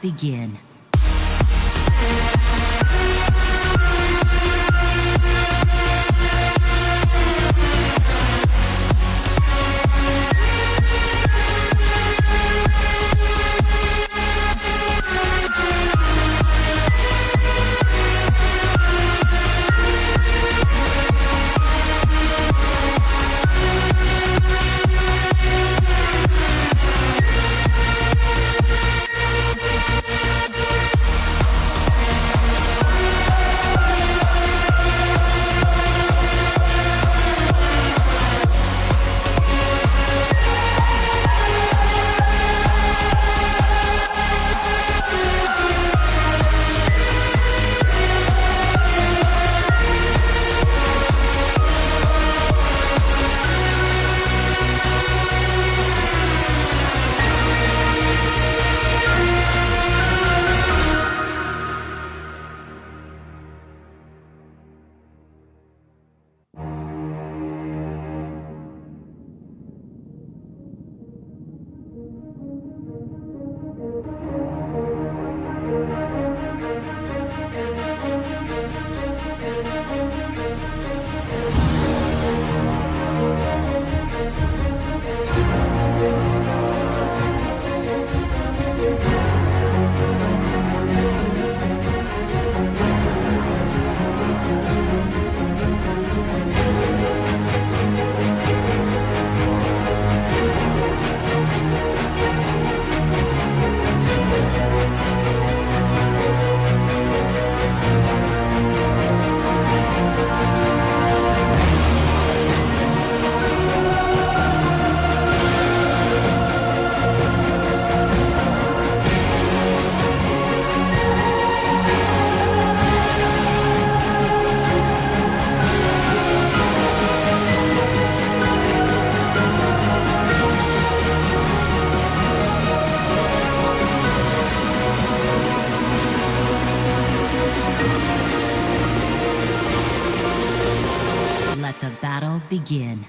begin. Let the battle begin.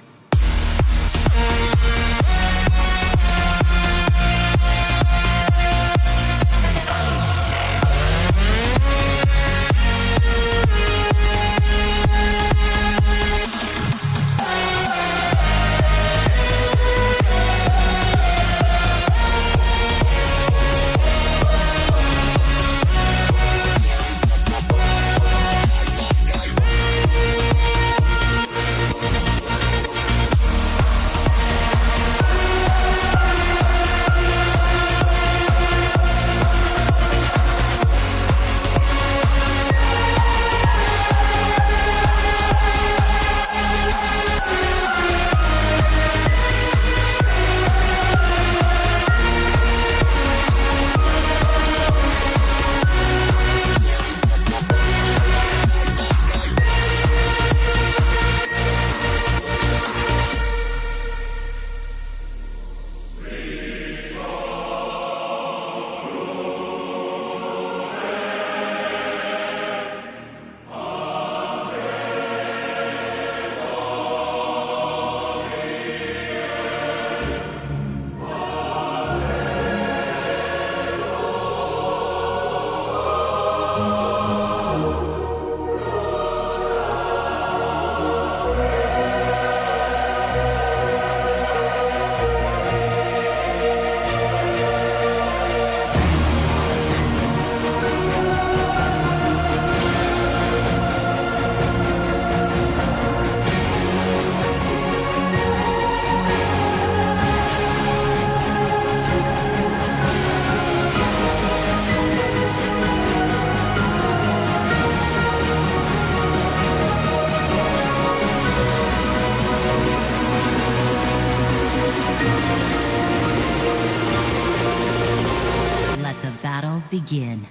Let the battle begin.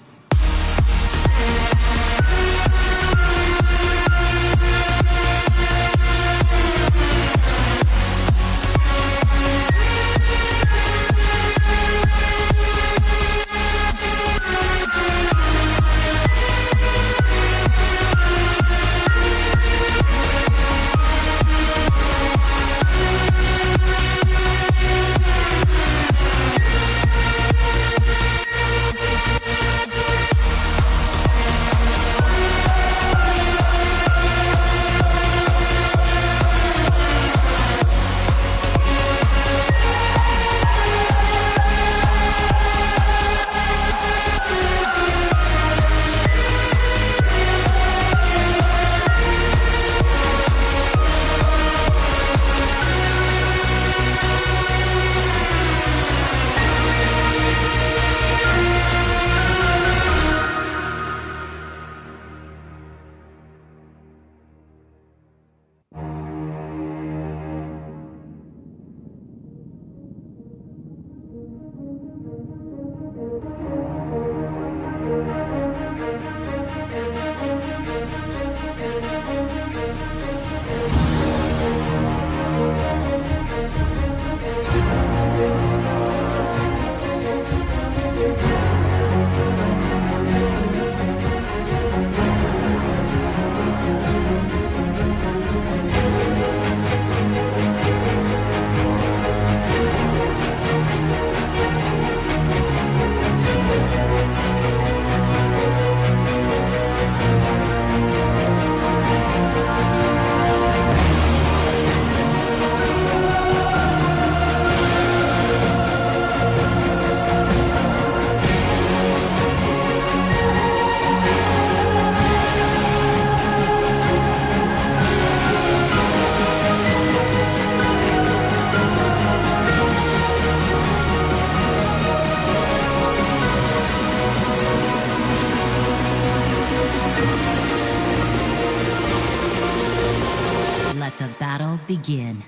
begin.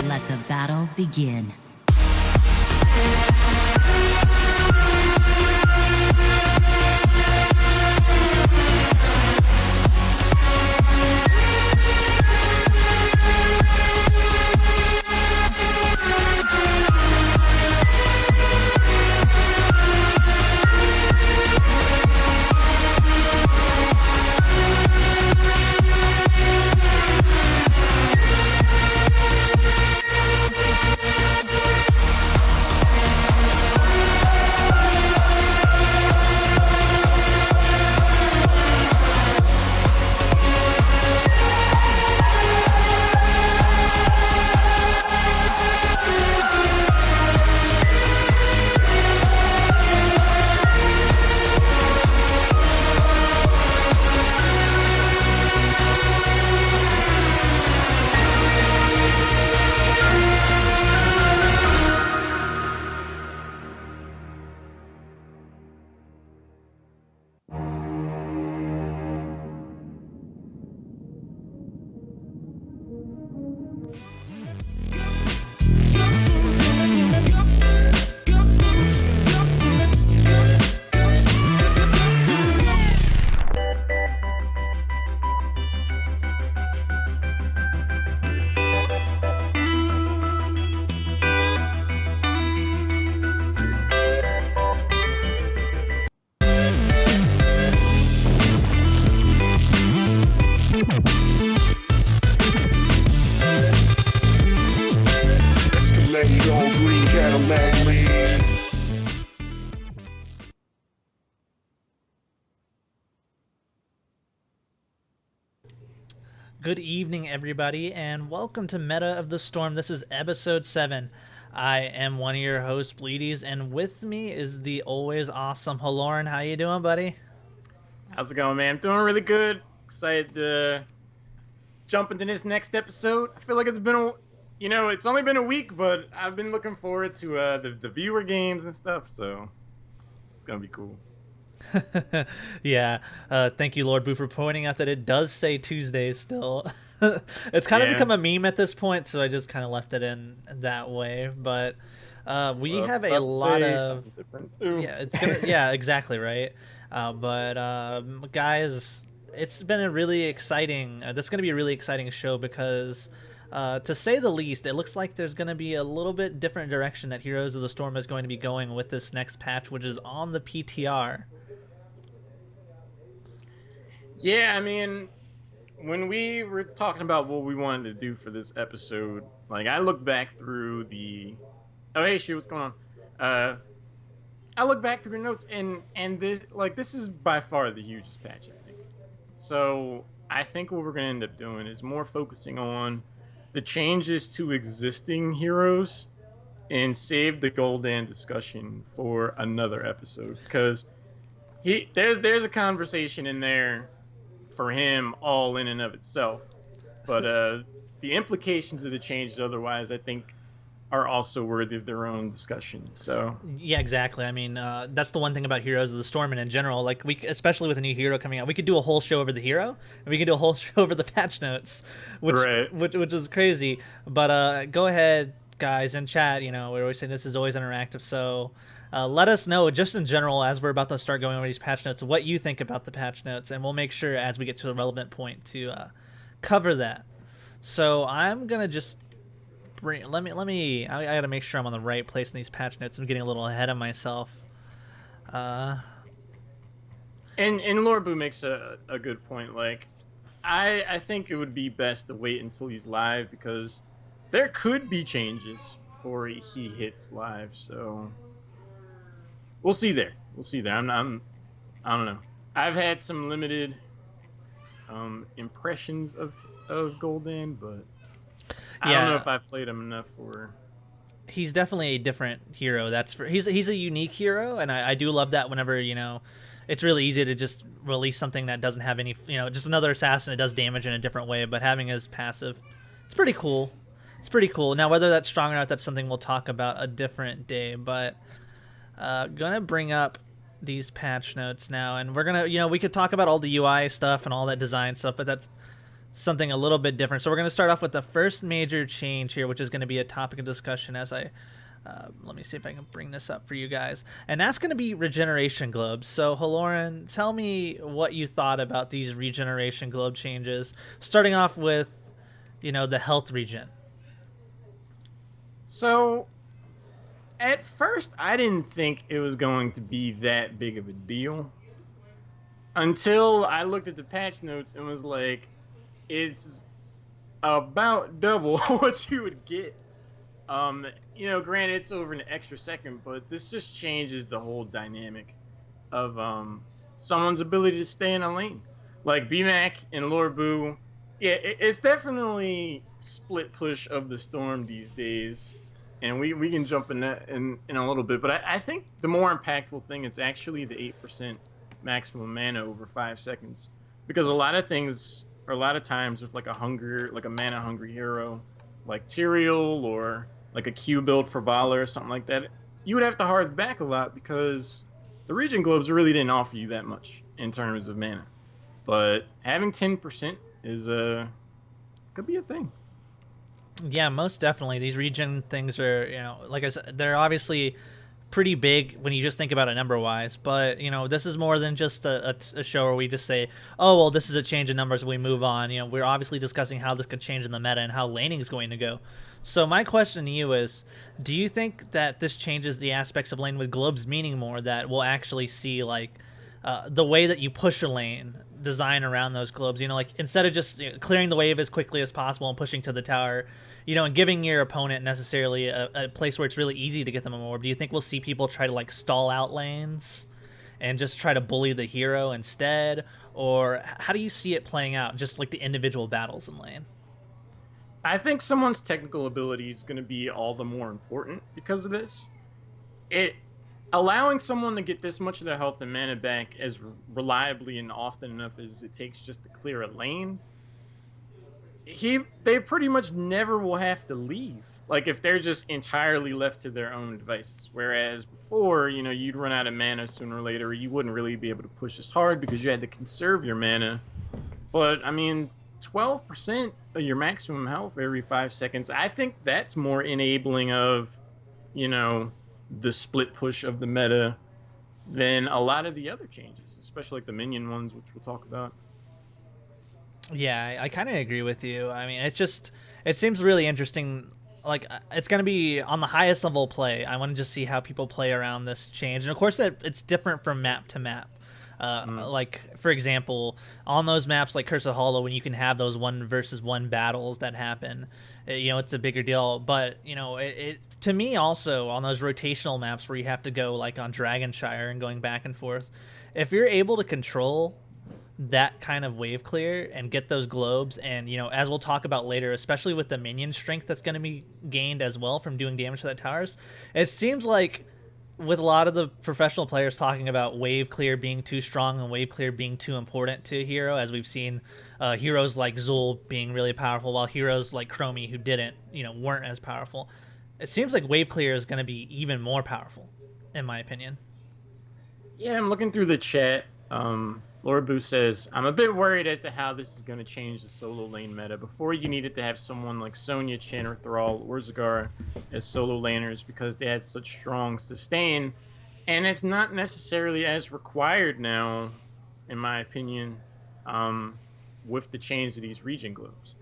Let the battle begin. Escalade on green Cadillac lead. Good evening, everybody, and welcome to Meta of the Storm. This is episode 7. I am one of your hosts, Bleedies, and with me is the always awesome Haloran. How you doing, buddy? How's it going, man? I'm doing really good. Excited to jump into this next episode. I feel like it's been it's only been a week, but I've been looking forward to the viewer games and stuff, so it's gonna be cool. Yeah, thank you, Lord Boo, for pointing out that it does say Tuesdays still. It's kind of become a meme at this point, so I just kind of left it in that way. But we have a lot of different too. Yeah, it's gonna yeah, exactly right. But guys, it's been a really exciting. This is gonna be a really exciting show because. To say the least, it looks like there's going to be a little bit different direction that Heroes of the Storm is going to be going with this next patch, which is on the PTR. Yeah, I mean, when we were talking about what we wanted to do for this episode, like I look back through the oh hey shoot, what's going on? Uh I look back through the notes and this is by far the hugest patch, I think. So I think what we're gonna end up doing is more focusing on the changes to existing heroes and save the Gul'Dan discussion for another episode because there's a conversation in there for him all in and of itself. But the implications of the changes otherwise, I think, are also worthy of their own discussion. So Yeah, exactly. I mean, that's the one thing about Heroes of the Storm and in general. Like especially with a new hero coming out, we could do a whole show over the hero, and we could do a whole show over the patch notes, which right. which is crazy. But go ahead, guys, in chat. You know, we always say this is always interactive, so let us know just in general as we're about to start going over these patch notes what you think about the patch notes, and we'll make sure as we get to the relevant point to cover that. So I'm gonna just I gotta make sure I'm on the right place in these patch notes. I'm getting a little ahead of myself. Uh, And Lorbu makes a good point. Like, I think it would be best to wait until he's live because there could be changes before he hits live. So we'll see there. We'll see there. I don't know. I've had some limited impressions of Gul'Dan, but I don't know yeah, if I've played him enough for. he's definitely a different hero. He's a unique hero, and I do love that. Whenever it's really easy to just release something that doesn't have any, just another assassin that does damage in a different way, but having his passive, it's pretty cool. It's pretty cool. Now, whether that's strong or not, that's something we'll talk about a different day. But gonna bring up these patch notes now, and we're gonna, we could talk about all the UI stuff and all that design stuff, but that's something a little bit different. So we're gonna start off with the first major change here, which is gonna be a topic of discussion as I. Let me see if I can bring this up for you guys. And that's going to be regeneration globes. So, Haloran, tell me what you thought about these regeneration globe changes, starting off with, the health regen. So at first, I didn't think it was going to be that big of a deal until I looked at the patch notes and was like, it's about double what you would get. Granted, it's over an extra second, but this just changes the whole dynamic of someone's ability to stay in a lane. Like BMAC and Lorbu, yeah, it's definitely split push of the storm these days, and we can jump in that in a little bit. But I think the more impactful thing is actually the 8% maximum mana over 5 seconds, because a lot of things or a lot of times with like a mana hungry hero like Tyrael or like a Q build for Vala or something like that, you would have to hard back a lot because the regen globes really didn't offer you that much in terms of mana. But having 10% is could be a thing. Yeah, most definitely. These regen things are, like I said, they're obviously pretty big when you just think about it number wise. But this is more than just a show where we just say, oh well, this is a change in numbers. We move on. We're obviously discussing how this could change in the meta and how laning is going to go. So my question to you is, do you think that this changes the aspects of lane with globes meaning more, that we'll actually see like the way that you push a lane design around those globes, like instead of just clearing the wave as quickly as possible and pushing to the tower, and giving your opponent necessarily a place where it's really easy to get them a orb, do you think we'll see people try to like stall out lanes and just try to bully the hero instead? Or how do you see it playing out, just like the individual battles in lane? I think someone's technical ability is going to be all the more important because of this. It allowing someone to get this much of their health and mana back as reliably and often enough as it takes just to clear a lane, they pretty much never will have to leave. Like if they're just entirely left to their own devices. Whereas before, you'd run out of mana sooner or later, or you wouldn't really be able to push as hard because you had to conserve your mana. But I mean, 12% of your maximum health every 5 seconds, I think that's more enabling of, the split push of the meta than a lot of the other changes, especially like the minion ones, which we'll talk about. Yeah, I kind of agree with you. I mean, it seems really interesting. Like, it's going to be on the highest level play. I want to just see how people play around this change. And of course, it's different from map to map. Like, for example, on those maps like Curse of Hollow, when you can have those 1 versus 1 battles that happen, it's a bigger deal. But, it to me also on those rotational maps where you have to go like on Dragonshire and going back and forth, if you're able to control that kind of wave clear and get those globes, and as we'll talk about later, especially with the minion strength that's going to be gained as well from doing damage to that towers, it seems like with a lot of the professional players talking about wave clear being too strong and wave clear being too important to a hero, as we've seen heroes like Zul being really powerful, while heroes like Chromie who didn't, weren't as powerful. It seems like wave clear is going to be even more powerful, in my opinion. Yeah, I'm looking through the chat. Laura Boo says, I'm a bit worried as to how this is going to change the solo lane meta. Before, you needed to have someone like Sonya, Chen, or Thrall, or Zagara as solo laners because they had such strong sustain. And it's not necessarily as required now, in my opinion, with the change of these region globes.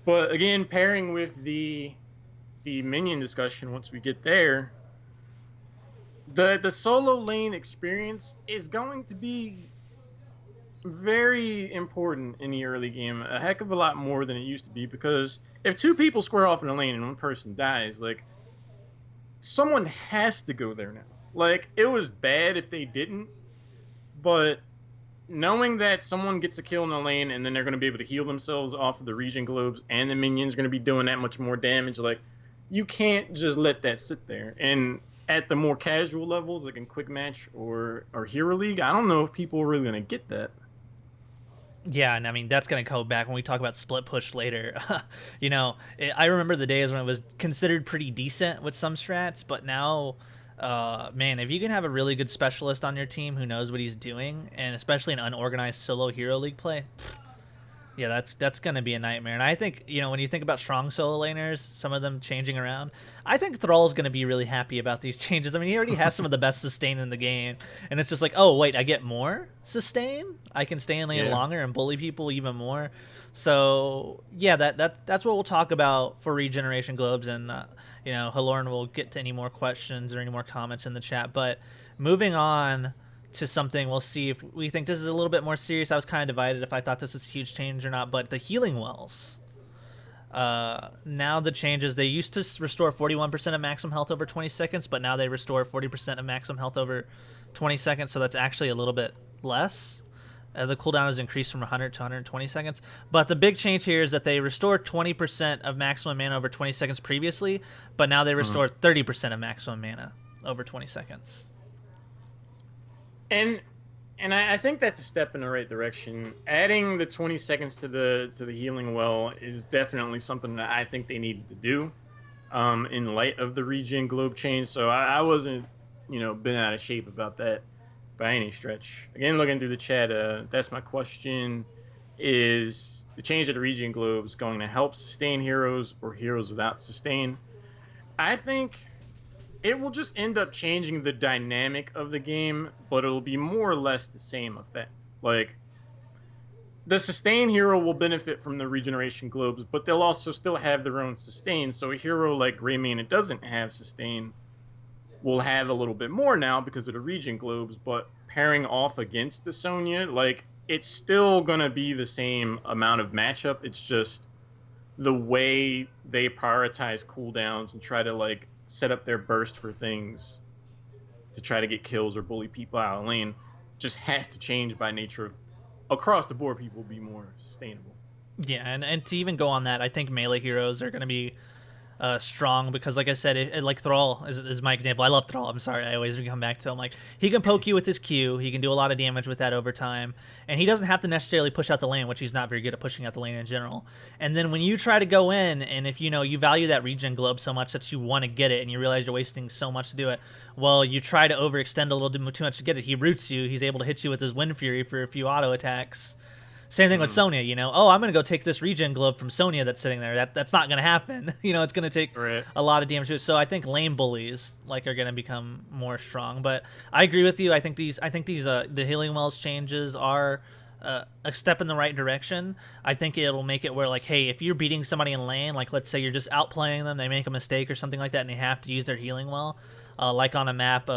But again, pairing with the minion discussion, once we get there, the solo lane experience is going to be very important in the early game, a heck of a lot more than it used to be, because if 2 people square off in a lane and 1 person dies, like, someone has to go there now. Like, it was bad if they didn't, but knowing that someone gets a kill in the lane and then they're going to be able to heal themselves off of the region globes and the minions going to be doing that much more damage, like, you can't just let that sit there. And at the more casual levels, like in Quick Match or Hero League, I don't know if people are really going to get that. Yeah, and I mean, that's going to go back when we talk about split push later. I remember the days when it was considered pretty decent with some strats, but now, man, if you can have a really good specialist on your team who knows what he's doing, and especially an unorganized solo Hero League play, yeah, that's going to be a nightmare. And I think, when you think about strong solo laners, some of them changing around, I think Thrall's going to be really happy about these changes. I mean, he already has some of the best sustain in the game, and it's just like, oh, wait, I get more sustain? I can stay in lane longer and bully people even more. So, yeah, that's what we'll talk about for Regeneration Globes, and, Halorn will get to any more questions or any more comments in the chat. But moving on to something, we'll see if we think this is a little bit more serious. I was kind of divided if I thought this was a huge change or not, but the healing wells. Now the changes, they used to restore 41% of maximum health over 20 seconds, but now they restore 40% of maximum health over 20 seconds, so that's actually a little bit less. The cooldown has increased from 100 to 120 seconds. But the big change here is that they restored 20% of maximum mana over 20 seconds previously, but now they restore 30% of maximum mana over 20 seconds. And I think that's a step in the right direction. Adding the 20 seconds to the healing well is definitely something that I think they needed to do in light of the regen globe change. So I wasn't, been out of shape about that by any stretch. Again, looking through the chat, that's my question. Is the change of the regen globes going to help sustain heroes or heroes without sustain? I think it will just end up changing the dynamic of the game, but it'll be more or less the same effect. Like, the sustain hero will benefit from the regeneration globes, but they'll also still have their own sustain. So a hero like Greymane that doesn't have sustain will have a little bit more now because of the regen globes, but pairing off against the Sonya, like, it's still going to be the same amount of matchup. It's just the way they prioritize cooldowns and try to, like, set up their burst for things to try to get kills or bully people out of lane just has to change by nature of across the board people will be more sustainable. Yeah, and to even go on that, I think melee heroes are going to be strong because, like I said, like Thrall is my example. I love Thrall. I'm sorry, I always come back to him. Like, he can poke you with his Q. He can do a lot of damage with that over time, and he doesn't have to necessarily push out the lane, which he's not very good at pushing out the lane in general. And then when you try to go in, and if you value that regen globe so much that you want to get it, and you realize you're wasting so much to do it, well, you try to overextend a little too much to get it. He roots you. He's able to hit you with his Wind Fury for a few auto attacks. Same thing with Sonya, oh, I'm going to go take this regen globe from Sonya that's sitting there. That's not going to happen. It's going to take a lot of damage to it. So I think lane bullies are going to become more strong. But I agree with you. I think these the healing wells changes are a step in the right direction. I think it'll make it where, like, hey, if you're beating somebody in lane, like, let's say you're just outplaying them, they make a mistake or something like that, and they have to use their healing well, like on a map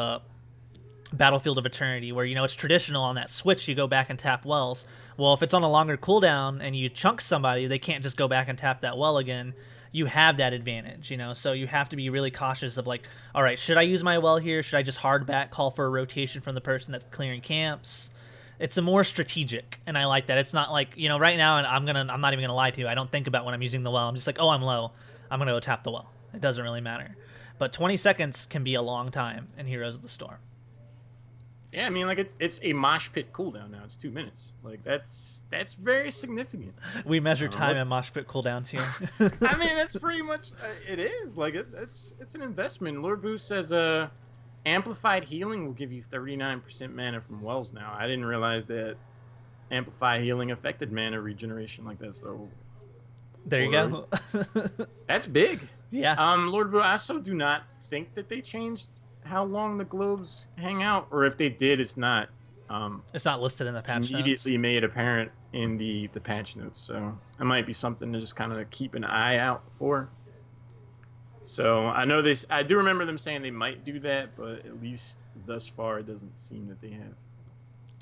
Battlefield of Eternity, where it's traditional on that switch you go back and tap wells. Well, if it's on a longer cooldown and you chunk somebody, they can't just go back and tap that well again. You have that advantage, so you have to be really cautious of like, all right, should I use my well here? Should I just hard back, call for a rotation from the person that's clearing camps? It's a more strategic, and I like that. It's not like right now, and I'm not even gonna lie to you. I don't think about when I'm using the well. I'm just like, oh, I'm low. I'm gonna go tap the well. It doesn't really matter. But 20 seconds can be a long time in Heroes of the Storm. Yeah, I mean, like it's a mosh pit cooldown now. It's 2 minutes. Like that's very significant. We measure time and mosh pit cooldowns here. I mean, that's pretty much it is. Like it's an investment. Lord Boo says amplified healing will give you 39% mana from wells now. I didn't realize that amplified healing affected mana regeneration like that. So there you go. That's big. Yeah. Lord Boo, I also do not think that they changed how long the globes hang out, or if they did, it's not listed in the patch immediately notes. made apparent in the patch notes. So it might be something to just kind of keep an eye out for. So I know this. I do remember them saying they might do that, but at least thus far, it doesn't seem that they have.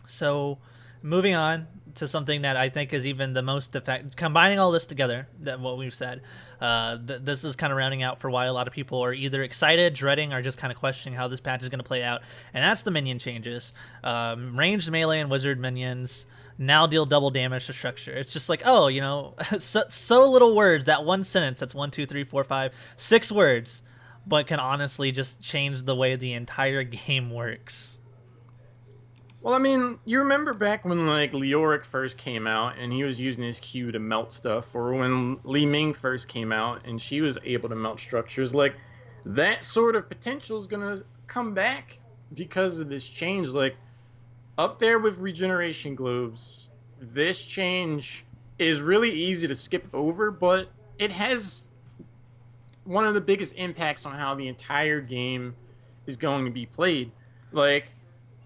So, moving on to something that I think is even the most effective, combining all this together, that what we've said, this is kind of rounding out for why a lot of people are either excited, dreading, or just kind of questioning how this patch is going to play out, and that's the minion changes. Ranged melee and wizard minions now deal double damage to structure. It's just like, oh, so little words, that one sentence, that's 1, 2, 3, 4, 5, 6 words, but can honestly just change the way the entire game works. Well, I mean, you remember back when like Leoric first came out and he was using his Q to melt stuff, or when Li Ming first came out and she was able to melt structures, like that sort of potential is gonna come back because of this change. Like up there with regeneration globes, this change is really easy to skip over, but it has one of the biggest impacts on how the entire game is going to be played. Like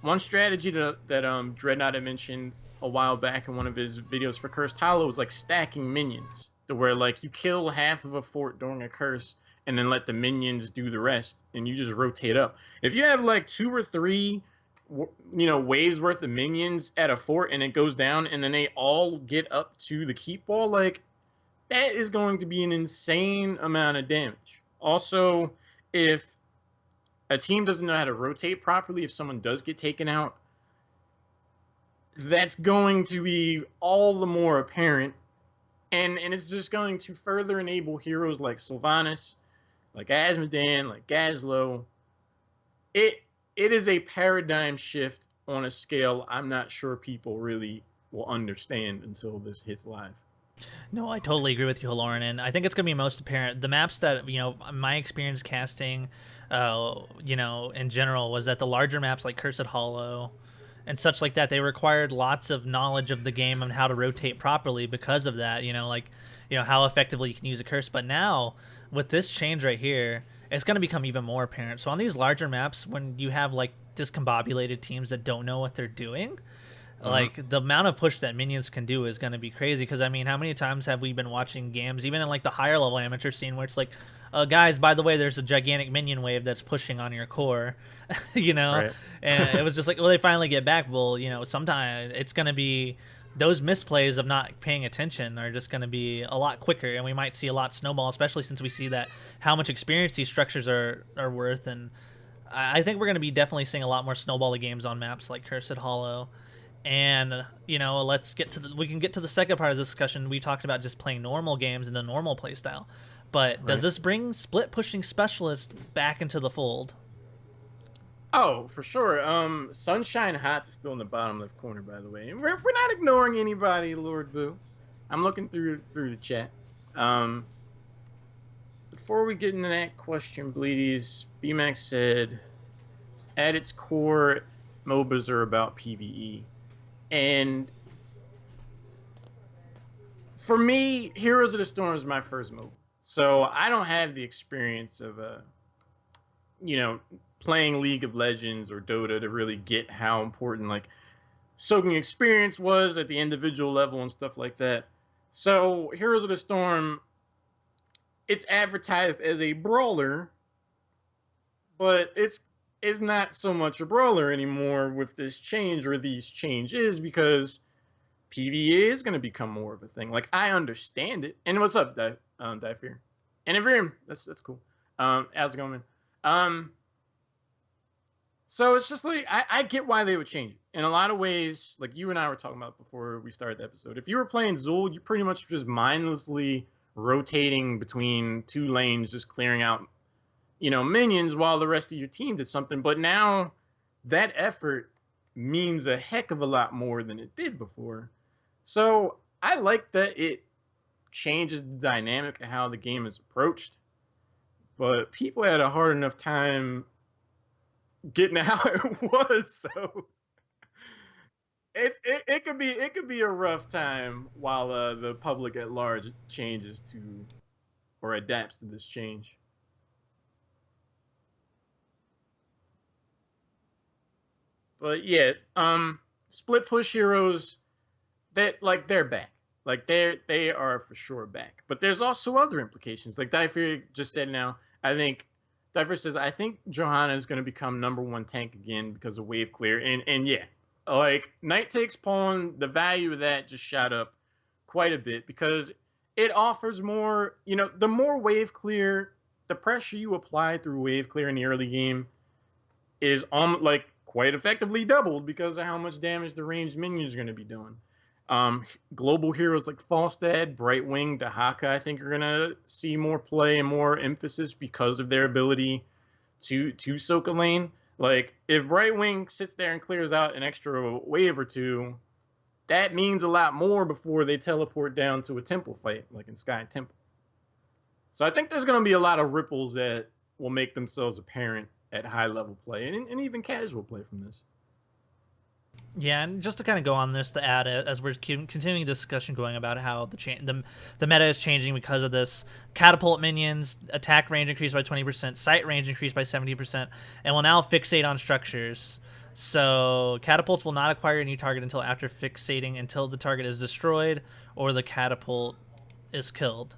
one strategy that Dreadnought had mentioned a while back in one of his videos for Cursed Hollow was like stacking minions, to where like you kill half of a fort during a curse and then let the minions do the rest, and you just rotate up. If you have like 2 or 3 waves worth of minions at a fort and it goes down and then they all get up to the keep wall, like that is going to be an insane amount of damage. Also, if a team doesn't know how to rotate properly, if someone does get taken out, that's going to be all the more apparent, and it's just going to further enable heroes like Sylvanas, like Azmodan, like Gazlowe. It is a paradigm shift on a scale I'm not sure people really will understand until this hits live. No, I totally agree with you, Lauren, and I think it's going to be most apparent. The maps that, my experience casting, in general, was that the larger maps like Cursed Hollow and such like that, they required lots of knowledge of the game and how to rotate properly because of that, how effectively you can use a curse. But now, with this change right here, it's going to become even more apparent. So on these larger maps, when you have like discombobulated teams that don't know what they're doing, like the amount of push that minions can do is going to be crazy. Because I mean, how many times have we been watching games, even in like the higher level amateur scene, where it's like, guys, by the way, there's a gigantic minion wave that's pushing on your core, Right. And it was just like, well, they finally get back. Well, sometimes it's going to be those misplays of not paying attention are just going to be a lot quicker, and we might see a lot snowball, especially since we see that how much experience these structures are worth. And I think we're going to be definitely seeing a lot more snowball games on maps like Cursed Hollow. And let's get to we can get to the second part of the discussion. We talked about just playing normal games in a normal playstyle, but does this bring split pushing specialists back into the fold? Oh, for sure. Sunshine Hot's is still in the bottom left corner, by the way. And we're not ignoring anybody, Lord Boo. I'm looking through the chat. Before we get into that question, Bleedies, BMax said, at its core, MOBAs are about PvE. And for me, Heroes of the Storm is my first MOBA. So I don't have the experience of, playing League of Legends or Dota to really get how important, like, soaking experience was at the individual level and stuff like that. So Heroes of the Storm, it's advertised as a brawler, but it's is not so much a brawler anymore with this change or these changes because PvE is going to become more of a thing. Like I understand it. And what's up, Fear? And Ivrim, that's cool. How's it going, man? So it's just like I get why they would change it. In a lot of ways, like you and I were talking about before we started the episode. If you were playing Zul, you pretty much just mindlessly rotating between two lanes, just clearing out, minions while the rest of your team did something. But now that effort means a heck of a lot more than it did before. So I like that it changes the dynamic of how the game is approached. But people had a hard enough time getting how it was, so it could be a rough time while the public at large changes to or adapts to this change. But yes, split push heroes that like they're back. Like they are for sure back. But there's also other implications. Like Difer just said now, I think Difer says I think Johanna is gonna become #1 tank again because of wave clear. And yeah, like Knight takes pawn, the value of that just shot up quite a bit because it offers more, the more wave clear, the pressure you apply through wave clear in the early game is on like quite effectively doubled because of how much damage the ranged minions are going to be doing. Global heroes like Falstad, Brightwing, Dahaka, I think are going to see more play and more emphasis because of their ability to soak a lane. Like if Brightwing sits there and clears out an extra wave or two, that means a lot more before they teleport down to a temple fight, like in Sky Temple. So I think there's going to be a lot of ripples that will make themselves apparent at high level play and even casual play from this. Yeah, and just to kind of go on this to add it, as we're continuing the discussion going about how the meta is changing because of this, catapult minions attack range increased by 20%, sight range increased by 70%, and will now fixate on structures. So catapults will not acquire a new target until after fixating until the target is destroyed or the catapult is killed.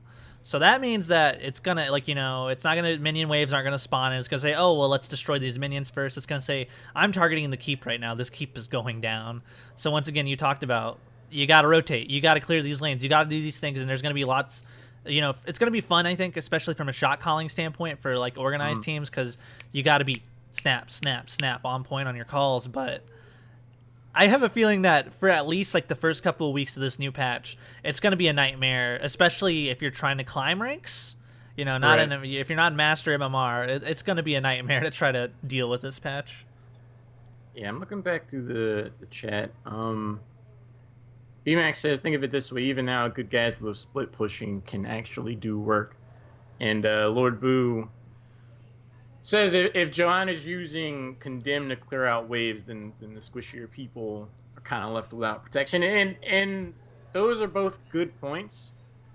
So that means that it's gonna, like, it's not gonna, minion waves aren't gonna spawn, and it's gonna say, oh, well, let's destroy these minions first. It's gonna say, I'm targeting the keep right now. This keep is going down. So once again, you talked about, you gotta rotate, you gotta clear these lanes, you gotta do these things, and there's gonna be lots, it's gonna be fun, I think, especially from a shot calling standpoint for, like, organized teams, because you gotta be snap, snap, snap on point on your calls, but I have a feeling that for at least like the first couple of weeks of this new patch, it's going to be a nightmare, especially if you're trying to climb ranks. Not right. if you're not master MMR, it's going to be a nightmare to try to deal with this patch. Yeah, I'm looking back through the chat. BMAX says, think of it this way: even now, good guys with split pushing can actually do work. And Lord Boo says if Joanne is using Condemn to clear out waves, then the squishier people are kind of left without protection. And those are both good points.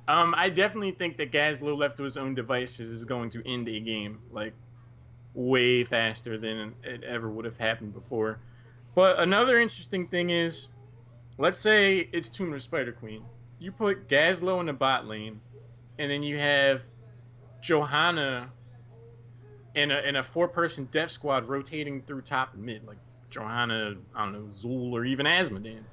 I definitely think that Gazlo left to his own devices is going to end a game like way faster than it ever would have happened before. But another interesting thing is, let's say it's Tomb of Spider Queen. You put Gazlo in the bot lane, and then you have Johanna in a 4-person death squad rotating through top and mid, like Johanna, I don't know, Zul, or even Asmodan.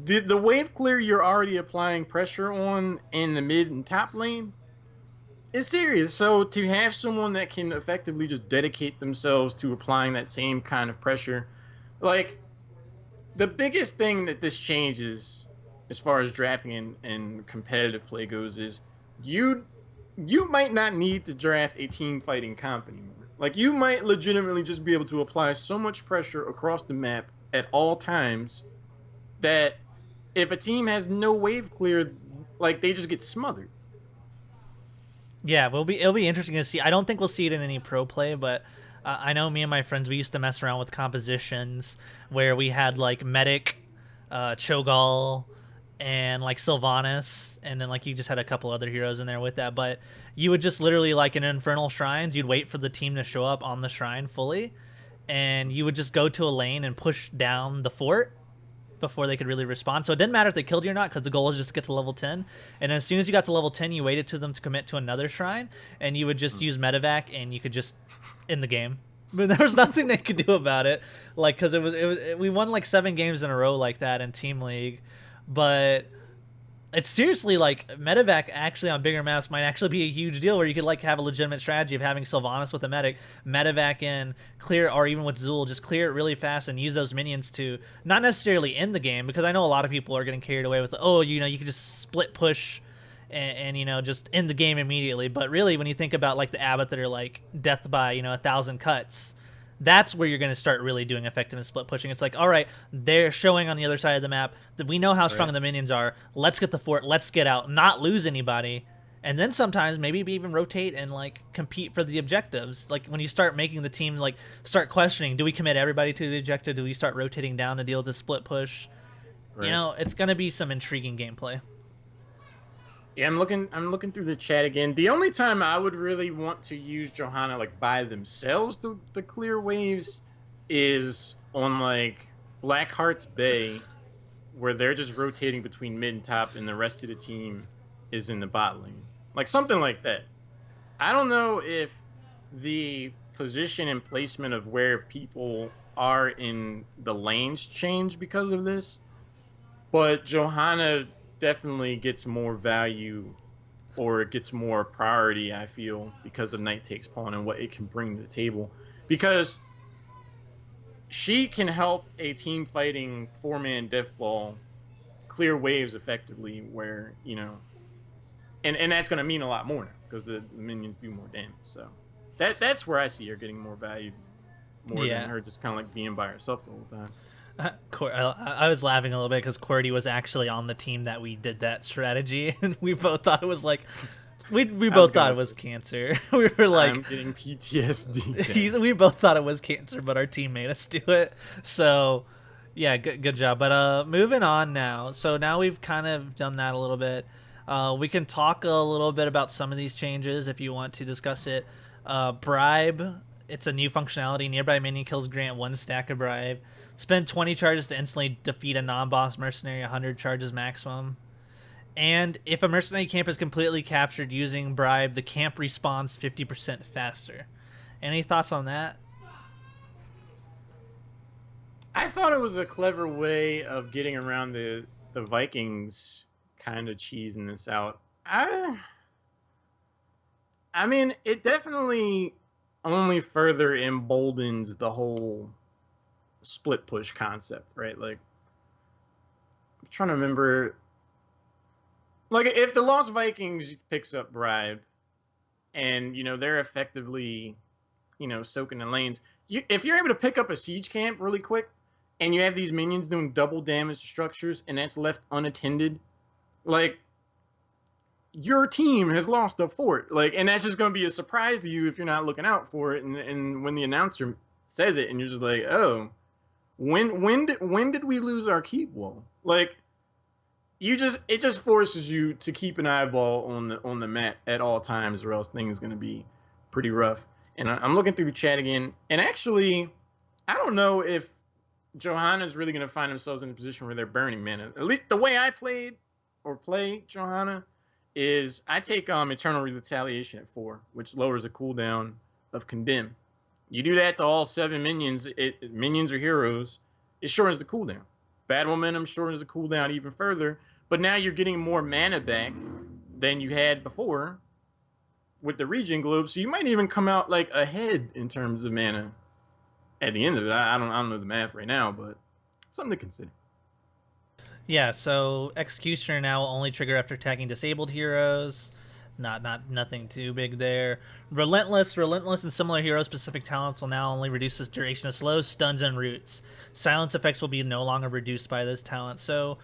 The wave clear you're already applying pressure on in the mid and top lane is serious. So to have someone that can effectively just dedicate themselves to applying that same kind of pressure, like the biggest thing that this changes as far as drafting and competitive play goes is you might not need to draft a team fighting comp anymore. Like you might legitimately just be able to apply so much pressure across the map at all times that if a team has no wave clear, like they just get smothered. Yeah, it'll be interesting to see. I don't think we'll see it in any pro play, but I know me and my friends, we used to mess around with compositions where we had like Medic, Cho'Gall, and like Sylvanas, and then like you just had a couple other heroes in there with that, but you would just literally, like in Infernal Shrines, you'd wait for the team to show up on the shrine fully, and you would just go to a lane and push down the fort before they could really respond. So it didn't matter if they killed you or not, because the goal was just to get to level 10. And as soon as you got to level 10, you waited to them to commit to another shrine, and you would just use medevac, and you could just end the game. But there was nothing they could do about it, like because we won like 7 games in a row like that in Team League, but it's seriously like medevac actually on bigger maps might actually be a huge deal where you could like have a legitimate strategy of having Sylvanas with a medic, medevac in, clear, or even with Zul, just clear it really fast and use those minions to not necessarily end the game, because I know a lot of people are getting carried away with, oh, you know, you can just split push and you know, just end the game immediately. But really, when you think about like the Abbott that are like death by, you know, 1,000 cuts, that's where you're going to start really doing effective and split pushing. It's like, all right, they're showing on the other side of the map that we know how strong the minions are. Let's get the fort. Let's get out, not lose anybody. And then sometimes maybe even rotate and like compete for the objectives. Like when you start making the team like start questioning, do we commit everybody to the objective? Do we start rotating down to deal with the split push? Right. You know, it's going to be some intriguing gameplay. Yeah, I'm looking through the chat again. The only time I would really want to use Johanna like by themselves the clear waves is on like Blackheart's Bay, where they're just rotating between mid and top and the rest of the team is in the bot lane. Like something like that. I don't know if the position and placement of where people are in the lanes change because of this, but Johanna definitely gets more value, or it gets more priority, I feel, because of Night Takes Pawn and what it can bring to the table. Because she can help a team fighting 4-man death ball clear waves effectively, where, you know, and that's going to mean a lot more now because the minions do more damage. So that's where I see her getting more value, more than her just kind of like being by herself the whole time. I was laughing a little bit because Cordy was actually on the team that we did that strategy, and we both thought it was like, we both thought it was cancer. We were like, I'm getting PTSD. We both thought it was cancer, but our team made us do it. So, yeah, good job. But moving on now. So now we've kind of done that a little bit. We can talk a little bit about some of these changes if you want to discuss it. Bribe. It's a new functionality. Nearby minion kills grant 1 stack of bribe. Spend 20 charges to instantly defeat a non-boss mercenary, 100 charges maximum. And if a mercenary camp is completely captured using bribe, the camp respawns 50% faster. Any thoughts on that? I thought it was a clever way of getting around the Vikings kind of cheesing this out. I mean, it definitely only further emboldens the whole split push concept, right? Like, I'm trying to remember, like, if the Lost Vikings picks up bribe and, you know, they're effectively, you know, soaking the lanes, if you're able to pick up a siege camp really quick and you have these minions doing double damage to structures and that's left unattended, like, your team has lost a fort, like, and that's just going to be a surprise to you if you're not looking out for it. And when the announcer says it, and you're just like, oh, when did we lose our keep wall? Like, it just forces you to keep an eyeball on the map at all times, or else things going to be pretty rough. And I'm looking through the chat again, and actually, I don't know if Johanna's really going to find themselves in a position where they're burning mana. At least the way I play Johanna is I take Eternal Retaliation at 4, which lowers the cooldown of Condemn. You do that to all 7 minions, minions or heroes, it shortens the cooldown. Bad Momentum shortens the cooldown even further, but now you're getting more mana back than you had before with the Regen Globe, so you might even come out like ahead in terms of mana at the end of it. I don't know the math right now, but something to consider. Yeah, so Executioner now will only trigger after attacking disabled heroes. Nothing too big there. Relentless and similar hero-specific talents will now only reduce the duration of slows, stuns, and roots. Silence effects will be no longer reduced by those talents. So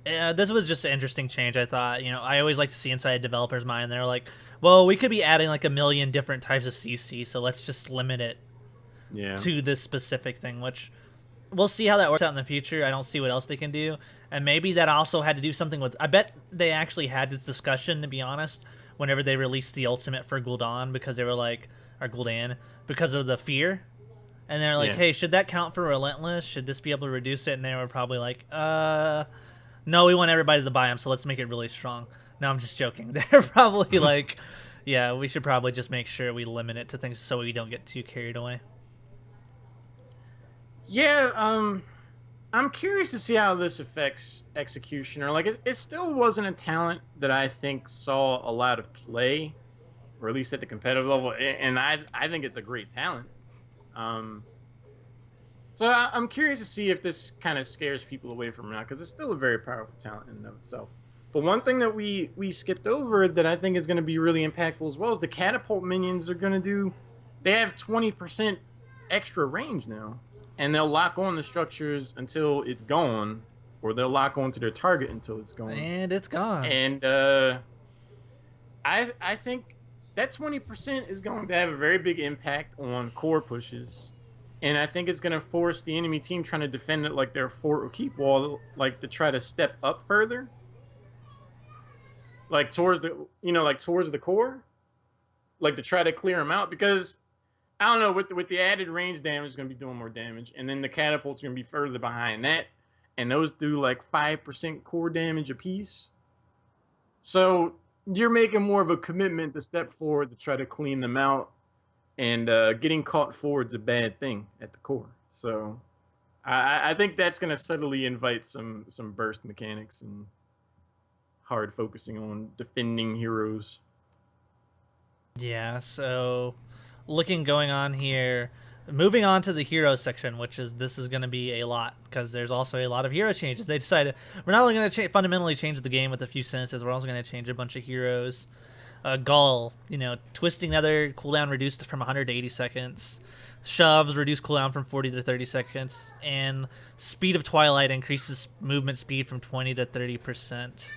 this was just an interesting change, I thought. You know, I always like to see inside a developer's mind. They're like, well, we could be adding like a million different types of CC, so let's just limit it to this specific thing, which we'll see how that works out in the future. I don't see what else they can do. And maybe that also had to do something with... I bet they actually had this discussion, to be honest, whenever they released the ultimate for Gul'Dan, because they were like... Or Gul'Dan, because of the fear. And they're like, hey, should that count for Relentless? Should this be able to reduce it? And they were probably like, no, we want everybody to buy them, so let's make it really strong. No, I'm just joking. They're probably like, yeah, we should probably just make sure we limit it to things so we don't get too carried away. Yeah, I'm curious to see how this affects Executioner. Like, it still wasn't a talent that I think saw a lot of play, or at least at the competitive level. And I think it's a great talent. Um, so I'm curious to see if this kind of scares people away from it now, because it's still a very powerful talent in and of itself. But one thing that we skipped over that I think is going to be really impactful as well is the catapult minions are going to do. They have 20% extra range now, and they'll lock on the structures until it's gone, or they'll lock on to their target until it's gone. And it's gone. And I think that 20% is going to have a very big impact on core pushes. And I think it's going to force the enemy team trying to defend it like their fort or keep wall, like to try to step up further, like towards the, like towards the core, like to try to clear them out. Because I don't know, with the added range damage, is going to be doing more damage, and then the catapults are going to be further behind that, and those do like 5% core damage apiece. So you're making more of a commitment to step forward to try to clean them out, and getting caught forward's a bad thing at the core. So I think that's going to subtly invite some burst mechanics and hard focusing on defending heroes. Yeah, so looking going on here, moving on to the hero section, which is this is going to be a lot because there's also a lot of hero changes. They decided we're not only going to fundamentally change the game with a few sentences, we're also going to change a bunch of heroes. Gull, twisting nether cooldown reduced from 100 to 80 seconds. Shoves reduce cooldown from 40 to 30 seconds, and speed of Twilight increases movement speed from 20 to 30%.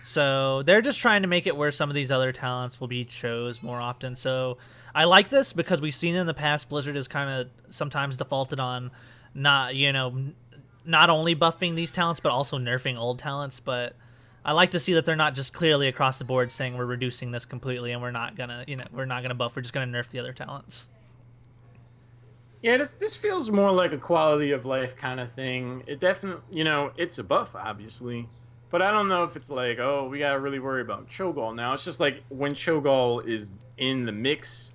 So they're just trying to make it where some of these other talents will be chose more often. So I like this because we've seen in the past Blizzard has kind of sometimes defaulted on not only buffing these talents but also nerfing old talents. But I like to see that they're not just clearly across the board saying we're reducing this completely and we're not gonna buff. We're just gonna nerf the other talents. Yeah, this feels more like a quality of life kind of thing. It definitely, it's a buff, obviously. But I don't know if it's like, oh, we gotta really worry about Cho'Gall now. It's just like when Cho'Gall is in the mix,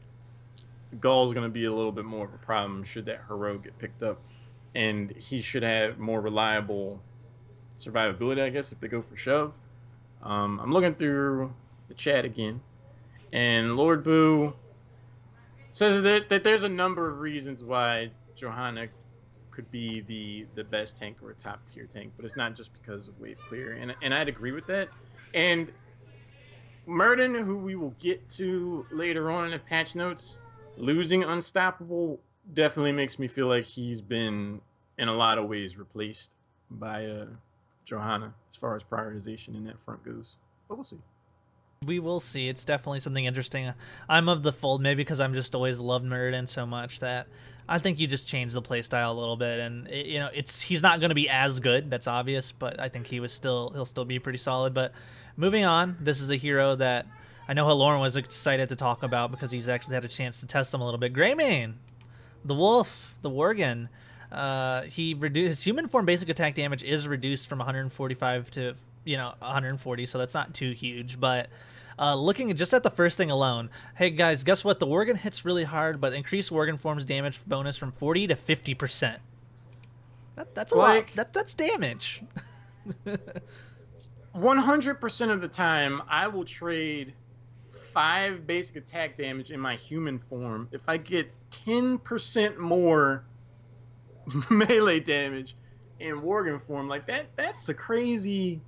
Gall's gonna be a little bit more of a problem should that hero get picked up. And he should have more reliable survivability, I guess, if they go for shove. I'm looking through the chat again, and Lord Boo says that there's a number of reasons why Johanna could be the best tank or a top tier tank, but it's not just because of wave clear, and I'd agree with that. And Murden, who we will get to later on in the patch notes, losing Unstoppable definitely makes me feel like he's been in a lot of ways replaced by Johanna as far as prioritization in that front goes, but we'll see. We will see. It's definitely something interesting. I'm of the fold, maybe because I'm just always loved Murden so much that I think you just change the playstyle a little bit, and he's not going to be as good. That's obvious, but I think he'll still be pretty solid. But moving on, this is a hero that I know Lauren was excited to talk about because he's actually had a chance to test him a little bit. Greymane, the Wolf, the Worgen. His human form basic attack damage is reduced from 145 to 140, so that's not too huge, but looking just at the first thing alone, hey guys, guess what? The Worgen hits really hard, but increased Worgen forms damage bonus from 40 to 50%. That's a lot. That's damage. 100% of the time, I will trade 5 basic attack damage in my human form if I get 10% more melee damage in Worgen form. Like that's a crazy.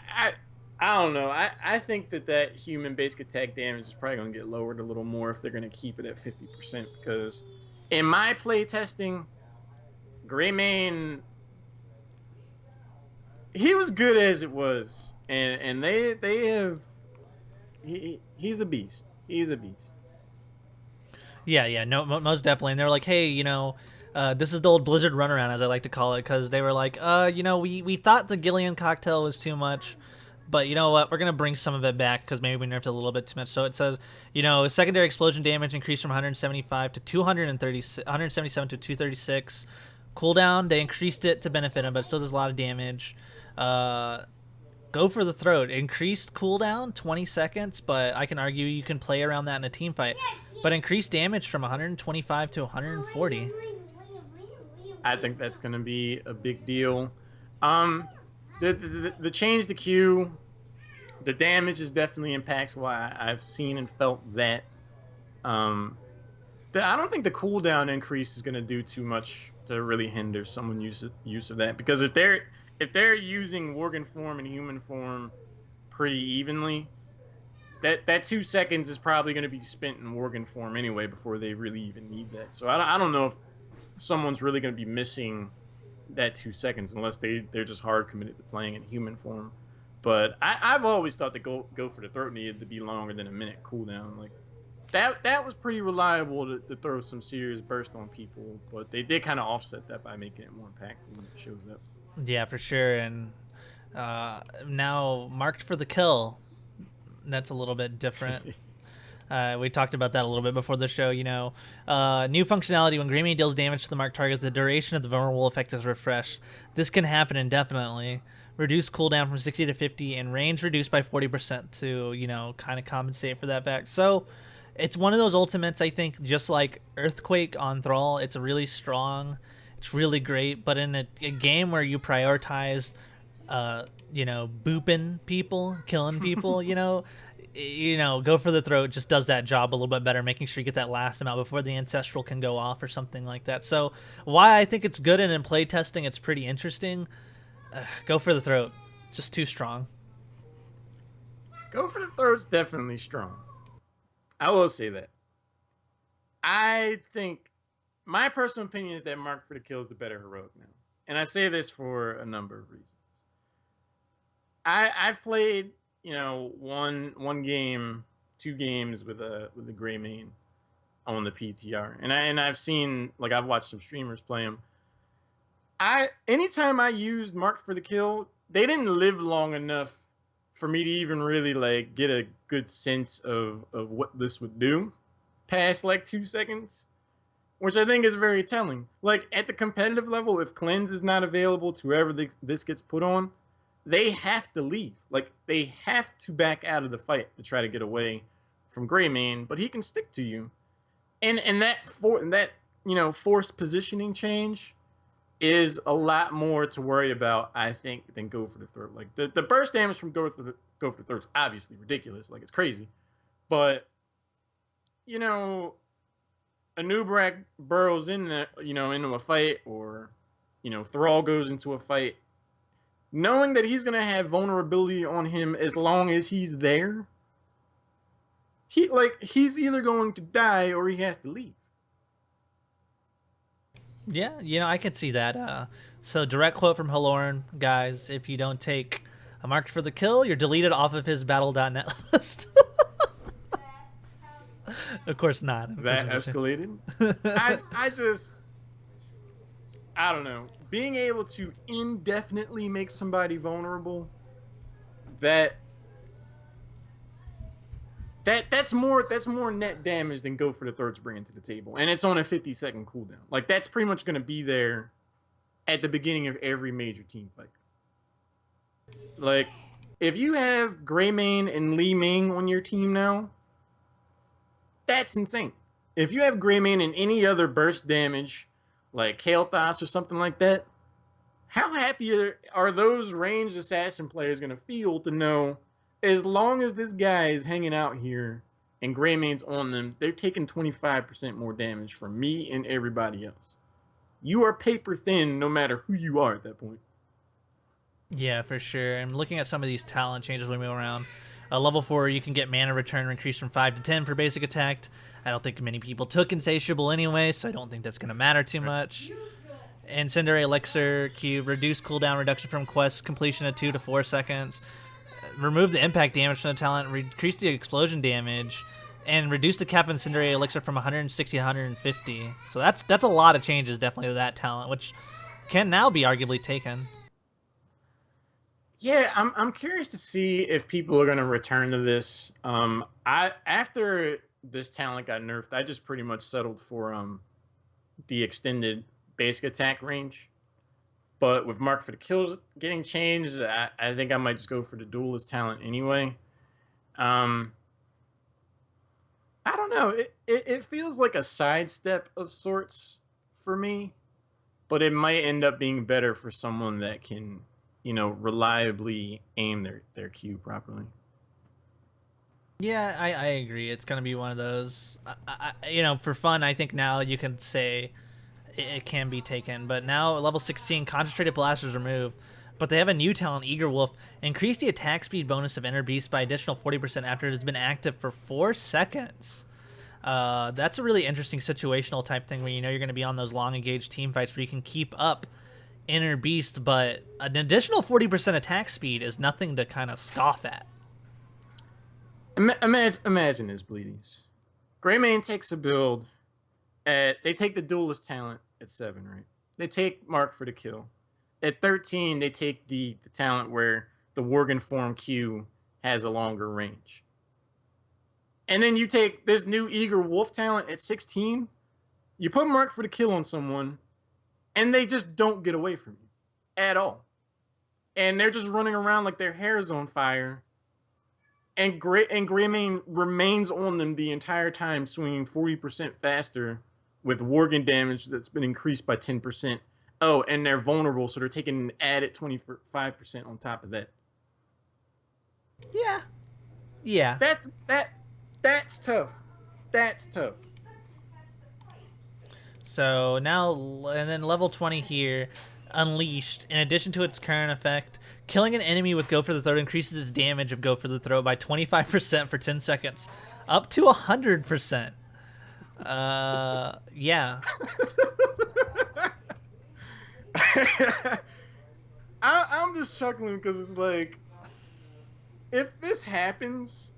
I don't know. I think that human basic attack damage is probably going to get lowered a little more if they're going to keep it at 50%, because in my play testing, Greymane, he was good as it was, and they have he's a beast. He's a beast. Yeah, no, most definitely. And they were like, hey, this is the old Blizzard runaround, as I like to call it, because they were like, we thought the Gillian cocktail was too much, but you know what? We're going to bring some of it back because maybe we nerfed it a little bit too much. So it says, secondary explosion damage increased from 175 to 177 to 236. Cooldown, they increased it to benefit him, but it still does a lot of damage. Go for the throat. Increased cooldown, 20 seconds, but I can argue you can play around that in a team fight. But increased damage from 125 to 140. I think that's going to be a big deal. Um, the change to Q, the damage is definitely impactful. I've seen and felt that. Um, I don't think the cooldown increase is going to do too much to really hinder someone use of that, because if they're using Worgen form and human form pretty evenly, that 2 seconds is probably going to be spent in Worgen form anyway before they really even need that. So I don't know if someone's really going to be missing that 2 seconds unless they're just hard committed to playing in human form. But I've always thought that go for the throat needed to be longer than a minute cooldown. Like that was pretty reliable to throw some serious burst on people, but they did kind of offset that by making it more impactful when it shows up. Yeah, for sure. And now marked for the kill. That's a little bit different. We talked about that a little bit before the show. New functionality: when Greymane deals damage to the marked target, the duration of the vulnerable effect is refreshed. This can happen indefinitely. Reduce cooldown from 60 to 50, and range reduced by 40% to kind of compensate for that fact. So it's one of those ultimates. I think just like Earthquake on Thrall, it's really strong. It's really great, but in a game where you prioritize booping people, killing people, go for the throat just does that job a little bit better, making sure you get that last amount before the ancestral can go off or something like that. So why I think it's good, and in play testing it's pretty interesting. Go for the throat, just too strong. Go for the throat's definitely strong. I will say that. I think my personal opinion is that Mark for the Kill is the better heroic now, and I say this for a number of reasons. I've played one game, 2 games with a Greymane on the PTR, and I've seen, like, I've watched some streamers play him. Anytime I used Mark for the Kill, they didn't live long enough for me to even really like get a good sense of what this would do past like 2 seconds, which I think is very telling. Like, at the competitive level, if cleanse is not available to whoever this gets put on, they have to leave. Like, they have to back out of the fight to try to get away from Greymane, but he can stick to you. And that forced positioning change is a lot more to worry about, I think, than go for the throat. Like, the burst damage from go for the throat's obviously ridiculous. Like, it's crazy. But Anub'arak burrows into a fight, or Thrall goes into a fight, knowing that he's gonna have vulnerability on him as long as he's there. He's either going to die or he has to leave. Yeah, I could see that. So direct quote from Halorn, guys: if you don't take a mark for the kill, you're deleted off of his battle.net list. Of course not. That escalated. I don't know. Being able to indefinitely make somebody vulnerable, that's more net damage than go for the throat's bringing to the table, and it's on a 50-second cooldown. Like, that's pretty much going to be there at the beginning of every major team fight. Like, if you have Greymane and Li Ming on your team now, that's insane. If you have Greymane and any other burst damage, like Kael'thas or something like that, how happy are those ranged assassin players going to feel to know, as long as this guy is hanging out here and Greymane's on them, they're taking 25% more damage from me and everybody else. You are paper thin no matter who you are at that point. Yeah, for sure. I'm looking at some of these talent changes when we move around. Level 4, you can get mana return increased from 5 to 10 for basic attack. I don't think many people took Insatiable anyway, so I don't think that's going to matter too much. Incendiary Elixir Cube, reduce cooldown reduction from quest completion of 2 to 4 seconds. Remove the impact damage from the talent, increase the explosion damage, and reduce the cap of Incendiary Elixir from 160 to 150. So that's a lot of changes, definitely, to that talent, which can now be arguably taken. Yeah, I'm curious to see if people are going to return to this. After this talent got nerfed, I just pretty much settled for the extended basic attack range. But with Mark for the Kills getting changed, I think I might just go for the duelist talent anyway. I don't know. It feels like a sidestep of sorts for me, but it might end up being better for someone that can, reliably aim their Q properly. Yeah, I agree. It's gonna be one of those. For fun, I think now you can say it can be taken. But now level 16, concentrated blasters removed. But they have a new talent, Eager Wolf. Increase the attack speed bonus of Inner Beast by additional 40% after it has been active for 4 seconds. That's a really interesting situational type thing where you know you're going to be on those long engaged team fights where you can keep up Inner Beast, but an additional 40% attack speed is nothing to kind of scoff at. Imagine this, Bleedies. Greymane takes a build they take the Duelist talent at 7, right? They take Mark for the kill. At 13, they take the talent where the Worgen form Q has a longer range. And then you take this new Eager Wolf talent at 16, you put Mark for the kill on someone, and they just don't get away from you at all. And they're just running around like their hair is on fire. And Greymane remains on them the entire time, swinging 40% faster with Worgen damage that's been increased by 10%. Oh, and they're vulnerable, so they're taking an added 25% on top of that. Yeah. That's tough. That's tough. So now, and then level 20 here, Unleashed. In addition to its current effect, killing an enemy with Go for the Throat increases its damage of Go for the Throat by 25% for 10 seconds, up to 100%. Yeah. I'm just chuckling because it's like, if this happens,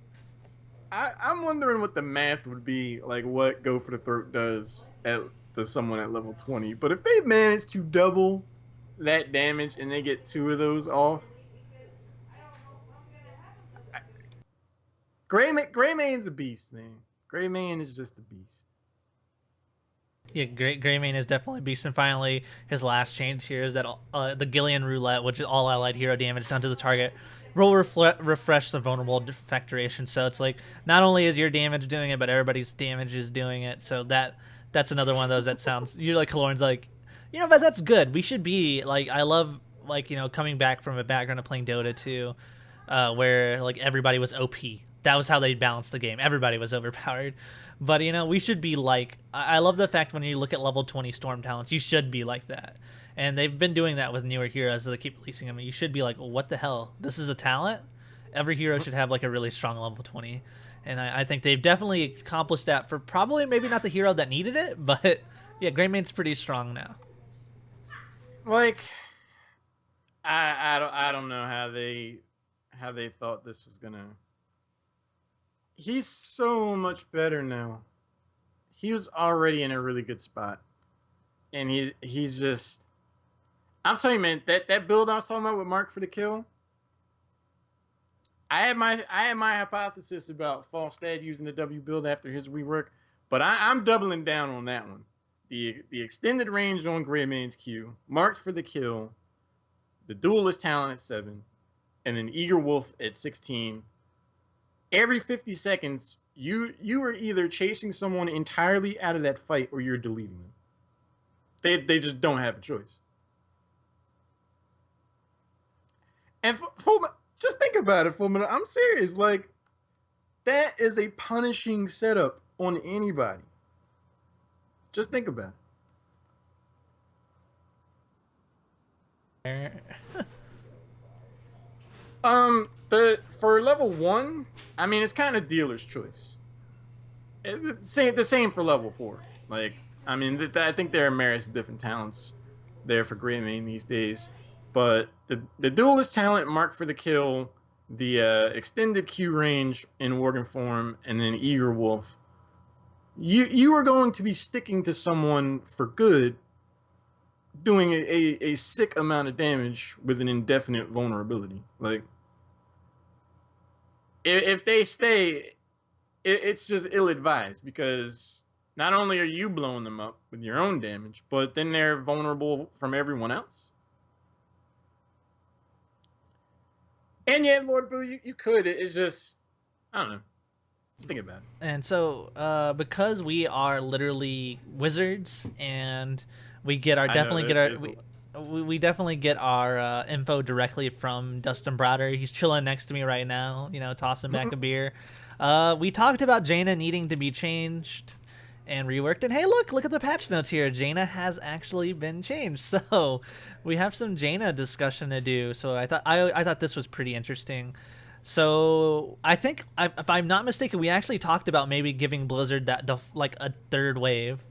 I'm wondering what the math would be, like what Go for the Throat does to someone at level 20. But if they manage to double that damage and they get 2 of those off, Greymane's a beast, man. Greymane is just a beast. Yeah, Greymane is definitely a beast. And finally, his last change here is that the Gul'Dan roulette, which is all allied hero damage done to the target, will refresh the vulnerable defect duration. So it's like not only is your damage doing it, but everybody's damage is doing it. So that's another one of those that sounds. You're like Kaloran's like, but that's good. We should be like, I love like coming back from a background of playing Dota 2, where like everybody was OP. That was how they balanced the game. Everybody was overpowered. But, we should be like... I love the fact when you look at level 20 Storm talents, you should be like that. And they've been doing that with newer heroes, so they keep releasing them. You should be like, what the hell? This is a talent? Every hero should have, like, a really strong level 20. And I think they've definitely accomplished that for probably maybe not the hero that needed it, but, yeah, Greymane's pretty strong now. Like, I don't know how they thought this was gonna... He's so much better now. He was already in a really good spot. And he's just... I'm telling you, man, that build I was talking about with Mark for the kill, I had my hypothesis about Falstad using the W build after his rework, but I'm doubling down on that one. The extended range on Greymane's Q, Mark for the kill, the Duelist talent at 7, and then Eager Wolf at 16. Every 50 seconds, you are either chasing someone entirely out of that fight or you're deleting them. They just don't have a choice. And just think about it for a minute. I'm serious. Like, that is a punishing setup on anybody. Just think about it. For level 1, I mean, it's kind of dealer's choice. The same for level 4. Like, I mean, I think there are merits different talents there for Greymane these days. But the Duelist talent, Mark for the kill, the extended Q range in Worgen form, and then Eager Wolf, you are going to be sticking to someone for good, doing a sick amount of damage with an indefinite vulnerability. Like, if they stay, it's just ill-advised, because not only are you blowing them up with your own damage, but then they're vulnerable from everyone else. And yeah, Lord Boo, you could. It's just, I don't know. Just think about it. And so, because we are literally wizards and We get our I know definitely that get our there's a we definitely get our info directly from Dustin Browder. He's chilling next to me right now, tossing back a beer. We talked about Jaina needing to be changed and reworked, and hey, look at the patch notes here. Jaina has actually been changed, so we have some Jaina discussion to do. So I thought this was pretty interesting. So I think, if I'm not mistaken, we actually talked about maybe giving Blizzard like a third wave.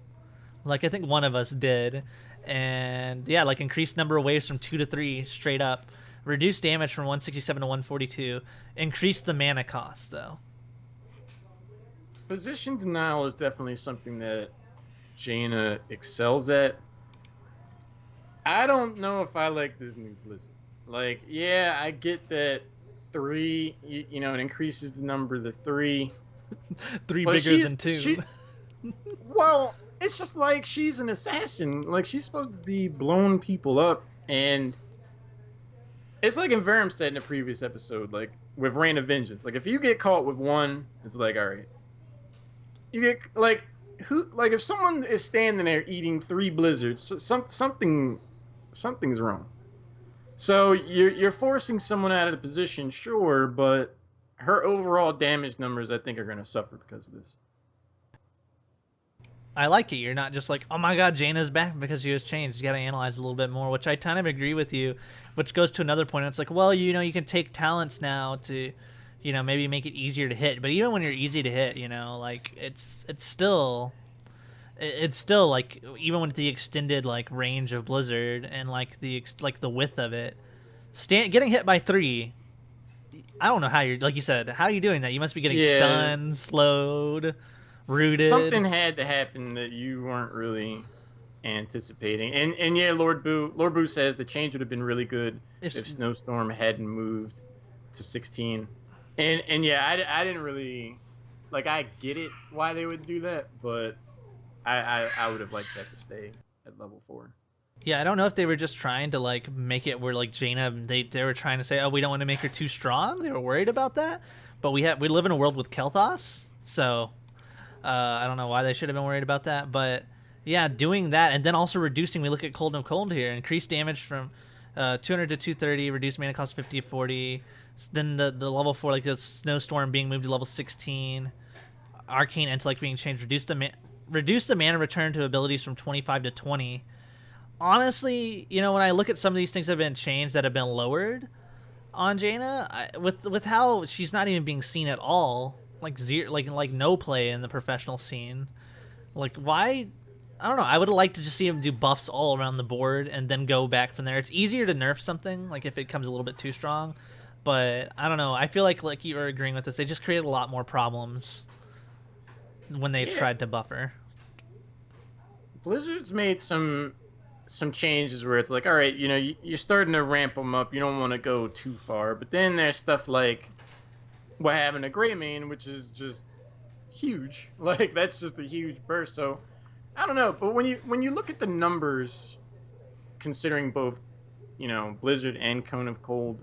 Like, I think one of us did. And yeah, like increased number of waves from 2 to 3 straight up. Reduced damage from 167 to 142. Increased the mana cost, though. position denial is definitely something that Jaina excels at. I don't know if I like this new Blizzard. Like, yeah, I get that three, it increases the number to three, 3 but bigger than 2. well, it's just like she's an assassin. Like, she's supposed to be blowing people up, and it's like Inverum said in a previous episode, like with Reign of Vengeance. Like, if you get caught with one, it's like, all right, you get like who, like if someone is standing there eating 3 blizzards, something's wrong. So you're forcing someone out of the position, sure, but her overall damage numbers, I think, are going to suffer because of this. I like it. You're not just like, oh my god, Jaina's back because she was changed. You got to analyze a little bit more, which I kind of agree with you. Which goes to another point. It's like, well, you can take talents now to, maybe make it easier to hit. But even when you're easy to hit, like it's still like, even with the extended like range of Blizzard and like the width of it, getting hit by 3. I don't know how you're, like you said, how are you doing that? You must be getting stunned, slowed, rooted. Something had to happen that you weren't really anticipating. And yeah, Lord Boo says the change would have been really good if Snowstorm hadn't moved to 16. And yeah, I didn't really, like, I get it why they would do that, but I would have liked that to stay at level 4. Yeah, I don't know if they were just trying to like make it where like Jaina, they were trying to say, oh, we don't want to make her too strong. They were worried about that, but we live in a world with Kel'Thas, so I don't know why they should have been worried about that. But yeah, doing that and then also reducing. We look at Cold here, increased damage from 200 to 230, reduced mana cost 50 to 40. Then the level 4, like the Snowstorm being moved to level 16, Arcane Intellect being changed, reduced the mana return to abilities from 25 to 20. Honestly, when I look at some of these things that have been changed that have been lowered on Jaina, with how she's not even being seen at all, like zero, like no play in the professional scene, like why? I don't know. I would have liked to just see him do buffs all around the board and then go back from there. It's easier to nerf something like if it comes a little bit too strong, but I don't know. I feel like you are agreeing with this. They just created a lot more problems when they tried to buffer. Blizzard's made some changes where it's like, all right, you're starting to ramp them up. You don't want to go too far, but then there's stuff like what happened to Greymane, which is just huge. Like, that's just a huge burst. So I don't know, but when you look at the numbers, considering both, Blizzard and Cone of Cold,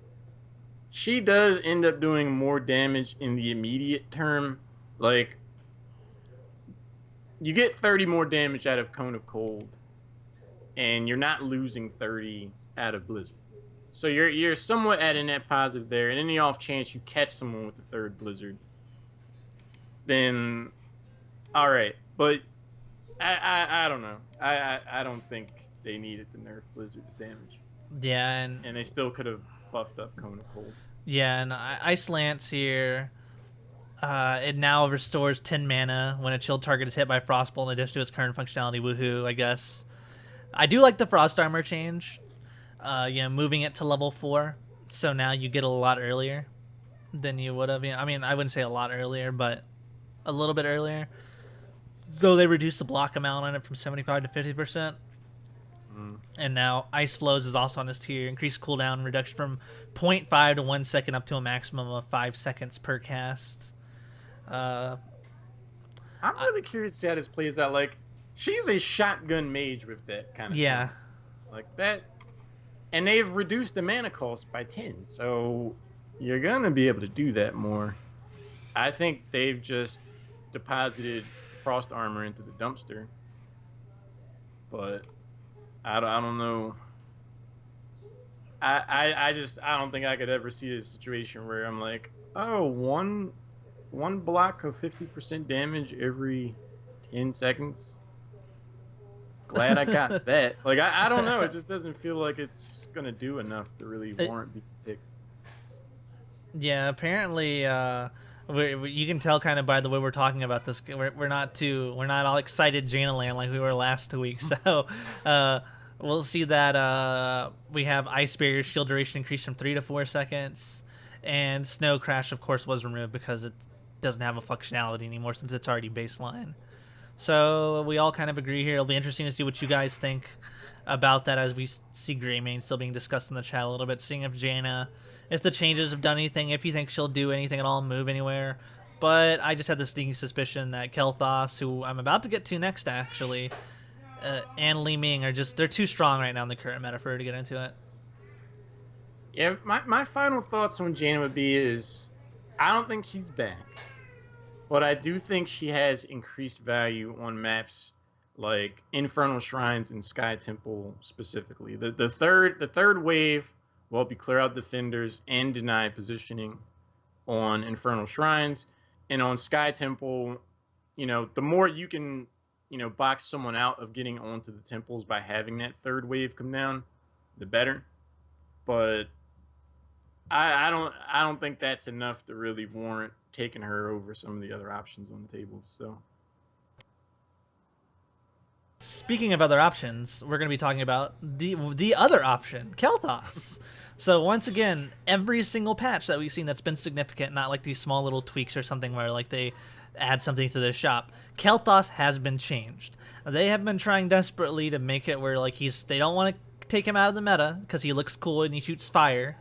she does end up doing more damage in the immediate term. Like, you get 30 more damage out of Cone of Cold, and you're not losing 30 out of Blizzard. So you're somewhat at a net positive there, and in the off chance you catch someone with the 3rd Blizzard, then all right. But I don't know. I don't think they needed to nerf Blizzard's damage. Yeah, and they still could have buffed up Cone of Cold. Yeah, and Ice Lance here. It now restores 10 mana when a chilled target is hit by Frostbolt in addition to its current functionality. Woohoo, I guess. I do like the Frost Armor change. Moving it to level 4. So now you get a lot earlier than you would have. I mean, I wouldn't say a lot earlier, but a little bit earlier. Though they reduced the block amount on it from 75 to 50%. And now Ice Flows is also on this tier. Increased cooldown reduction from 0.5 to 1 second up to a maximum of 5 seconds per cast. I'm really curious to see how this plays out. Like, she's a shotgun mage with that kind of thing. Like that. And they've reduced the mana cost by 10. So you're going to be able to do that more. I think they've just deposited Frost Armor into the dumpster. But I don't know. I don't think I could ever see a situation where I'm like, oh, one block of 50% damage every 10 seconds. Glad I got that. Like I don't know. It just doesn't feel like it's gonna do enough to really warrant being picked. Yeah, apparently, you can tell kind of by the way we're talking about this. We're not all excited Jaina Land like we were last week. So, we'll see that we have Ice Barrier shield duration increased from 3 to 4 seconds, and Snow Crash, of course, was removed because it doesn't have a functionality anymore since it's already baseline. So we all kind of agree here. It'll be interesting to see what you guys think about that as we see Greymane still being discussed in the chat a little bit, seeing if Jaina, if the changes have done anything, if you think she'll do anything at all, move anywhere. But I just had the sneaking suspicion that Kel'Thas, who I'm about to get to next actually, and Li Ming they're too strong right now in the current meta for her to get into it. Yeah, my final thoughts on Jaina would be is I don't think she's back. But I do think she has increased value on maps like Infernal Shrines and Sky Temple specifically. The third wave will help you clear out defenders and deny positioning on Infernal Shrines. And on Sky Temple, the more you can, box someone out of getting onto the temples by having that third wave come down, the better. But I don't think that's enough to really warrant taking her over some of the other options on the table. So, speaking of other options, we're going to be talking about the other option, Kel'Thas. So once again, every single patch that we've seen that's been significant, not like these small little tweaks or something where like they add something to the shop, Kel'Thas has been changed. They have been trying desperately to make it where like they don't want to take him out of the meta because he looks cool and he shoots fire,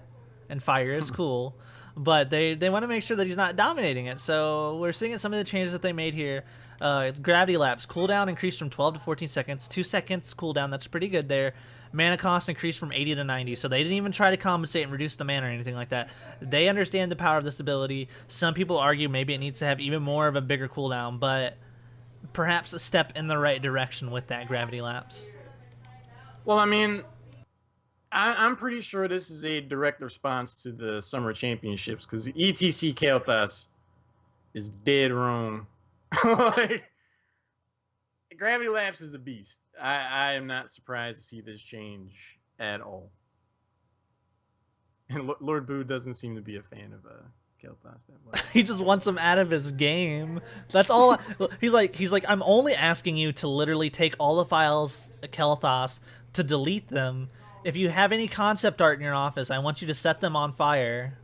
and fire is cool. But they want to make sure that he's not dominating it. So we're seeing some of the changes that they made here. Gravity Lapse, cooldown increased from 12 to 14 seconds. 2 seconds cooldown, that's pretty good there. Mana cost increased from 80 to 90. So they didn't even try to compensate and reduce the mana or anything like that. They understand the power of this ability. Some people argue maybe it needs to have even more of a bigger cooldown, but perhaps a step in the right direction with that Gravity Lapse. Well, I mean, I'm pretty sure this is a direct response to the Summer Championships because ETC Kel'Thas is dead wrong. Like, Gravity Lapse is a beast. I am not surprised to see this change at all. And Lord Boo doesn't seem to be a fan of Kel'Thas that much. He just wants him out of his game. That's all. He's like, I'm only asking you to literally take all the files, Kel'Thas, to delete them. If you have any concept art in your office, I want you to set them on fire.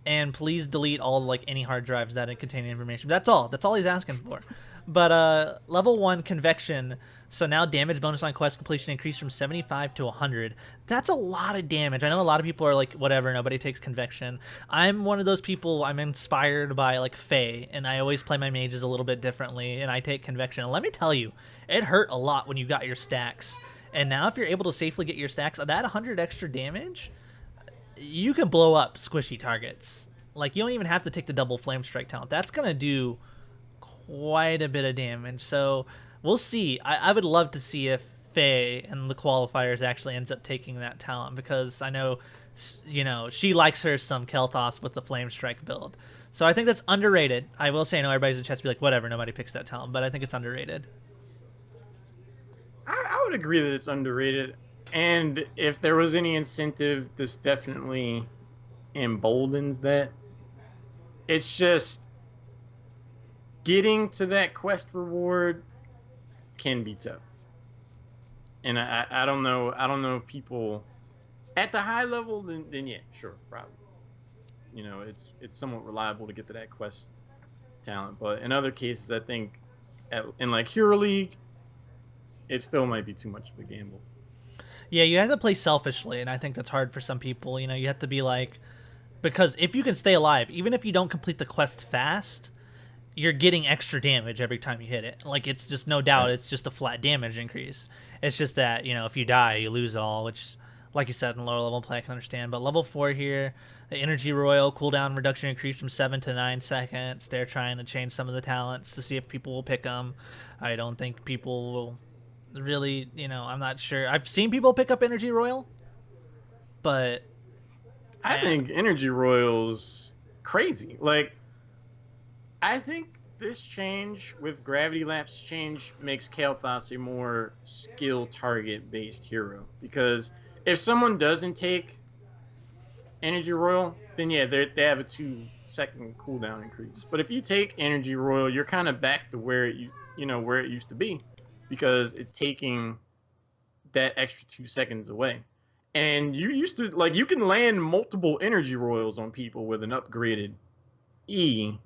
And please delete all like any hard drives that contain information. That's all. That's all he's asking for. But level 1 Convection. So now damage bonus on quest completion increased from 75 to 100. That's a lot of damage. I know a lot of people are like, whatever, nobody takes Convection. I'm one of those people, I'm inspired by like Fae, and I always play my mages a little bit differently, and I take Convection. And let me tell you, it hurt a lot when you got your stacks. And now if you're able to safely get your stacks, that 100 extra damage, you can blow up squishy targets. Like, you don't even have to take the double flame strike talent. That's going to do quite a bit of damage. So we'll see. I would love to see if Faye and the qualifiers actually ends up taking that talent, because I know, she likes her some Kel'Thas with the flame strike build. So I think that's underrated. I will say, I know everybody's in chat to be like, whatever, nobody picks that talent, but I think it's underrated. I would agree that it's underrated. And if there was any incentive, this definitely emboldens that. It's just getting to that quest reward can be tough. And I don't know. I don't know if people at the high level, then yeah, sure, probably. It's somewhat reliable to get to that quest talent. But in other cases, I think in like Hero League, it still might be too much of a gamble. Yeah, you have to play selfishly, and I think that's hard for some people. You have to be like, because if you can stay alive, even if you don't complete the quest fast, you're getting extra damage every time you hit it. Like, it's just no doubt, it's just a flat damage increase. It's just that, if you die, you lose it all, which, like you said, in lower level play, I can understand. But level 4 here, the Energy Royal cooldown reduction increased from 7 to 9 seconds. They're trying to change some of the talents to see if people will pick them. I don't think people will really, I'm not sure. I've seen people pick up Energy Royal, but I think Energy Royal's crazy. Like, I think this change with Gravity Lapse change makes Kael'Thas a more skill target based hero. Because if someone doesn't take Energy Royal, then yeah, they have a 2-second cooldown increase. But if you take Energy Royal, you're kind of back to where where it used to be, because it's taking that extra 2 seconds away. And you used to, like, you can land multiple Energy Royals on people with an upgraded E.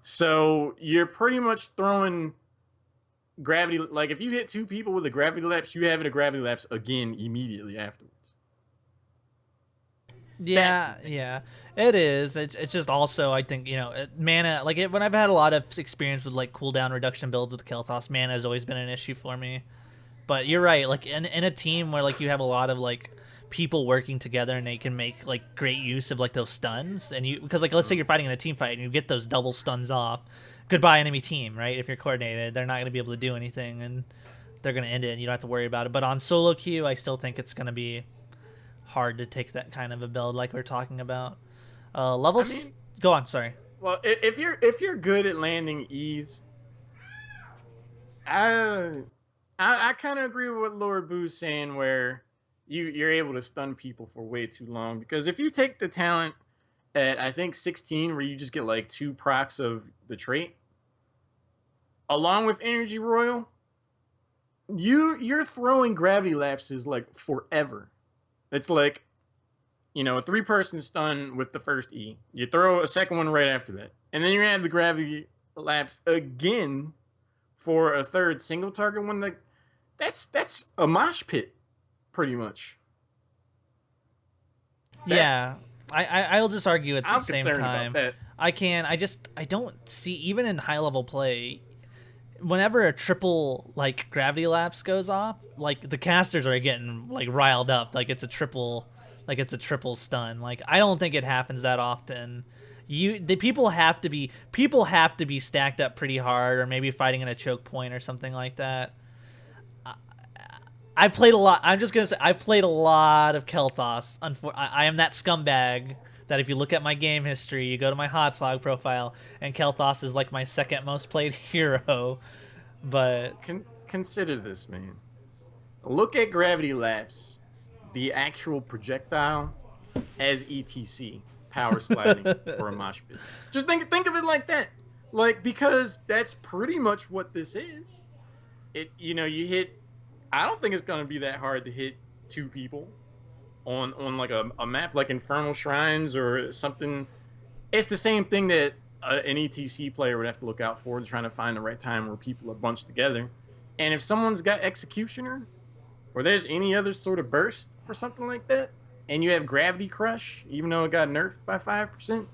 So you're pretty much throwing gravity. Like, if you hit 2 people with a Gravity Lapse, you have a Gravity Lapse again immediately afterwards. Yeah, it is. It's just also, I think, mana, like when I've had a lot of experience with like cooldown reduction builds with Kael'Thas, mana has always been an issue for me. But you're right, like in a team where like you have a lot of like people working together and they can make like great use of like those stuns, and because like let's say you're fighting in a team fight and you get those double stuns off, goodbye enemy team, right? If you're coordinated, they're not going to be able to do anything and they're going to end it and you don't have to worry about it. But on solo queue, I still think it's going to be hard to take that kind of a build like we're talking about. Levels. Go on. Sorry. Well, if you're good at landing E's, I kind of agree with what Lord Boo's saying, where you're able to stun people for way too long. Because if you take the talent at, I think, 16, where you just get like 2 procs of the trait, along with Energy Royal, you're throwing Gravity Lapses like forever. It's like, a 3-person stun with the first E. You throw a second one right after that. And then you're going to have the Gravity Lapse again for a third single target one. Like, that's a mosh pit, pretty much. Yeah. I'll just argue at the same time. About that. I don't see, even in high level play, whenever a triple like Gravity Lapse goes off, like the casters are getting like riled up, like it's a triple stun. Like I don't think it happens that often. People have to be stacked up pretty hard, or maybe fighting in a choke point or something like that. I played a lot. I'm just gonna say I've played a lot of Kael'Thas. I am that scumbag that if you look at my game history, you go to my Hotslog profile, and Kael'Thas is like my second most played hero. But consider this, man. Look at Gravity Lapse, the actual projectile, as ETC, power sliding for a mosh pit. Just think of it like that. Like, because that's pretty much what this is. You hit. I don't think it's gonna be that hard to hit 2 people on like a map like Infernal Shrines or something. It's the same thing that an ETC player would have to look out for, trying to find the right time where people are bunched together. And if someone's got Executioner, or there's any other sort of burst for something like that, and you have Gravity Crush, even though it got nerfed by 5%,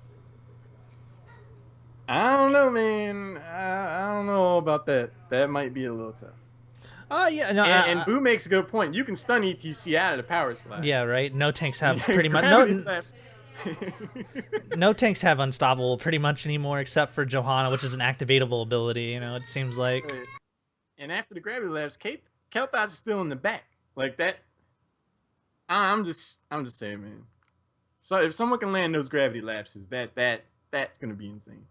I don't know, man. I don't know about that. That might be a little tough. Yeah, no, and Boo makes a good point. You can stun ETC out of the power slap. Yeah, right. No tanks have pretty much no tanks have unstoppable pretty much anymore, except for Johanna, which is an activatable ability. It seems like. And after the Gravity Lapse, Kael'Thas is still in the back, like that. I'm just saying, man. So if someone can land those Gravity Lapses, that's gonna be insane.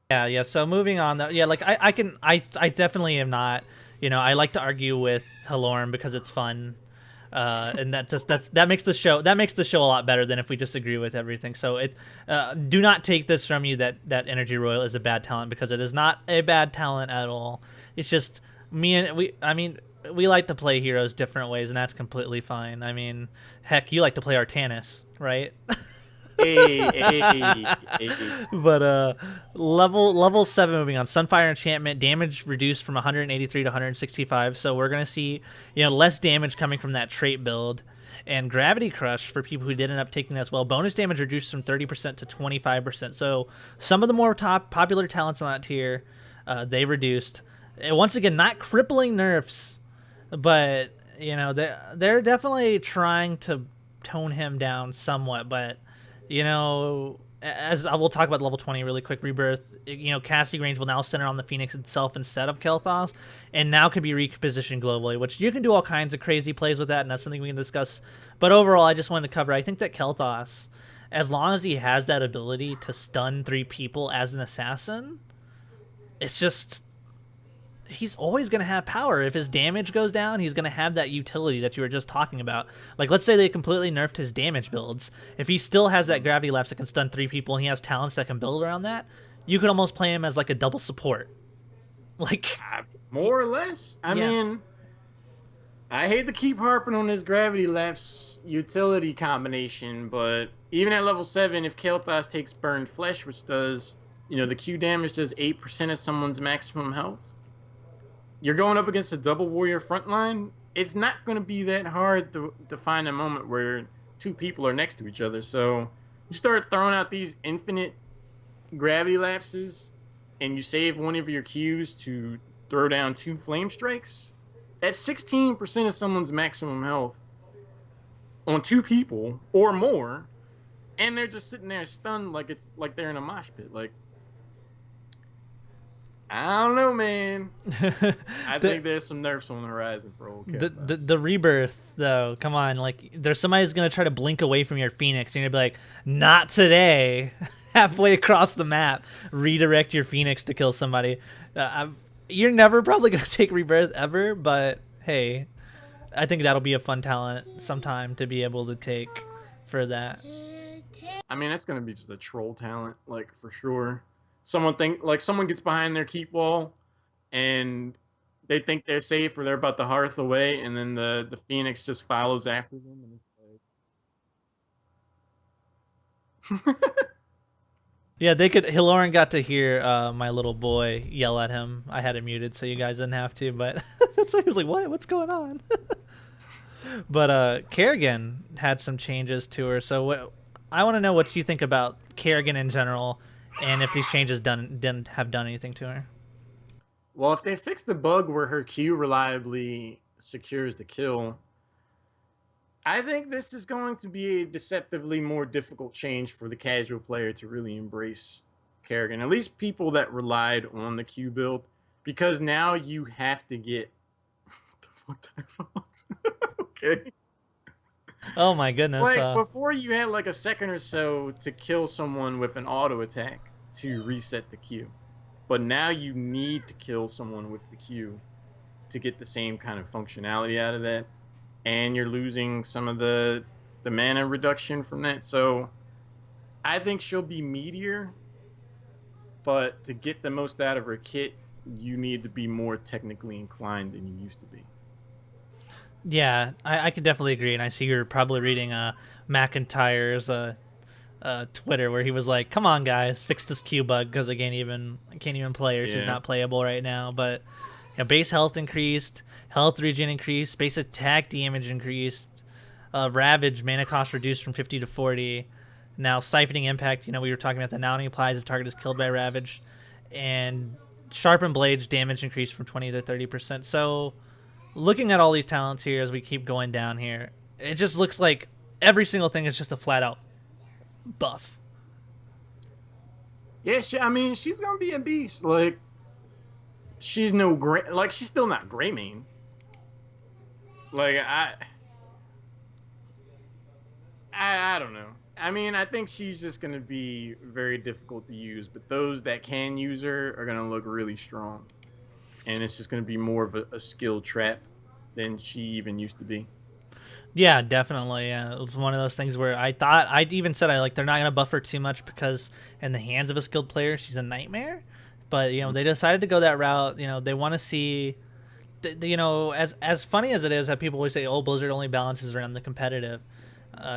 Yeah. So moving on, though, yeah, like I definitely am not. I like to argue with Halorn because it's fun, and that makes the show a lot better than if we disagree with everything. So do not take this from you that Energy Royal is a bad talent, because it is not a bad talent at all. It's just we like to play heroes different ways, and that's completely fine. I mean, heck, you like to play Artanis, right? Hey. But level 7, moving on. Sunfire enchantment, damage reduced from 183 to 165, so we're gonna see less damage coming from that trait build. And Gravity Crush, for people who did end up taking that as well, bonus damage reduced from 30% to 25%. So some of the more popular talents on that tier, they reduced. And once again, not crippling nerfs, but they're definitely trying to tone him down somewhat. But as I will talk about level 20 really quick, Rebirth, casting range will now center on the Phoenix itself instead of Kel'Thas, and now can be repositioned globally, which you can do all kinds of crazy plays with that, and that's something we can discuss. But overall, I just wanted to cover, I think that Kel'Thas, as long as he has that ability to stun 3 people as an assassin, it's just... he's always going to have power. If his damage goes down, he's going to have that utility that you were just talking about. Like, let's say they completely nerfed his damage builds. If he still has that gravity lapse that can stun 3 people and he has talents that can build around that, you could almost play him as like a double support. Like, more or less. I mean, I hate to keep harping on this gravity lapse utility combination, but even at level 7, if Kel'Thas takes burned flesh, which does, the Q damage does 8% of someone's maximum health, you're going up against a double warrior frontline. It's not going to be that hard to find a moment where 2 people are next to each other. So you start throwing out these infinite gravity lapses, and you save one of your Qs to throw down 2 flame strikes. That's 16% of someone's maximum health on 2 people or more, and they're just sitting there stunned like it's like they're in a mosh pit. Like, I don't know, man. I think there's some nerfs on the horizon for old Kel'Thas. the Rebirth, though, come on. Like, there's somebody who's going to try to blink away from your Phoenix, and you're going to be like, not today. Halfway across the map, redirect your Phoenix to kill somebody. You're never probably going to take Rebirth ever, but hey, I think that'll be a fun talent sometime to be able to take for that. I mean, that's going to be just a troll talent, like, for sure. Someone gets behind their keep wall and they think they're safe or they're about to hearth away, and then the Phoenix just follows after them, and it's like Yeah, Hiloran got to hear my little boy yell at him. I had it muted so you guys didn't have to, but that's why he was like, what's going on? But Kerrigan had some changes to her, so I want to know what you think about Kerrigan in general, and if these changes didn't have done anything to her. Well, if they fix the bug where her Q reliably secures the kill, I think this is going to be a deceptively more difficult change for the casual player to really embrace Kerrigan. At least people that relied on the Q build, because now you have to get what the fuck okay. Oh my goodness. Like, before you had like a second or so to kill someone with an auto attack to reset the Q. But now you need to kill someone with the Q to get the same kind of functionality out of that. And you're losing some of the mana reduction from that. So I think she'll be meatier. But to get the most out of her kit, you need to be more technically inclined than you used to be. Yeah, I could definitely agree, and I see you're probably reading McIntyre's Twitter where he was like, "Come on, guys, fix this Q bug because I can't even play her. Yeah. She's not playable right now." But base health increased, health regen increased, base attack damage increased, ravage mana cost reduced from 50 to 40. Now siphoning impact, we were talking about that now only applies if target is killed by ravage, and sharpened blades damage increased from 20 to 30%. So, looking at all these talents here as we keep going down here, it just looks like every single thing is just a flat out buff. Yeah, I mean, she's gonna be a beast. Like, she's no gray. Like, she's still not Greymane. Like, I don't know. I mean, I think she's just gonna be very difficult to use. But those that can use her are gonna look really strong, and it's just gonna be more of a skill trap than she even used to be. Yeah, definitely. It was one of those things where I thought, I even said they're not gonna buff her too much because in the hands of a skilled player she's a nightmare. But they decided to go that route. They want to see, as funny as it is that people always say, oh, Blizzard only balances around the competitive.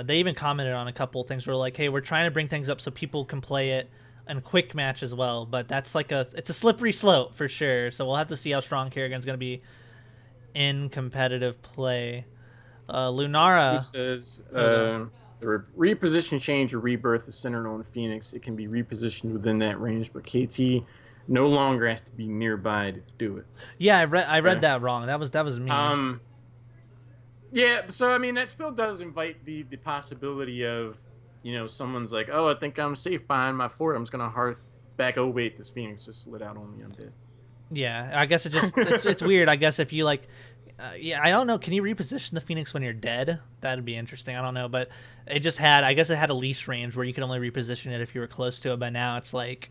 They even commented on a couple of things where like, hey, we're trying to bring things up so people can play it in quick match as well. But that's like it's a slippery slope for sure. So we'll have to see how strong Kerrigan's gonna be in competitive play. Lunara says the reposition change or rebirth is centered on Phoenix. It can be repositioned within that range, but KT no longer has to be nearby to do it. Yeah, I read that wrong. That was me. Yeah, so I mean that still does invite the possibility of someone's like, oh, I think I'm safe behind my fort. I'm just gonna hearth back. Oh wait, this phoenix just slid out on me. I'm dead. Yeah, I guess it's weird. I guess if you like, yeah, I don't know. Can you reposition the Phoenix when you're dead? That'd be interesting. I don't know, but I guess it had a leash range where you could only reposition it if you were close to it. But now it's like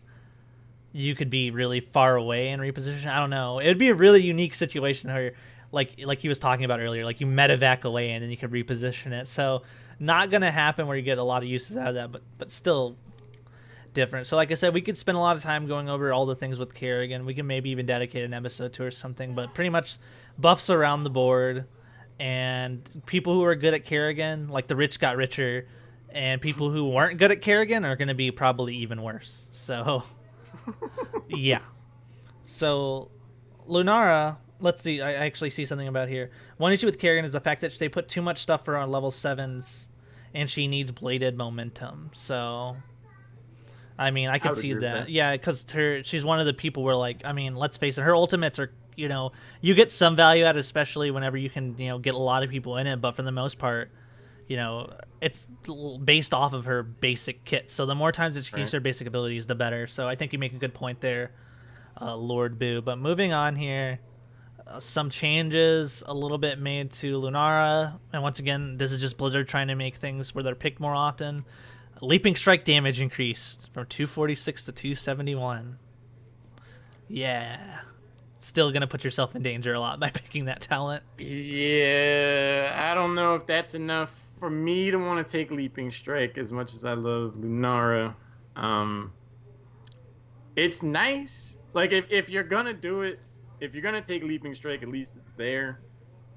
you could be really far away and reposition. I don't know. It'd be a really unique situation where, like he was talking about earlier, like you medevac away and then you could reposition it. So not gonna happen where you get a lot of uses out of that, but still different. So like I said, we could spend a lot of time going over all the things with Kerrigan. We can maybe even dedicate an episode to or something, but pretty much buffs around the board, and people who are good at Kerrigan, like the rich got richer, and people who weren't good at Kerrigan are going to be probably even worse. So yeah. So Lunara, let's see, I actually see something about here. One issue with Kerrigan is the fact that they put too much stuff for her on level 7s and she needs bladed momentum. So I mean, I can see that. Yeah, because she's one of the people where, like, I mean, let's face it, her ultimates are, you get some value out of it, especially whenever you can, get a lot of people in it. But for the most part, it's based off of her basic kit. So the more times that she uses her basic abilities, the better. So I think you make a good point there, Lord Boo. But moving on here, some changes a little bit made to Lunara. And once again, this is just Blizzard trying to make things where they're picked more often. Leaping strike damage increased from 246 to 271. Yeah. Still going to put yourself in danger a lot by picking that talent. Yeah, I don't know if that's enough for me to want to take Leaping Strike as much as I love Lunara. It's nice. Like, if you're going to do it, if you're going to take Leaping Strike, at least it's there.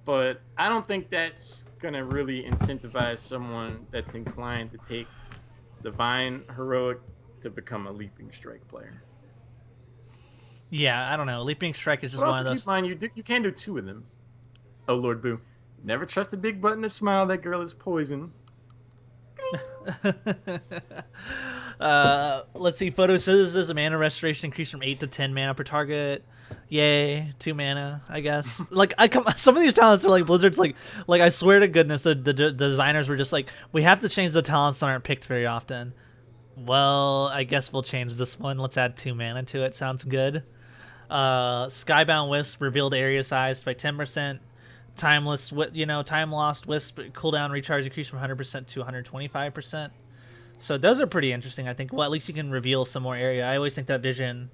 But I don't think that's going to really incentivize someone that's inclined to take Divine Heroic to become a Leaping Strike player. Yeah, I don't know. Leaping Strike is just but one of those. Keep in mind, you can do 2 of them. Oh, Lord Boo. Never trust a big button to smile. That girl is poison. Let's see. Photosynthesis, mana restoration increased from 8 to 10 mana per target. Yay, 2 mana, I guess. Like some of these talents are like Blizzard's like I swear to goodness the designers were just like, we have to change the talents that aren't picked very often. Well, I guess we'll change this one. Let's add 2 mana to it. Sounds good. Skybound Wisp revealed area size by 10%. Time Lost Wisp cooldown recharge increased from 100% to 125%. So those are pretty interesting, I think. Well, at least you can reveal some more area. I always think that vision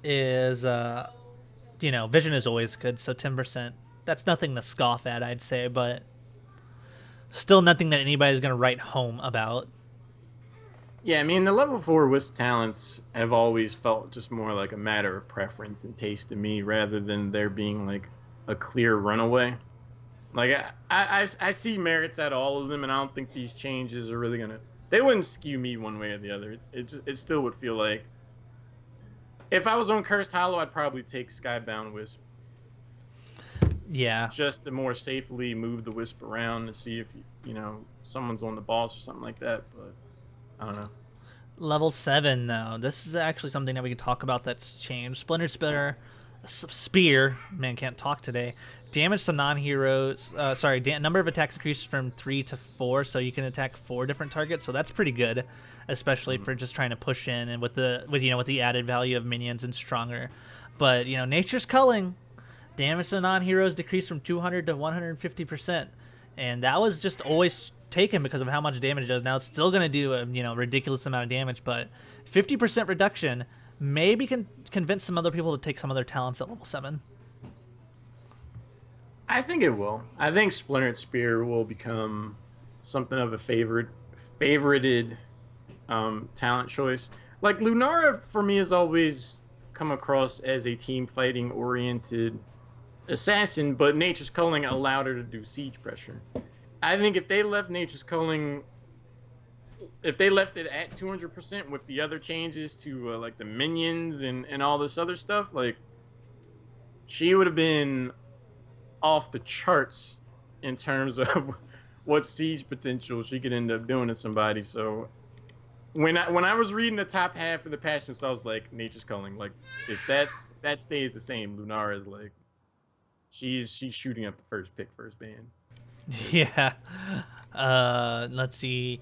is, vision is always good. So 10%, that's nothing to scoff at, I'd say, but still nothing that anybody's going to write home about. Yeah, I mean, the level 4 Wisp talents have always felt just more like a matter of preference and taste to me rather than there being like a clear runaway. Like, I see merits out of all of them, and I don't think these changes are really gonna. They wouldn't skew me one way or the other. It still would feel like, if I was on Cursed Hollow, I'd probably take Skybound Wisp. Yeah. Just to more safely move the Wisp around to see if someone's on the boss or something like that. But I don't know. Level 7 though. This is actually something that we can talk about that's changed. Splinter Spear. Man, can't talk today. Damage to non-heroes. Number of attacks increases from 3 to 4, so you can attack 4 different targets. So that's pretty good, especially for just trying to push in and with the added value of minions and stronger. But Nature's Culling. Damage to non-heroes decreased from 200 to 150%, and that was just always taken because of how much damage it does. Now it's still going to do a ridiculous amount of damage, but 50% reduction maybe can convince some other people to take some other talents at level 7. I think it will. I think Splintered Spear will become something of a favorited talent choice. Like, Lunara for me has always come across as a team fighting oriented assassin, but Nature's Culling allowed her to do siege pressure. I think if they left Nature's Culling, if they left it at 200% with the other changes to like the minions and all this other stuff, like, she would have been off the charts in terms of what siege potential she could end up doing to somebody. So when I was reading the top half of the passion, so I was like, Nature's Culling. Like, if that stays the same, Lunara is like, she's shooting up the first pick, first ban. Yeah. Let's see.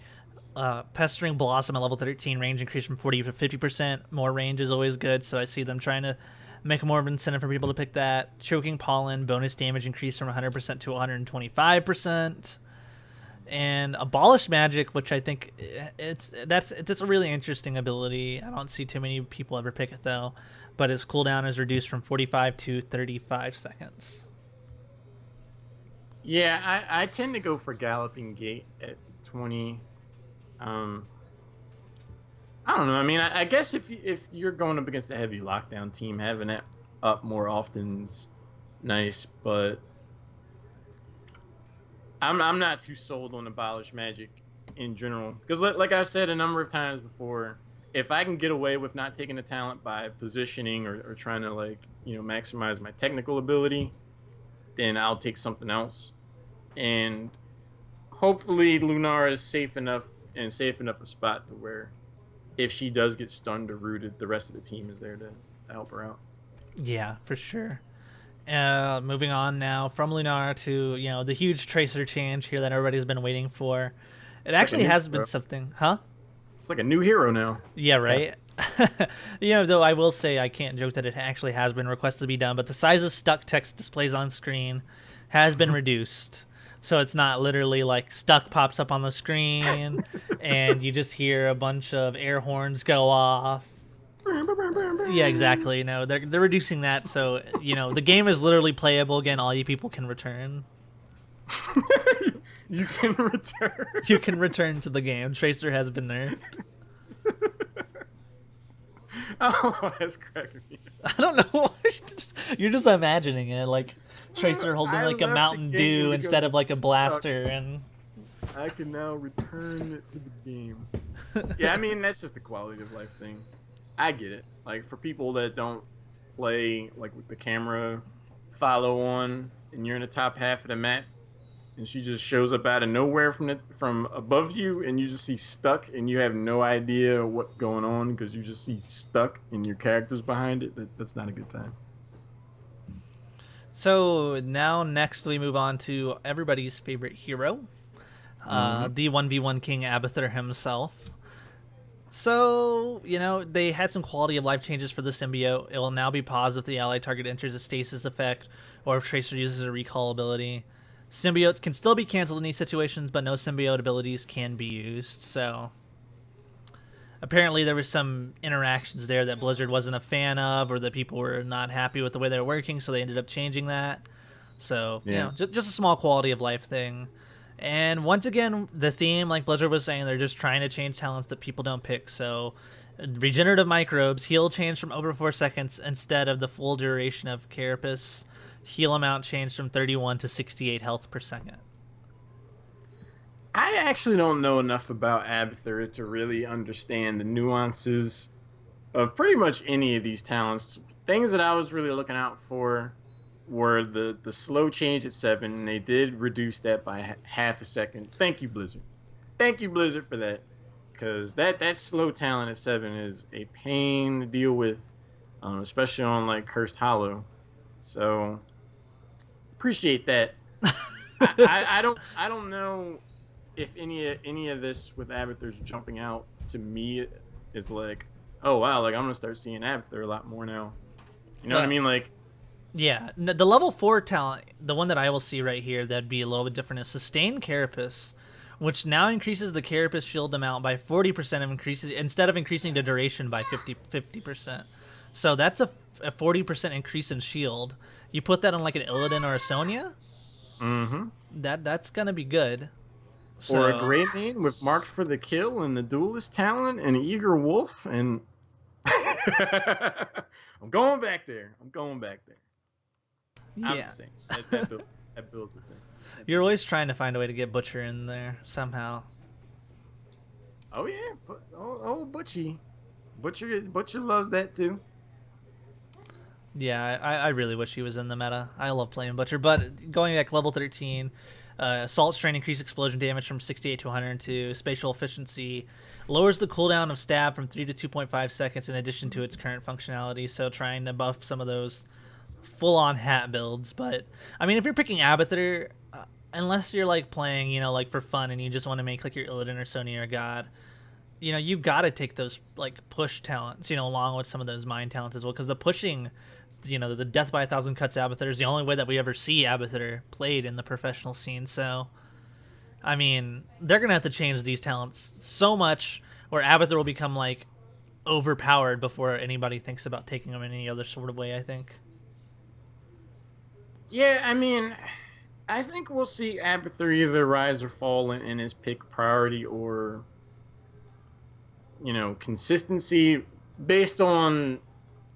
Pestering Blossom at level 13, range increase from 40 to 50%. More range is always good, so I see them trying to make more of an incentive for people to pick that. Choking Pollen, bonus damage increase from 100% to 125%. And Abolish Magic, which I think it's a really interesting ability. I don't see too many people ever pick it though, but its cooldown is reduced from 45 to 35 seconds. Yeah, I tend to go for Galloping Gait at 20. I don't know. I mean, I guess if you're going up against a heavy lockdown team, having it up more often's nice, but I'm not too sold on Abolish Magic in general because like I said a number of times before, if I can get away with not taking a talent by positioning or trying to maximize my technical ability, then I'll take something else. And hopefully Lunara is safe enough a spot to where if she does get stunned or rooted, the rest of the team is there to help her out. Yeah, for sure. Moving on now from Lunar to the huge Tracer change here that everybody's been waiting for. It actually has been something, huh? It's like a new hero now. Yeah, right. Though I will say I can't joke that it actually has been requested to be done, but the size of stuck text displays on screen has been reduced. So it's not literally like stuck pops up on the screen and you just hear a bunch of air horns go off. Yeah, exactly. No, they're reducing that, so the game is literally playable again. All you people can return. You can return. You can return to the game. Tracer has been nerfed. Oh, that's cracking me. I don't know. You're just imagining it, like Tracer holding like a Mountain Dew instead of like a blaster, and I can now return it to the game. Yeah, I mean that's just a quality of life thing. I get it. Like for people that don't play like with the camera follow on, and you're in the top half of the map, and she just shows up out of nowhere from above you, and you just see stuck, and you have no idea what's going on because you just see stuck, and your character's behind it. That's not a good time. So now next we move on to everybody's favorite hero, the 1v1 King Abathur himself. So, they had some quality of life changes for the symbiote. It will now be paused if the ally target enters a stasis effect or if Tracer uses a recall ability. Symbiotes can still be canceled in these situations, but no symbiote abilities can be used. So, apparently there was some interactions there that Blizzard wasn't a fan of, or that people were not happy with the way they were working, so they ended up changing that. So, just a small quality of life thing. And once again, the theme, like Blizzard was saying, they're just trying to change talents that people don't pick. So, regenerative microbes, heal change from over 4 seconds instead of the full duration of Carapace. Heal amount changed from 31 to 68 health per second. I actually don't know enough about Abathur to really understand the nuances of pretty much any of these talents. Things that I was really looking out for were the slow change at 7, and they did reduce that by half a second. Thank you, Blizzard. Thank you, Blizzard, for that. Because that slow talent at 7 is a pain to deal with, especially on like Cursed Hollow. So appreciate that. I don't know if any of this with Abathur's jumping out to me is like, oh wow, like I'm gonna start seeing Abathur a lot more now. You know what I mean? Like, yeah, the level 4 talent, the one that I will see right here that'd be a little bit different, is Sustain Carapace, which now increases the Carapace shield amount by 40% of increases instead of increasing the duration by 50%. So that's a 40% increase in shield. You put that on like an Illidan or a Sonya, that's gonna be good. Or a Great Main with Marked for the Kill and the Duelist talent and Eager Wolf, and I'm going back there. Yeah. I'm just saying, that builds a thing. You're always trying to find a way to get Butcher in there somehow. Oh yeah, Butchie. Butcher loves that too. Yeah, I really wish he was in the meta. I love playing Butcher, but going back level 13, Assault Strain increased explosion damage from 68 to 102. Spatial efficiency lowers the cooldown of stab from 3 to 2.5 seconds in addition to its current functionality, so trying to buff some of those full-on hat builds. But, I mean, if you're picking Abathur, unless you're like playing, like for fun and you just want to make like your Illidan or Sonya or God, you got to take those like push talents, along with some of those mind talents as well, because the pushing, the death by 1,000 cuts Abathur is the only way that we ever see Abathur played in the professional scene. So, I mean, they're gonna have to change these talents so much, or Abathur will become like overpowered before anybody thinks about taking him in any other sort of way, I think. Yeah, I mean, I think we'll see Abathur either rise or fall in his pick priority or, consistency based on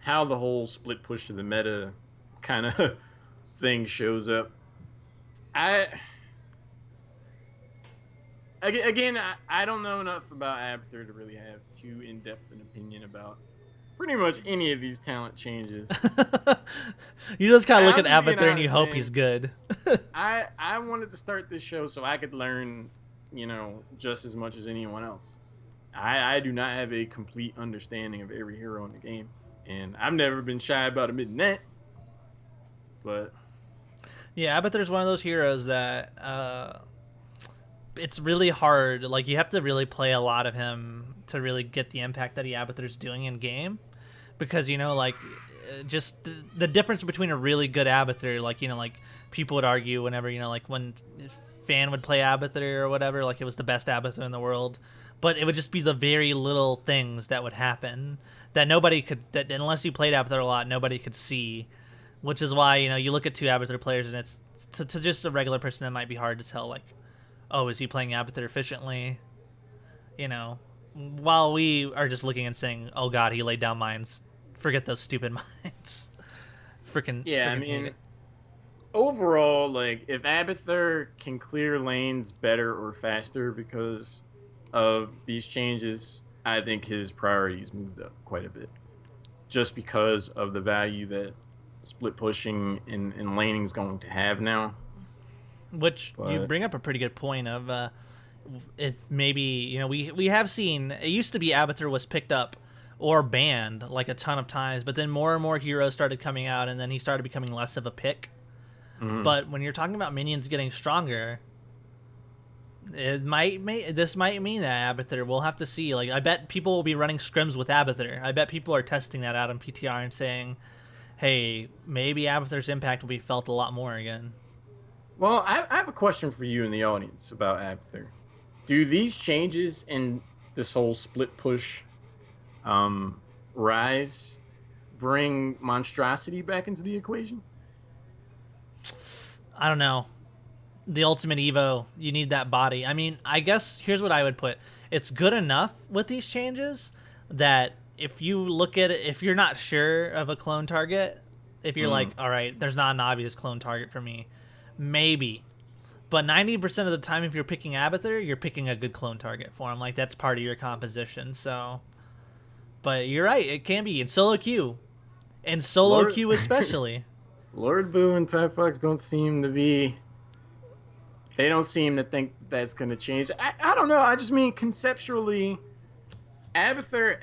how the whole split push to the meta kind of thing shows up. I again, I don't know enough about Abathur to really have too in depth an opinion about pretty much any of these talent changes. You just kind of look I'm at just being Abathur and you honest, hope man. he's good. I wanted to start this show so I could learn, just as much as anyone else. I do not have a complete understanding of every hero in the game, and I've never been shy about admitting that. But Yeah, Abathur's one of those heroes that it's really hard. Like, you have to really play a lot of him to really get the impact that Abathur's doing in game, because just the difference between a really good Abathur, like people would argue whenever like when Fan would play Abathur or whatever, like it was the best Abathur in the world, but it would just be the very little things that would happen that nobody could, that unless you played Abathur a lot, nobody could see. Which is why you look at two Abathur players and it's to just a regular person, it might be hard to tell, like, oh, is he playing Abathur efficiently? While we are just looking and saying, oh god, he laid down mines. Forget those stupid mines. yeah, I freaking hate mean, it. overall, like if Abathur can clear lanes better or faster because of these changes, I think his priorities moved up quite a bit. Just because of the value that split pushing and laning is going to have now. Which you But bring up a pretty good point of if maybe we have seen, it used to be Abathur was picked up or banned like a ton of times, but then more and more heroes started coming out, and then he started becoming less of a pick. But when you're talking about minions getting stronger, this might mean that Abathur, we'll have to see. Like, I bet people will be running scrims with Abathur. I bet people are testing that out on PTR and saying, hey, maybe Abathur's impact will be felt a lot more again. well, I have a question for you in the audience about Abathur. Do these changes in this whole split push rise bring monstrosity back into the equation? I don't know. The ultimate Evo, you need that body. I mean, I guess here's what I would put. It's good enough with these changes that if you look at it, if you're not sure of a clone target, if you're like, all right, there's not an obvious clone target for me, maybe. But 90% of the time, if you're picking Abathur, you're picking a good clone target for him. Like, that's part of your composition. So, but you're right, it can be in solo queue, and solo Lord- queue especially. Lord Boo and Tyfox don't seem to be. They don't seem to think that's going to change. I don't know. I just mean conceptually, Abathur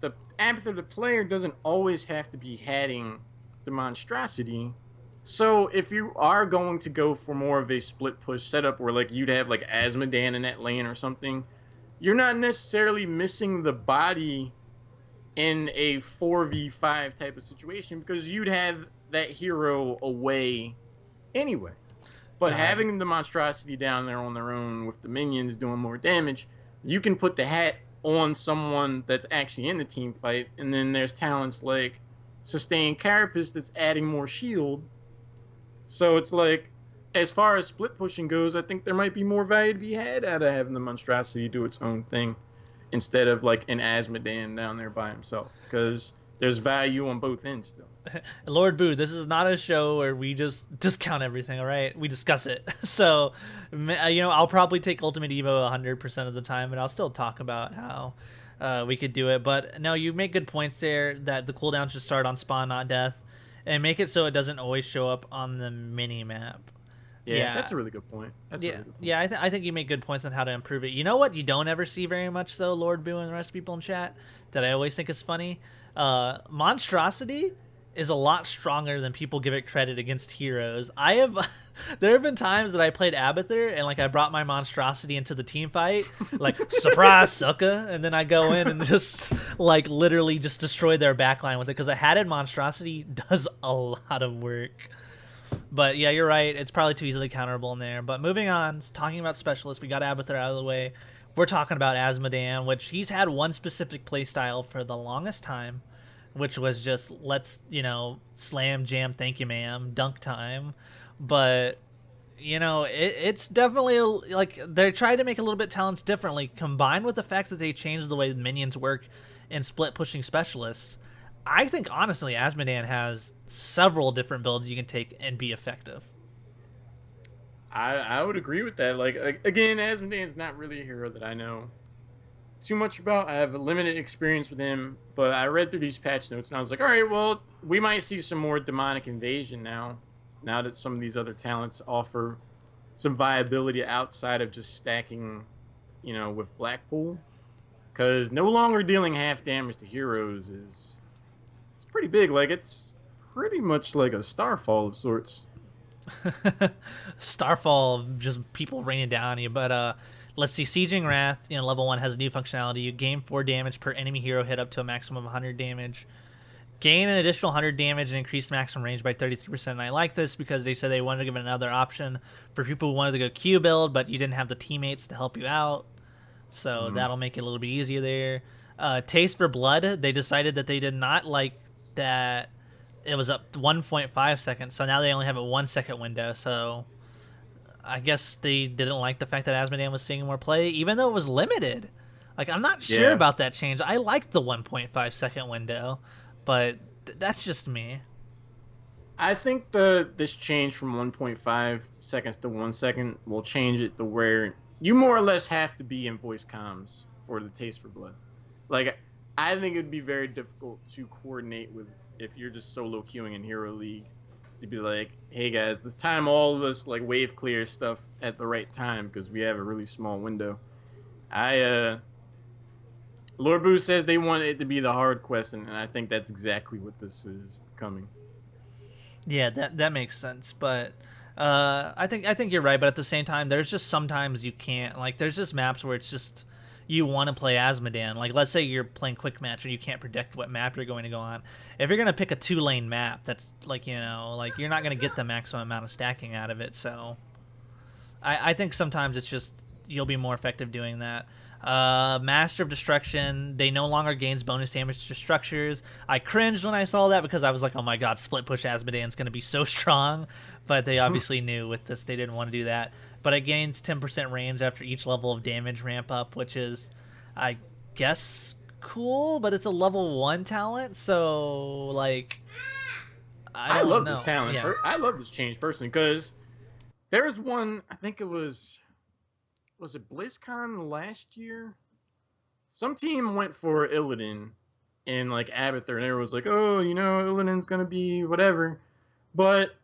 the Abathur the player doesn't always have to be having the monstrosity. So if you are going to go for more of a split push setup where like you'd have like Asmodan in that lane or something, you're not necessarily missing the body in a 4v5 type of situation because you'd have that hero away anyway. But God. having the monstrosity down there on their own with the minions doing more damage, you can put the hat on someone that's actually in the team fight, and then there's talents like Sustain Carapace that's adding more shield. So it's like, as far as split pushing goes, I think there might be more value to be had out of having the monstrosity do its own thing instead of like an Asmodan down there by himself, because there's value on both ends still. Lord Boo, this is not a show where we just discount everything, all right? We discuss it. So, I'll probably take Ultimate Evo 100% of the time, but I'll still talk about how we could do it. But no, you make good points there that the cooldown should start on spawn, not death, and make it so it doesn't always show up on the mini map. Yeah, that's a really good point. That's a really good point. Yeah, I think you make good points on how to improve it. You know what you don't ever see very much, though, Lord Boo and the rest of people in chat, that I always think is funny? Monstrosity is a lot stronger than people give it credit against heroes. I have there have been times that I played Abathur and like I brought my monstrosity into the team fight, like surprise sucker, and then I go in and just like literally just destroy their backline with it because a hatted monstrosity does a lot of work. But yeah, you're right. It's probably too easily counterable in there. But moving on, talking about specialists, we got Abathur out of the way. We're talking about Azmodan, which he's had one specific playstyle for the longest time, which was just let's, slam, jam, thank you, ma'am, dunk time. But, it's definitely like they're trying to make a little bit talents differently, combined with the fact that they changed the way the minions work in split pushing specialists. I think, honestly, Azmodan has several different builds you can take and be effective. I would agree with that. Like, again, Azmodan's not really a hero that I know too much about. I have a limited experience with him, but I read through these patch notes and I was like, all right, well, we might see some more demonic invasion now that some of these other talents offer some viability outside of just stacking, with Blackpool. Because no longer dealing half damage to heroes is it's pretty big. Like, it's pretty much like a Starfall of sorts. Starfall, just people raining down on you. But let's see, Sieging Wrath, level 1 has a new functionality. You gain 4 damage per enemy hero hit up to a maximum of 100 damage. Gain an additional 100 damage and increase maximum range by 33%. And I like this because they said they wanted to give it another option for people who wanted to go Q build, but you didn't have the teammates to help you out. So that'll make it a little bit easier there. Taste for Blood, they decided that they did not like that it was up 1.5 seconds, so now they only have a 1 second window. So I guess they didn't like the fact that Azmodan was seeing more play, even though it was limited. Like, I'm not sure about that change. I liked the 1.5 second window, but that's just me. I think this change from 1.5 seconds to 1 second will change it to where you more or less have to be in voice comms for the Taste for Blood. Like, I think it'd be very difficult to coordinate with if you're just solo queuing in Hero League to be like, hey guys, let's time all of this like wave clear stuff at the right time because we have a really small window. Lord Boo says they want it to be the hard quest, and I think that's exactly what this is becoming. Yeah, that makes sense, but I think you're right. But at the same time, there's just sometimes you can't. Like, there's just maps where it's just you want to play Azmodan. Like, let's say you're playing quick match and you can't predict what map you're going to go on. If you're gonna pick a 2-lane map, that's like like you're not gonna get the maximum amount of stacking out of it. So I think sometimes it's just you'll be more effective doing that. Master of Destruction, they no longer gains bonus damage to structures. I cringed when I saw that because I was like, oh my god, split push Azmodan's going to be so strong. But they obviously knew with this they didn't want to do that. But it gains 10% range after each level of damage ramp up, which is, I guess, cool, but it's a level 1 talent, so, like, I love know. this talent. Yeah. I love this change personally because there was one, I think it was it BlizzCon last year? Some team went for Illidan in like Abathur, and everyone was like, oh, Illidan's gonna be whatever. But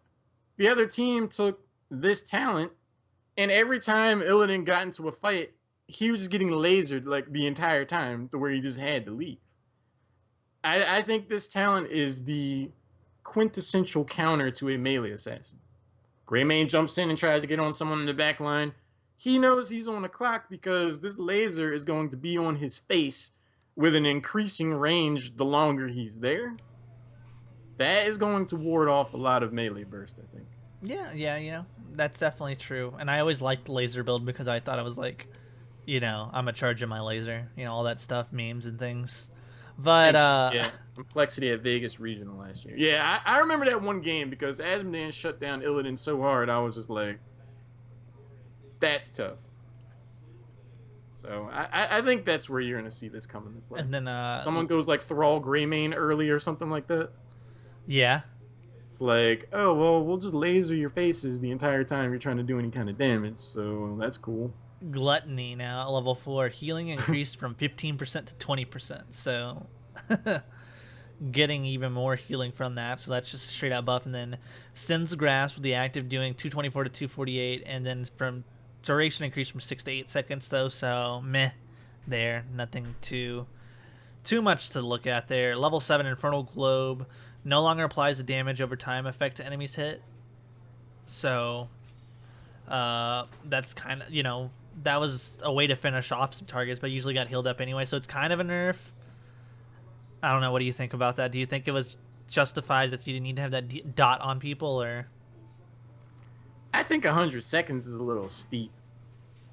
the other team took this talent, and every time Illidan got into a fight, he was just getting lasered like the entire time to where he just had to leave. I think this talent is the quintessential counter to a melee assassin. Greymane jumps in and tries to get on someone in the back line. He knows he's on the clock because this laser is going to be on his face with an increasing range the longer he's there. That is going to ward off a lot of melee burst, I think. Yeah, that's definitely true. And I always liked the laser build because I thought it was like, I'm a charge of my laser, all that stuff, memes and things. But yeah, complexity at Vegas Regional last year. Yeah, I remember that one game because Azmodan shut down Illidan so hard, I was just like, that's tough. So I think that's where you're gonna see this come into play. And then someone goes like Thrall Greymane early or something like that. Yeah. It's like, oh well, we'll just laser your faces the entire time you're trying to do any kind of damage. So that's cool. Gluttony now at level 4, healing increased from 15% to 20%. So getting even more healing from that. So that's just a straight out buff. And then Sin's Grasp with the active doing 224 to 248, and then from duration increased from 6 to 8 seconds though, so meh there, nothing too too much to look at there. Level 7 Infernal Globe no longer applies the damage over time effect to enemies hit. So that's kind of, that was a way to finish off some targets, but usually got healed up anyway. So it's kind of a nerf. I don't know. What do you think about that? Do you think it was justified that you didn't need to have that dot on people, or? I think 100 seconds is a little steep.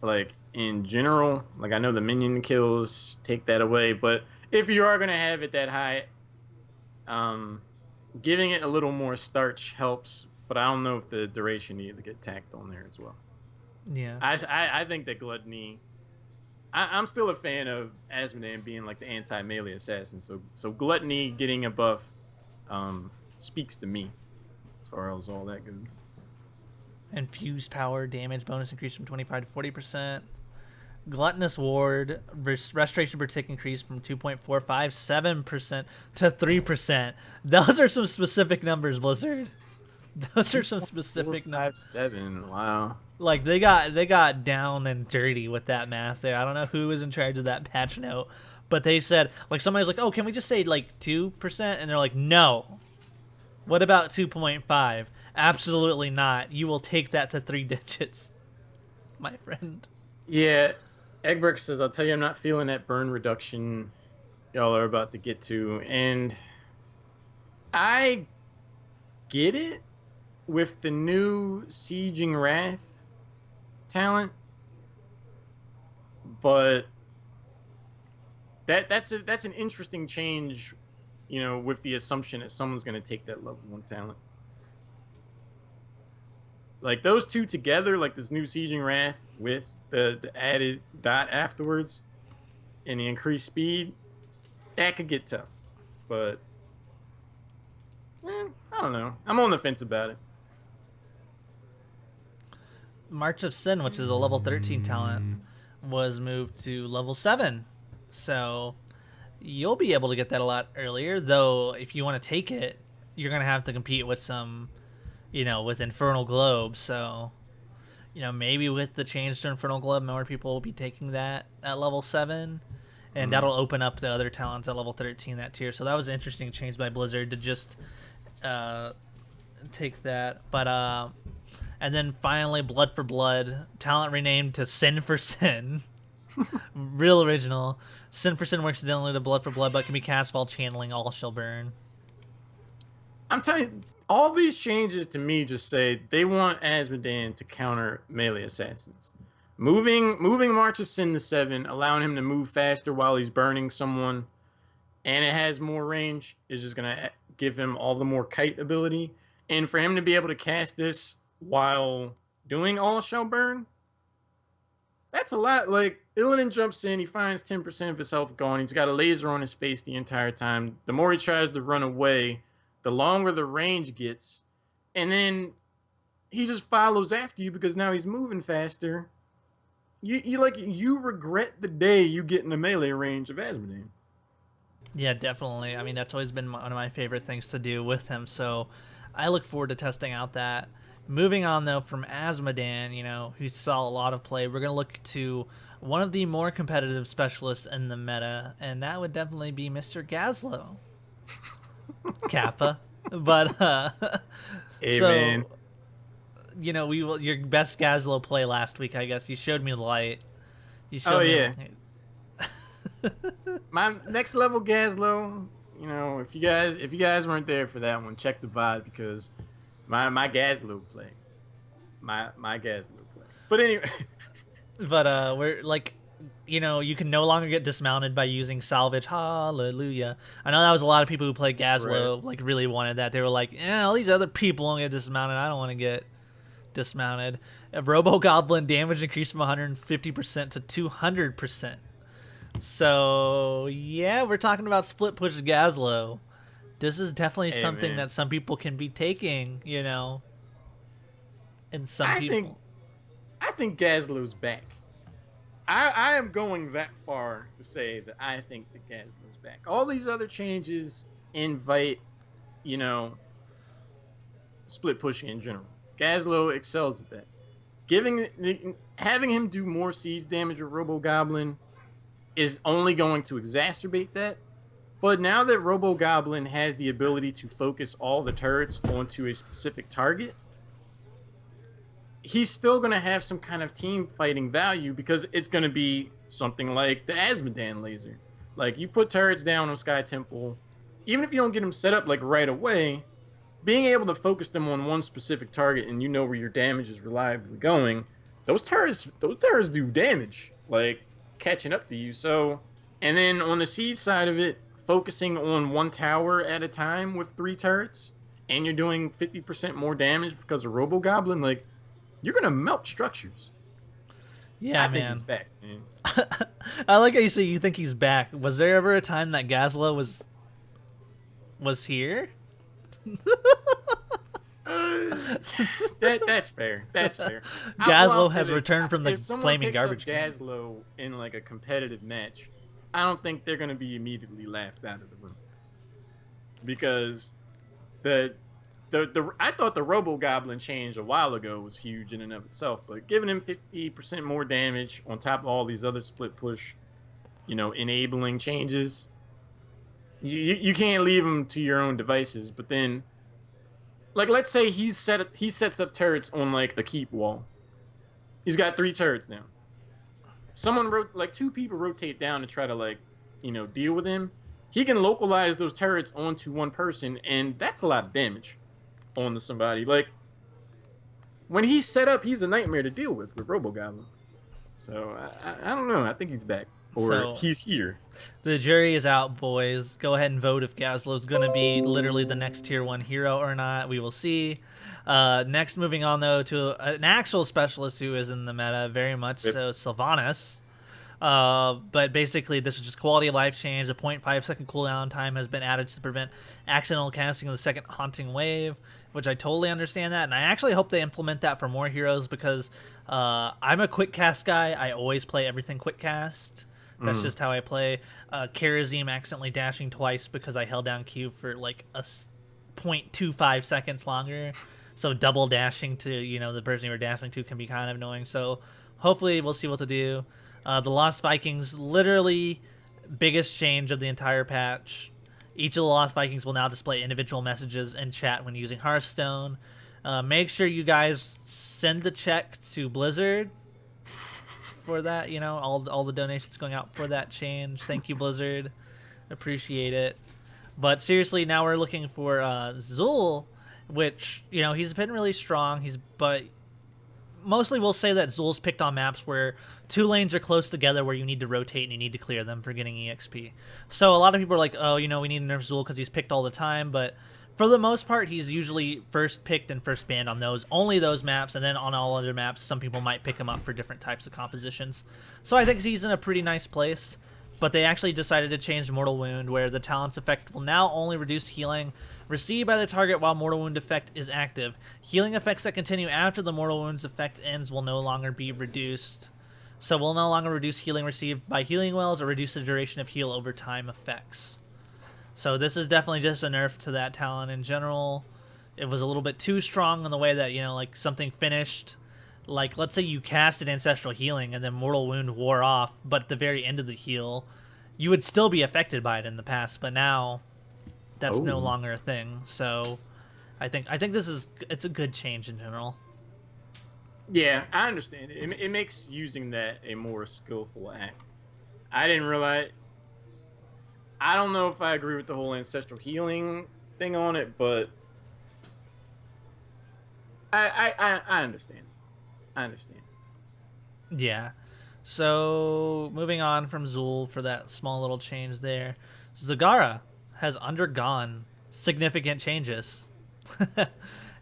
Like, in general, like, I know the minion kills take that away, but if you are going to have it that high, giving it a little more starch helps, but I don't know if the duration needed to get tacked on there as well. Yeah. I think that Gluttony... I'm still a fan of Asmodan being like the anti-melee assassin, so Gluttony getting a buff speaks to me as far as all that goes. Infused power damage bonus increased from 25 to 40%. Gluttonous ward restoration per tick increased from 2.457% to 3%. Those are some specific numbers, Blizzard. Those are some specific numbers. 7. Wow. Like they got down and dirty with that math there. I don't know who was in charge of that patch note, but they said, like, somebody's like, "Oh, can we just say like 2%?" And they're like, "No. What about 2.5? Absolutely not. You will take that to 3 digits, my friend." Yeah, Egbert says, "I'll tell you, I'm not feeling that burn reduction y'all are about to get to," and I get it with the new Sieging Wrath talent, but that's an interesting change, with the assumption that someone's going to take that level 1 talent. Like, those two together, like this new Sieging Wrath with the added dot afterwards and the increased speed, that could get tough. But I don't know. I'm on the fence about it. March of Sin, which is a level 13 talent, was moved to level 7. So you'll be able to get that a lot earlier, though if you want to take it, you're going to have to compete with some, with Infernal Globe. So, maybe with the change to Infernal Globe, more people will be taking that at level 7. And that'll open up the other talents at level 13, that tier. So that was an interesting change by Blizzard to just take that. But, and then finally, Blood for Blood, talent renamed to Sin for Sin. Real original. Sin for Sin works identically to Blood for Blood, but can be cast while channeling All Shall Burn. I'm telling you, all these changes to me just say they want Asmodan to counter melee assassins. Moving March of Sin to 7, allowing him to move faster while he's burning someone, and it has more range, is just going to give him all the more kite ability. And for him to be able to cast this while doing All Shall Burn, that's a lot. Like, Illidan jumps in, he finds 10% of his health gone, he's got a laser on his face the entire time. The more he tries to run away, the longer the range gets, and then he just follows after you because now he's moving faster. You regret the day you get in the melee range of Asmodan. Yeah, definitely. I mean, that's always been one of my favorite things to do with him, so I look forward to testing out that. Moving on, though, from Asmodan, who saw a lot of play, we're going to look to one of the more competitive specialists in the meta, and that would definitely be Mr. Gazlowe. Kappa. But, hey, so, man. Your best Gazlowe play last week, I guess. You showed me the light. You showed me. My next level Gazlowe, if you guys weren't there for that one, check the VOD because my Gazlowe play. My Gazlowe play. But anyway. But we're like, you can no longer get dismounted by using salvage. Hallelujah. I know that was a lot of people who played Gazlowe, like, really wanted that. They were like, all these other people won't get dismounted. I don't want to get dismounted. Robo Goblin damage increased from 150% to 200%. So, yeah, we're talking about split push Gazlowe. This is definitely something that some people can be taking, and some people. I think Gazlowe's back. I am going that far to say that I think that Gazlowe's back. All these other changes invite, split pushing in general. Gazlowe excels at that. Having him do more siege damage with Robo Goblin is only going to exacerbate that. But now that Robo Goblin has the ability to focus all the turrets onto a specific target, he's still going to have some kind of team fighting value because it's going to be something like the Asmodan laser. Like, you put turrets down on Sky Temple, even if you don't get them set up like right away, being able to focus them on one specific target and you know where your damage is reliably going, those turrets do damage, like catching up to you. So, and then on the siege side of it, focusing on one tower at a time with 3 turrets, and you're doing 50% more damage because of Robo Goblin, like, you're gonna melt structures. Yeah, I man. think he's back, man. I like how you say you think he's back. Was there ever a time that Gazlo was here? That's fair. That's fair. Gazlo has returned from the if someone flaming picks garbage up can. Gazlo in like a competitive match, I don't think they're gonna be immediately laughed out of the room because I thought the Robo Goblin change a while ago was huge in and of itself, but giving him 50% more damage on top of all these other split push, enabling changes, you can't leave him to your own devices. But then, like, let's say he sets up turrets on like the keep wall. He's got 3 turrets now. Like 2 people rotate down to try to deal with him. He can localize those turrets onto one person, and that's a lot of damage onto somebody. Like, when he's set up, he's a nightmare to deal with Robo Goblin. So I don't know. I think he's back, or he's here. The jury is out, boys. Go ahead and vote if Gazlo's going to be literally the next tier 1 hero or not. We will see. Next, moving on though to an actual specialist who is in the meta very much so, Sylvanas. But basically, this is just quality of life change. A 0.5 second cooldown time has been added to prevent accidental casting of the second haunting wave, which I totally understand that, and I actually hope they implement that for more heroes because I'm a quick cast guy. I always play everything quick cast. That's just how I play. Karazim accidentally dashing twice because I held down Q for like a 0.25 seconds longer. So double dashing to the person you were dashing to can be kind of annoying. So hopefully we'll see what to do. The Lost Vikings, literally biggest change of the entire patch. Each of the Lost Vikings will now display individual messages in chat when using Hearthstone. Make sure you guys send the check to Blizzard for that. All the donations going out for that change. Thank you, Blizzard. Appreciate it. But seriously, now we're looking for Zul, which he's been really strong. But mostly we'll say that Zul's picked on maps where 2 lanes are close together where you need to rotate and you need to clear them for getting EXP. So a lot of people are like, oh, we need to nerf Zul because he's picked all the time. But for the most part, he's usually first picked and first banned on only those maps. And then on all other maps, some people might pick him up for different types of compositions. So I think he's in a pretty nice place. But they actually decided to change Mortal Wound, where the talent's effect will now only reduce healing received by the target while Mortal Wound effect is active. Healing effects that continue after the Mortal Wound's effect ends will no longer be reduced. So we'll no longer reduce healing received by healing wells or reduce the duration of heal over time effects. So this is definitely just a nerf to that talent in general. It was a little bit too strong in the way that, like something finished. Like, let's say you casted Ancestral Healing and then Mortal Wound wore off, but at the very end of the heal, you would still be affected by it in the past, but now that's no longer a thing. So I think it's a good change in general. Yeah, I understand it. It makes using that a more skillful act. I didn't realize. I don't know if I agree with the whole Ancestral Healing thing on it, but I understand. I understand. Yeah. So, moving on from Zul for that small little change there. Zagara has undergone significant changes.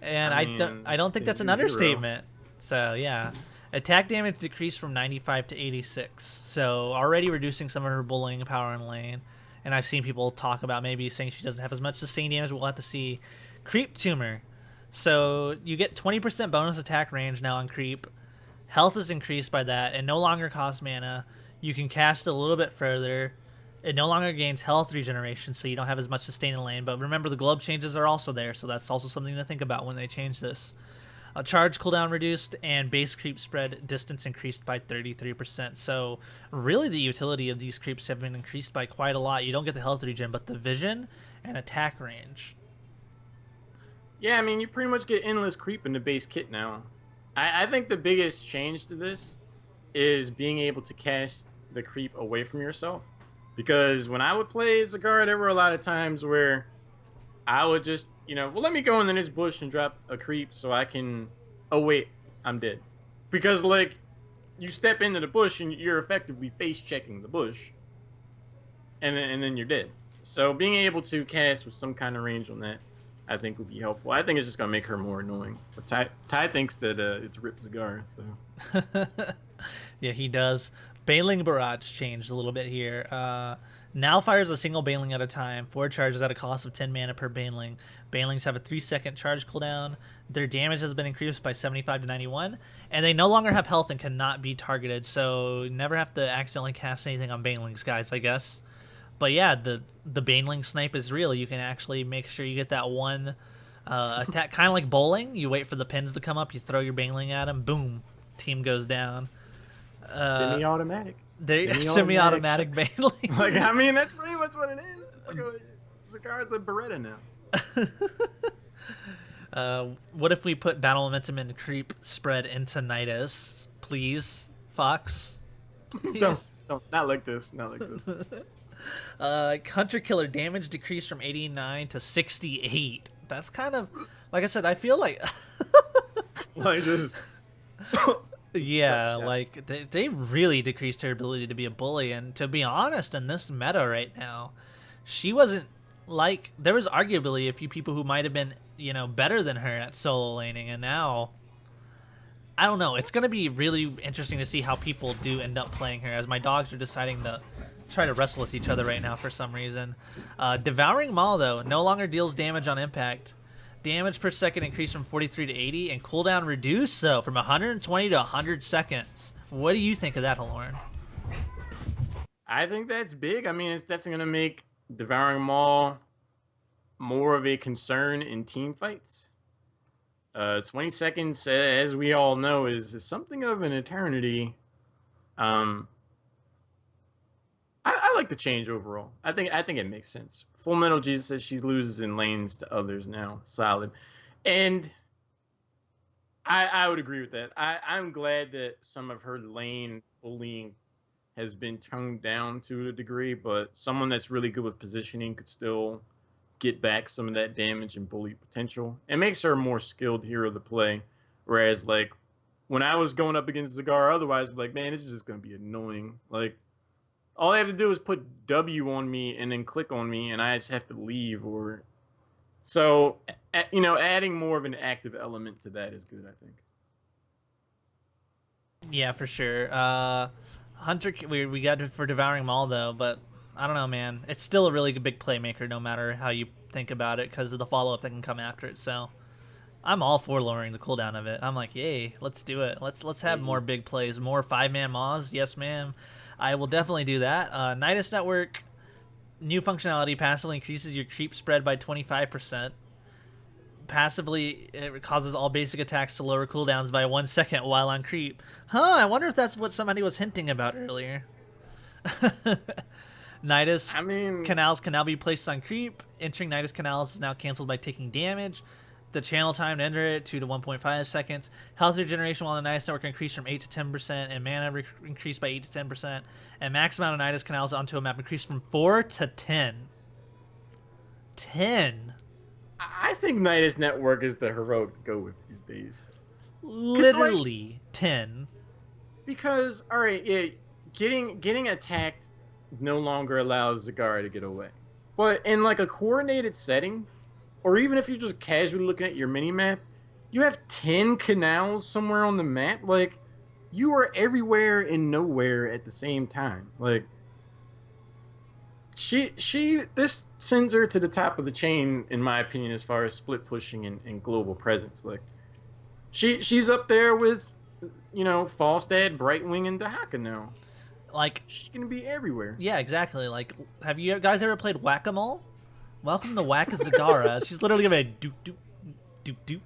And I don't think that's an understatement. So, yeah. Attack damage decreased from 95 to 86. So, already reducing some of her bullying power in lane. And I've seen people talk about maybe saying she doesn't have as much sustained damage. We'll have to see. Creep Tumor. So, you get 20% bonus attack range now on Creep. Health is increased by that. It no longer costs mana. You can cast a little bit further. It no longer gains health regeneration, so you don't have as much sustain in lane. But remember, the globe changes are also there, so that's also something to think about when they change this. Charge cooldown reduced, and base creep spread distance increased by 33%. So really the utility of these creeps have been increased by quite a lot. You don't get the health regen, but the vision and attack range. Yeah, I mean, you pretty much get endless creep in the base kit now. I think the biggest change to this is being able to cast the creep away from yourself. Because when I would play Zagara, there were a lot of times where I would just, well, let me go into this bush and drop a creep so I can. Oh wait, I'm dead. Because like, you step into the bush and you're effectively face checking the bush, and then you're dead. So being able to cast with some kind of range on that, I think would be helpful. I think it's just gonna make her more annoying. But Ty thinks that it's Rip Zagara, so. Yeah, he does. Bailing Barrage changed a little bit here. Now fires a single Bailing at a time. 4 charges at a cost of 10 mana per Bailing. Bailings have a 3-second charge cooldown. Their damage has been increased by 75 to 91. And they no longer have health and cannot be targeted. So never have to accidentally cast anything on Bailings, guys, I guess. But yeah, the Bailing snipe is real. You can actually make sure you get that one attack. Kind of like bowling. You wait for the pins to come up. You throw your Bailing at them. Boom. Team goes down. Semi-automatic. Semi-automatic Bailing. Like, I mean, that's pretty much what it is. It's like Zagara's a Beretta now. What if we put battle momentum and creep spread into Nidus, please, Fox? Don't, not like this. Hunter Killer damage decreased from 89 to 68. That's kind of, like I said, I feel like like just. Yeah, like they really decreased her ability to be a bully, and to be honest, in this meta right now, she wasn't like, there was arguably a few people who might have been, better than her at solo laning, and now I don't know. It's gonna be really interesting to see how people do end up playing her, as my dogs are deciding to try to wrestle with each other right now for some reason. Devouring Maul though no longer deals damage on impact. Damage per second increased from 43 to 80, and cooldown reduced, though, from 120 to 100 seconds. What do you think of that, Halorn? I think that's big. I mean, it's definitely going to make Devouring Maul more of a concern in team fights. 20 seconds, as we all know, is something of an eternity. I like the change overall. I think it makes sense. Full Metal Jesus says she loses in lanes to others now. Solid. And I would agree with that. I'm glad that some of her lane bullying has been toned down to a degree, but someone that's really good with positioning could still get back some of that damage and bully potential. It makes her a more skilled hero to play. Whereas, like, when I was going up against Zagara, otherwise, I'd be like, man, this is just going to be annoying. Like, all I have to do is put W on me and then click on me, and I just have to leave. Or so, adding more of an active element to that is good, I think. Yeah, for sure. Hunter, we got it for Devouring Maul though, but I don't know, man. It's still a really big playmaker, no matter how you think about it, because of the follow up that can come after it. So, I'm all for lowering the cooldown of it. I'm like, yay, let's do it. Let's have more big plays, more 5-man Maws. Yes, ma'am. I will definitely do that. Nidus Network, new functionality, passively increases your creep spread by 25%. Passively, it causes all basic attacks to lower cooldowns by 1 second while on creep. I wonder if that's what somebody was hinting about earlier. Nidus canals can now be placed on creep. Entering Nidus canals is now canceled by taking damage. The channel time to enter it 2 to 1.5 seconds. Health regeneration while the Nidus Network increased from 8 to 10%, and mana increased by 8 to 10%. And max amount of Nidus canals onto a map increased from 4 to 10. 10. I think Nidus Network is the heroic to go with these days. Literally 10. Because, all right, getting attacked no longer allows Zagara to get away. But in like a coordinated setting, or even if you're just casually looking at your mini-map, you have 10 canals somewhere on the map. Like, you are everywhere and nowhere at the same time. Like, this sends her to the top of the chain, in my opinion, as far as split pushing and global presence. Like, she's up there with, Falstad, Brightwing, and Dahaka now. Like, she can be everywhere. Yeah, exactly. Like, have you guys ever played Whack-A-Mole? Welcome to Whack-A Zagara. She's literally gonna be doop doop doop doop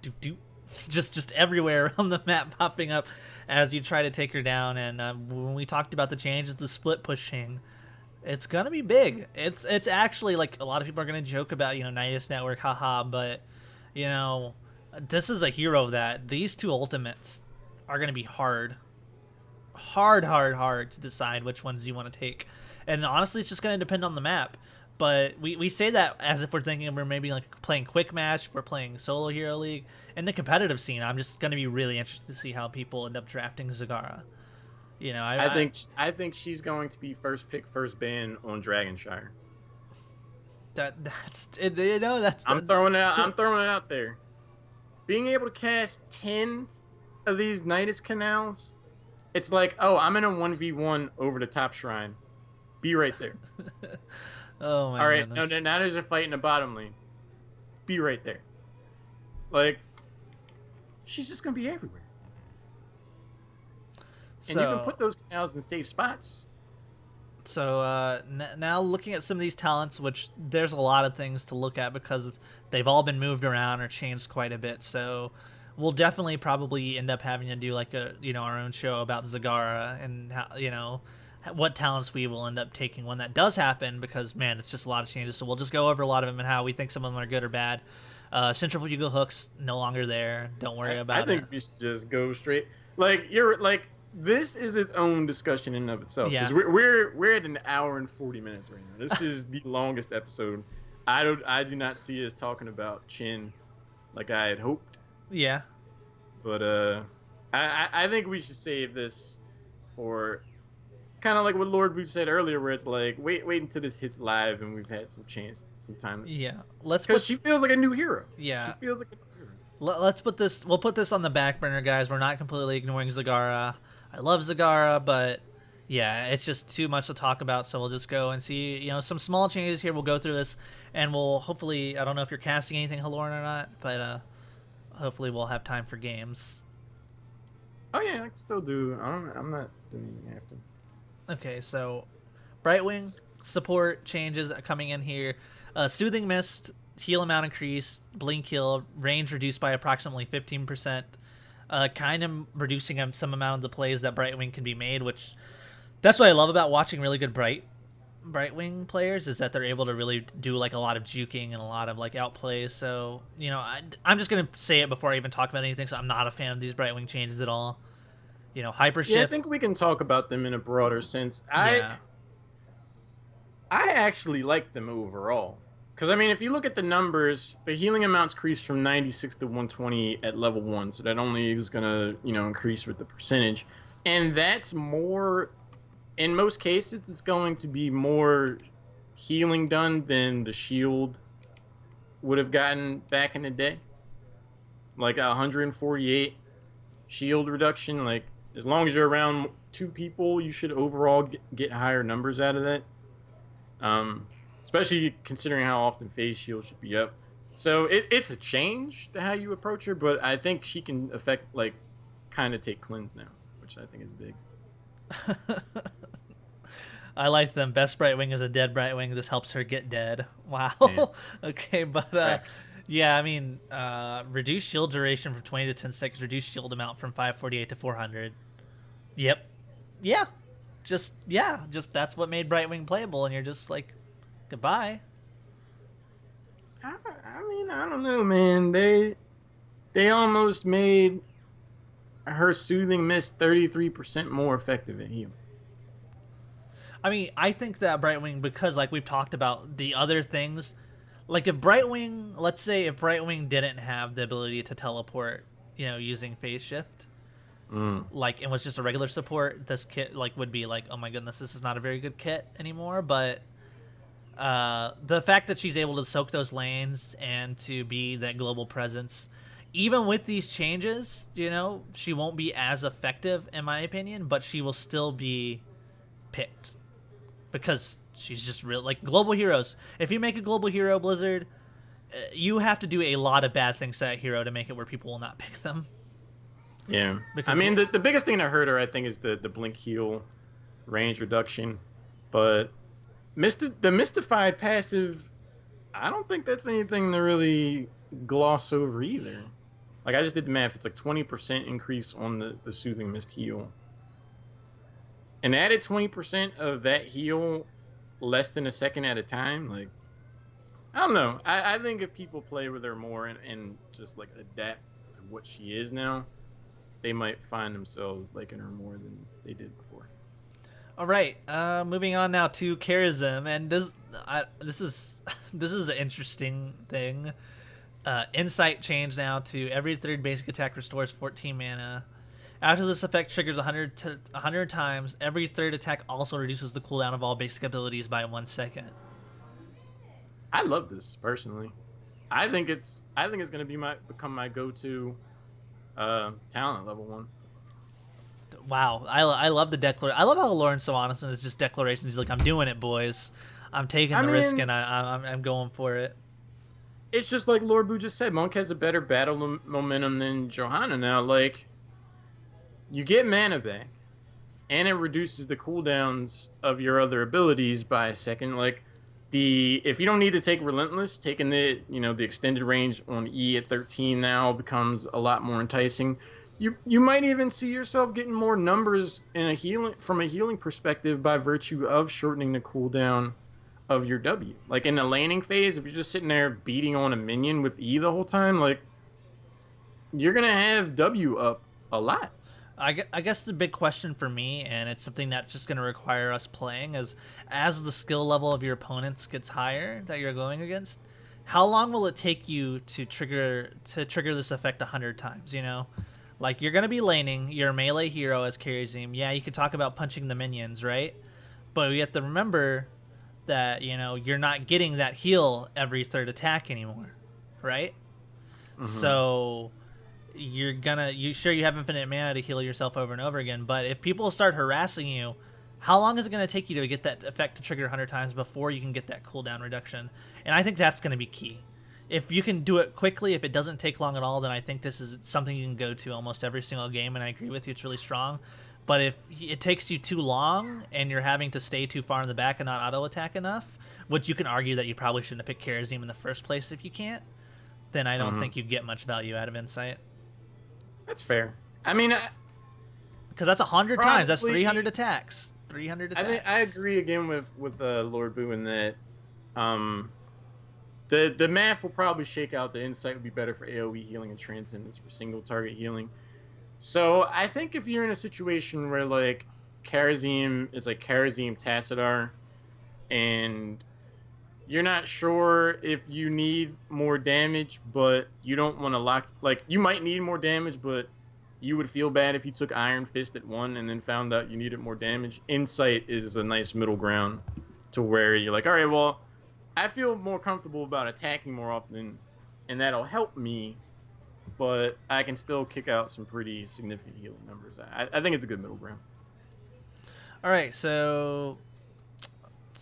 doop doop. just everywhere around the map popping up as you try to take her down. And when we talked about the changes, the split pushing, it's gonna be big. It's actually like a lot of people are gonna joke about Nidus Network, haha, but this is a hero that these two ultimates are gonna be hard to decide which ones you want to take. And honestly, it's just gonna depend on the map. But we say that as if we're thinking we're maybe like playing quick match, we're playing solo hero league. In the competitive scene, I'm just gonna be really interested to see how people end up drafting Zagara. I think she's going to be first pick, first ban on Dragonshire. That's that's. I'm throwing it out there. Being able to cast 10 of these Nidus Canals, it's like, oh, I'm in a 1v1 over the top shrine. Be right there. Oh my. All right, goodness. no, now there's a fight in the bottom lane. Be right there. Like, she's just gonna be everywhere. And you can put those canals in safe spots. So now looking at some of these talents, which there's a lot of things to look at because they've all been moved around or changed quite a bit. So we'll definitely probably end up having to do like our own show about Zagara and how, what talents we will end up taking when that does happen, because man, it's just a lot of changes. So we'll just go over a lot of them and how we think some of them are good or bad. Centrifugal hooks no longer there. Don't worry about it. I think we should just go straight. This is its own discussion in and of itself. Yeah. Because we're at an hour and 40 minutes right now. This is the longest episode. I do not see us talking about Chin like I had hoped. Yeah. But I think we should save this for kind of like what Lord Boot said earlier, where it's like wait until this hits live and we've had some time. Yeah. Because she feels like a new hero. Yeah. She feels like a new hero. We'll put this on the back burner, guys. We're not completely ignoring Zagara. I love Zagara, but yeah, it's just too much to talk about. So we'll just go and see, some small changes here. We'll go through this, and we'll hopefully, I don't know if you're casting anything, Halorn, or not, but hopefully we'll have time for games. Oh yeah, I can still do. I'm not doing anything after. Okay, so Brightwing support changes coming in here. Soothing Mist, heal amount increased, blink heal, range reduced by approximately 15%. Kind of reducing some amount of the plays that Brightwing can be made, which that's what I love about watching really good Brightwing players, is that they're able to really do like a lot of juking and a lot of like outplays. So I'm just gonna say it before I even talk about anything. So I'm not a fan of these Brightwing changes at all. Hyper shift. Yeah, I think we can talk about them in a broader sense. I actually like them overall. Because, I mean, if you look at the numbers, the healing amounts increase from 96 to 120 at level 1. So that only is going to, increase with the percentage. And that's more, in most cases, it's going to be more healing done than the shield would have gotten back in the day. Like 148 shield reduction. Like, as long as you're around 2 people, you should overall get higher numbers out of that. Especially considering how often phase shield should be up. So it's a change to how you approach her, but I think she can kind of take cleanse now, which I think is big. I like them. Best Brightwing is a dead Brightwing. This helps her get dead. Wow. Yeah. Okay, but yeah, I mean, reduced shield duration from 20 to 10 seconds, reduced shield amount from 548 to 400. Yep. Yeah. Just that's what made Brightwing playable, and you're just like, goodbye. I mean, I don't know, man. They almost made her Soothing Mist 33% more effective at healing. I mean, I think that Brightwing, because like we've talked about the other things, like if Brightwing, let's say if Brightwing didn't have the ability to teleport, using phase shift, like it was just a regular support, this kit would be like, oh my goodness, this is not a very good kit anymore. But the fact that she's able to soak those lanes and to be that global presence, even with these changes, she won't be as effective in my opinion, but she will still be picked because she's just real. Like global heroes, if you make a global hero, Blizzard, you have to do a lot of bad things to that hero to make it where people will not pick them. Yeah, because I mean the biggest thing that hurt her, I think, is the blink heal range reduction, but the Mystified passive, I don't think that's anything to really gloss over either. Like I just did the math. It's like 20% increase on the Soothing Mist heal. And added 20% of that heal less than a second at a time, like I don't know. I think if people play with her more and just like adapt to what she is now, they might find themselves liking her more than they did before. All right, moving on now to Charism, and this is this is an interesting thing. Insight change now to every third basic attack restores 14 mana. After this effect triggers 100 times, every third attack also reduces the cooldown of all basic abilities by 1 second. I love this personally. I think it's gonna become my go-to talent level 1. Wow, I love the declaration. I love how Lauren so honest and it's just declarations. He's like, I'm doing it, boys. I'm taking the risk and I'm going for it. It's just like Lord Boo just said. Monk has a better battle momentum than Johanna now. Like, you get mana back, and it reduces the cooldowns of your other abilities by a second. Like, if you don't need to take Relentless, taking the extended range on E at 13 now becomes a lot more enticing. You might even see yourself getting more numbers from a healing perspective by virtue of shortening the cooldown of your W. Like in the laning phase, if you're just sitting there beating on a minion with E the whole time, like you're gonna have W up a lot. I guess the big question for me, and it's something that's just going to require us playing, is as the skill level of your opponents gets higher that you're going against, how long will it take you to trigger this effect 100 times? You know, like you're going to be laning, you're a melee hero as Charism. Yeah, you can talk about punching the minions, right? But you have to remember that you're not getting that heal every third attack anymore, right? Mm-hmm. So you have infinite mana to heal yourself over and over again, but if people start harassing you, how long is it going to take you to get that effect to trigger 100 times before you can get that cooldown reduction? And I think that's going to be key. If you can do it quickly, if it doesn't take long at all, then I think this is something you can go to almost every single game, and I agree with you, it's really strong. But if it takes you too long and you're having to stay too far in the back and not auto-attack enough, which you can argue that you probably shouldn't have picked Charism in the first place if you can't, then I don't think you get much value out of Insight. That's fair. I mean, because that's 100 times. That's 300 attacks. 300 attacks. I agree again with Lord Boo in that the math will probably shake out. The Insight would be better for AoE healing and Transcendence for single target healing. So I think if you're in a situation where like Charism is like Charism Tassadar, and you're not sure if you need more damage, but you don't want to like you might need more damage, but you would feel bad if you took Iron Fist at 1 and then found out you needed more damage. Insight is a nice middle ground to where you're like, all right, well, I feel more comfortable about attacking more often, and that'll help me, but I can still kick out some pretty significant healing numbers. I think it's a good middle ground. All right, so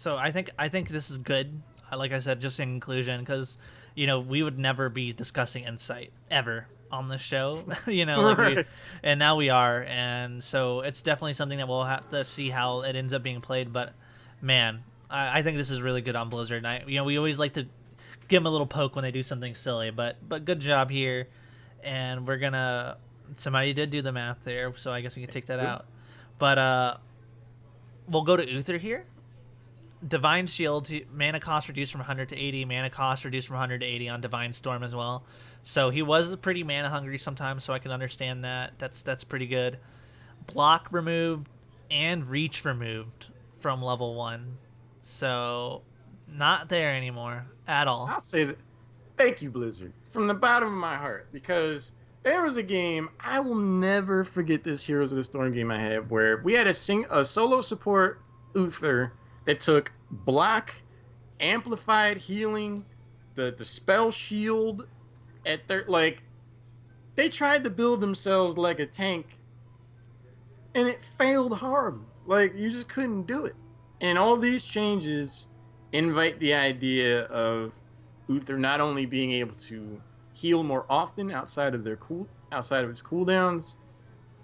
I think this is good. Like I said, just in conclusion, because we would never be discussing Insight ever on the show, right. And now we are, and so it's definitely something that we'll have to see how it ends up being played. But man, I think this is really good on Blizzard. And we always like to give them a little poke when they do something silly, but good job here. And we're gonna. Somebody did do the math there, so I guess we can take that out. But we'll go to Uther here. Divine Shield, mana cost reduced from 100 to 80, mana cost reduced from 100 to 80 on Divine Storm as well. So he was pretty mana hungry sometimes, so I can understand that. That's pretty good. Block removed and reach removed from level 1. So not there anymore at all. I'll say that. Thank you, Blizzard, from the bottom of my heart, because there was a game, I will never forget this Heroes of the Storm game I had, where we had a solo support Uther that took block, amplified healing, the spell shield at their they tried to build themselves like a tank, and it failed horribly. Like, you just couldn't do it. And all these changes invite the idea of Uther not only being able to heal more often outside of its cooldowns,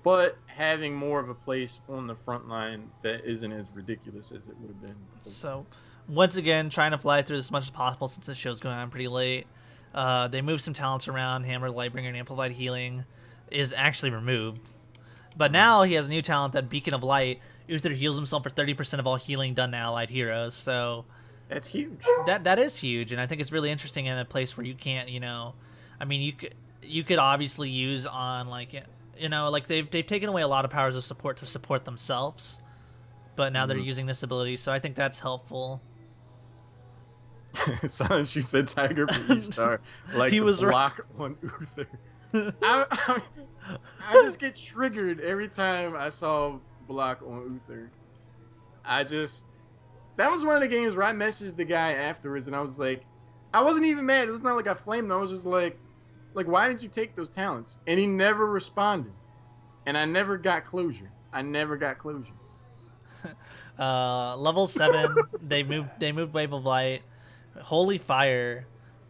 but having more of a place on the front line that isn't as ridiculous as it would have been before. So, once again, trying to fly through as much as possible since the show's going on pretty late. They moved some talents around. Hammer, Lightbringer, and Amplified Healing is actually removed. But now he has a new talent, that Beacon of Light. Uther heals himself for 30% of all healing done to allied heroes. So That's huge. that is huge, and I think it's really interesting in a place where you can't, I mean, you could obviously use on like, like they've taken away a lot of powers of support to support themselves, but now they're using this ability, so I think that's helpful. Silence, you said Tiger for E-Star. Like He the was block on Uther. I just get triggered every time I saw block on Uther. That was one of the games where I messaged the guy afterwards, and I was like, I wasn't even mad. It was not like I flamed him. I was just like, why did you take those talents? And he never responded, and I never got closure. Level 7, they moved Wave of Light, Holy Fire.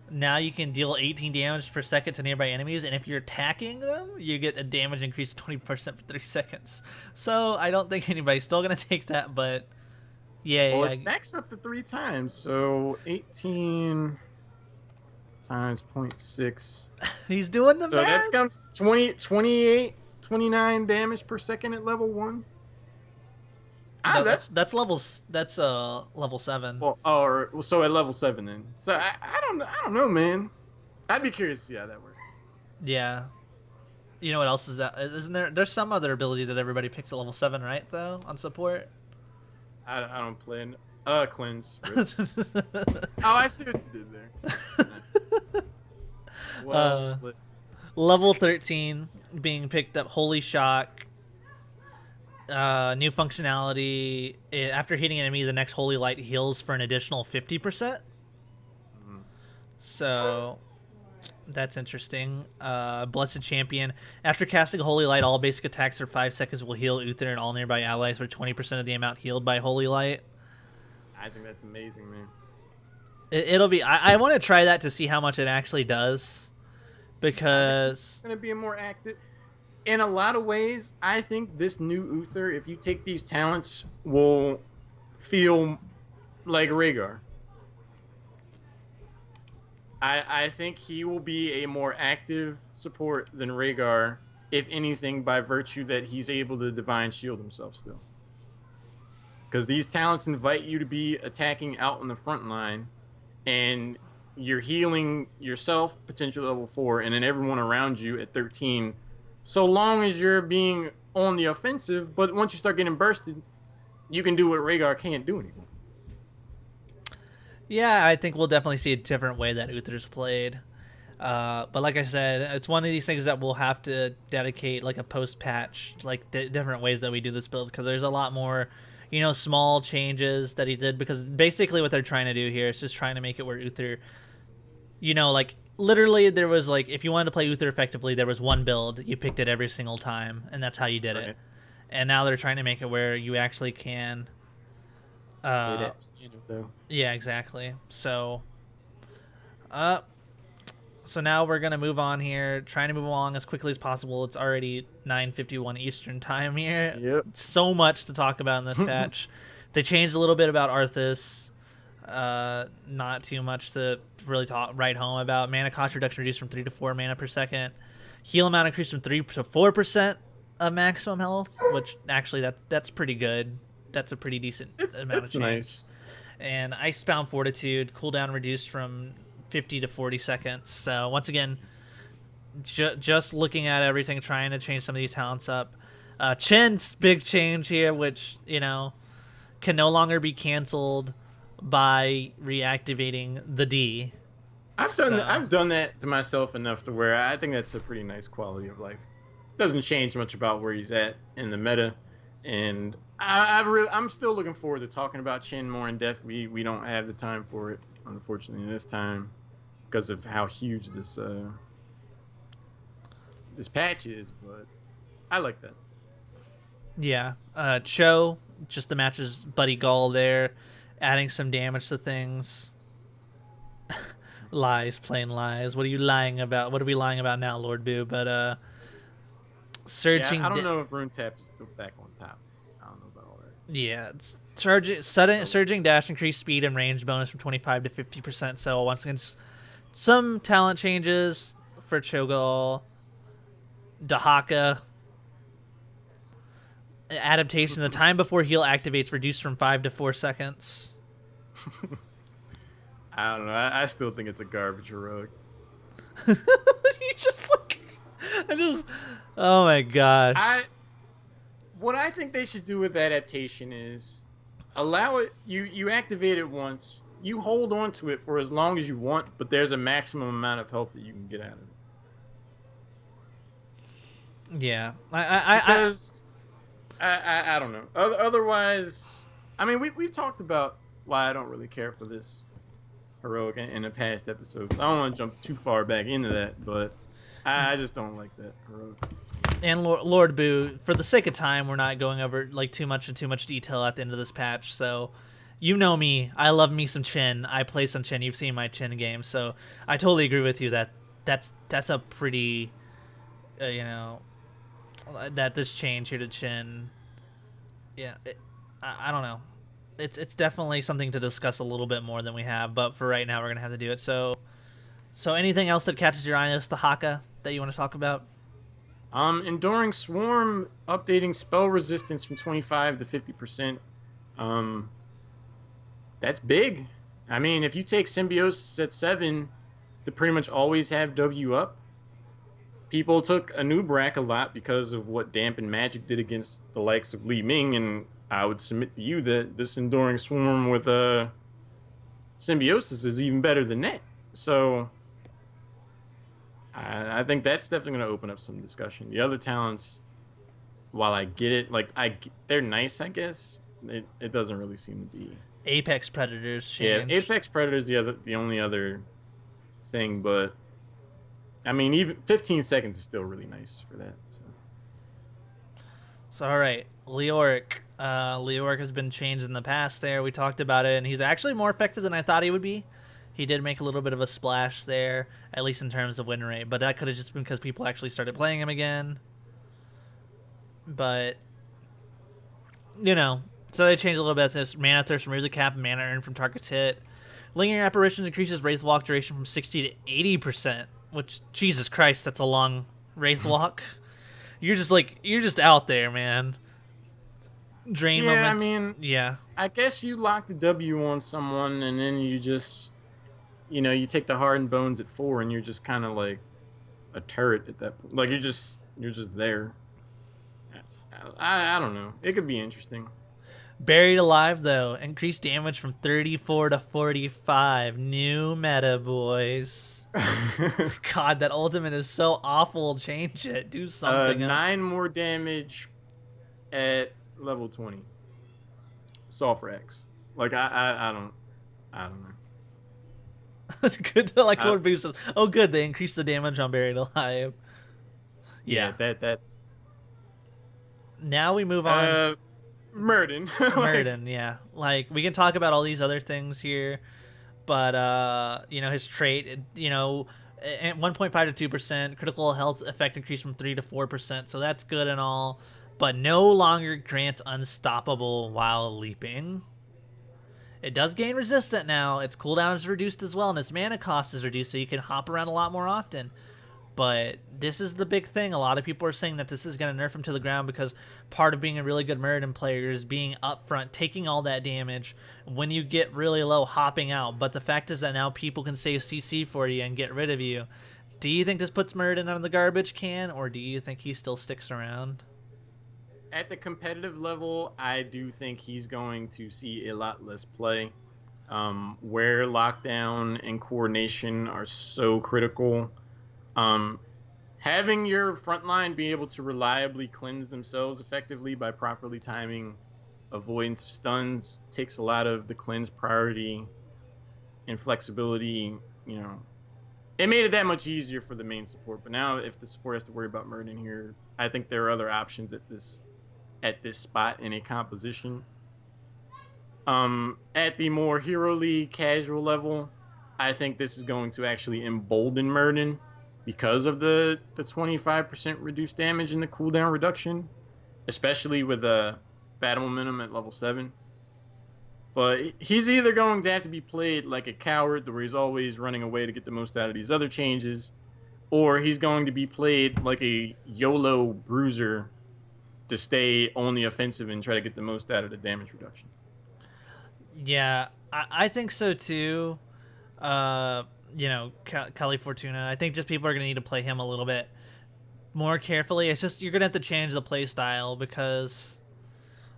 Now you can deal 18 damage per second to nearby enemies, and if you're attacking them, you get a damage increase of 20% for 3 seconds. So I don't think anybody's still gonna take that, but yeah. Well, it stacks up to 3 times, so 18 times 0.6. He's doing the So math. that becomes 20, 28, 29 damage per second at level 1. No, that's level 7. Well, so at level 7 then. So I don't know, man. I'd be curious to see how that works. Yeah. You know what else is that? Isn't there? There's some other ability that everybody picks at level 7, right? Though on support. I don't play cleanse. Oh, I see what you did there. Well, Level 13 being picked up. Holy Shock. New functionality. After hitting an enemy, the next Holy Light heals for an additional 50%. So that's interesting. Blessed Champion. After casting Holy Light, all basic attacks for 5 seconds will heal Uther and all nearby allies for 20% of the amount healed by Holy Light. I think that's amazing, man. It'll be. I want to try that to see how much it actually does, because It's gonna be a more active. In a lot of ways, I think this new Uther, if you take these talents, will feel like Rhaegar. I think he will be a more active support than Rhaegar, if anything, by virtue that he's able to Divine Shield himself still. Because these talents invite you to be attacking out on the front line, and you're healing yourself, potential level 4, and then everyone around you at 13. So long as you're being on the offensive, but once you start getting bursted, you can do what Rhaegar can't do anymore. yeah, I think we'll definitely see a different way that Uther's played. But like I said, it's one of these things that we'll have to dedicate like a post-patch, like different ways that we do this build, because there's a lot more, small changes that he did. Because basically what they're trying to do here is just trying to make it where Uther, like literally there was like, if you wanted to play Uther effectively, there was one build, you picked it every single time, and that's how you did it. And now they're trying to make it where you actually can. Yeah, exactly. So, so now we're gonna move on here, trying to move along as quickly as possible. It's already 9:51 Eastern time here. Yep. So much to talk about in this patch. They changed a little bit about Arthas. Not too much to really write home about. Mana cost reduction reduced from 3 to 4 mana per second. Heal amount increased from 3 to 4% of maximum health, which actually that's pretty good. That's a pretty decent amount of change. Nice. And Icebound Fortitude cooldown reduced from 50 to 40 seconds. So once again, just looking at everything, trying to change some of these talents up. Chen's big change here, which can no longer be canceled by reactivating the D. I've done that to myself enough to where I think that's a pretty nice quality of life. Doesn't change much about where he's at in the meta, and I'm still looking forward to talking about Chen more in depth. We don't have the time for it, unfortunately, this time, because of how huge this patch is. But I like that. Yeah, Cho, just the match's Buddy Gull there, adding some damage to things. Lies, plain lies. What are you lying about? What are we lying about now, Lord Boo? But surging. Yeah, I don't know if Rune Tap is still back on top. I don't know about all that. Yeah, it's surging dash, increased speed and range bonus from 25 to 50%. So once again, just some talent changes for Cho'Gall, Dahaka. Adaptation: the time before heal activates reduced from 5 to 4 seconds. I don't know. I still think it's a garbage heroic. You just like, I just, oh my gosh. What I think they should do with adaptation is allow it. You activate it once. You hold on to it for as long as you want, but there's a maximum amount of health that you can get out of it. Yeah, Because I don't know. Otherwise, I mean, we've talked about why I don't really care for this heroic in the past episodes. I don't want to jump too far back into that, but I just don't like that heroic. And Lord Boo, for the sake of time, we're not going over like too much detail at the end of this patch. So, you know me, I love me some Chin. I play some Chin. You've seen my Chin game, so I totally agree with you that that's a pretty, that this change here to Chin. Yeah, I don't know. It's definitely something to discuss a little bit more than we have, but for right now, we're gonna have to do it. So anything else that catches your eye as to Haka that you want to talk about? Enduring Swarm updating spell resistance from 25 to 50%. That's big. I mean, if you take Symbiosis at 7 to pretty much always have W up, people took Anub'arak a lot because of what Dampen Magic did against the likes of Li Ming, and I would submit to you that this Enduring Swarm with Symbiosis is even better than that. So I think that's definitely going to open up some discussion. The other talents, while I get it, like they're nice, I guess. It doesn't really seem to be. Apex Predators change. Yeah, Apex Predators the only other thing, but I mean, even 15 seconds is still really nice for that. So all right, Leoric. Leoric has been changed in the past. There, we talked about it, and he's actually more effective than I thought he would be. He did make a little bit of a splash there, at least in terms of win rate, but that could have just been because people actually started playing him again. But, so they changed a little bit. This mana thirst removes the cap and mana earned from target's hit. Lingering Apparition increases Wraith Walk duration from 60 to 80%, which, Jesus Christ, that's a long Wraith Walk. You're just out there, man. Drain moments. I mean, yeah. I guess you lock the W on someone, and then you just, you take the Hardened Bones at 4, and you're just kind of like a turret at that point. Like you're just there. I don't know. It could be interesting. Buried Alive, though, increased damage from 34 to 45. New meta, boys. God, that ultimate is so awful. Change it. Do something. 9 more damage at level 20. Soft Rex. Like I don't know. Good. Like Lord Boo says, oh, good. They increased the damage on Buried Alive. Yeah, that's. Now we move on. Murden. Murden, yeah. Like, we can talk about all these other things here, but, his trait, at 1.5 to 2%, critical health effect increased from 3 to 4%, so that's good and all, but no longer grants unstoppable while leaping. It does gain resistant now. Its cooldown is reduced as well, and its mana cost is reduced, so you can hop around a lot more often. But this is the big thing. A lot of people are saying that this is going to nerf him to the ground because part of being a really good Murden player is being up front, taking all that damage. When you get really low, hopping out. But the fact is that now people can save CC for you and get rid of you. Do you think this puts Murden on the garbage can, or do you think he still sticks around? At the competitive level, I do think he's going to see a lot less play. Where lockdown and coordination are so critical. Having your frontline be able to reliably cleanse themselves effectively by properly timing avoidance of stuns takes a lot of the cleanse priority and flexibility. It made it that much easier for the main support. But now, if the support has to worry about Murden here, I think there are other options at this spot in a composition. At the more Hero League casual level, I think this is going to actually embolden Murden because of the 25% reduced damage and the cooldown reduction, especially with a battle momentum at level 7. But he's either going to have to be played like a coward, where he's always running away to get the most out of these other changes, or he's going to be played like a YOLO bruiser to stay on the offensive and try to get the most out of the damage reduction. Yeah, I think so too. Uh, Kelly Fortuna. I think just people are gonna need to play him a little bit more carefully. It's just you're gonna have to change the play style because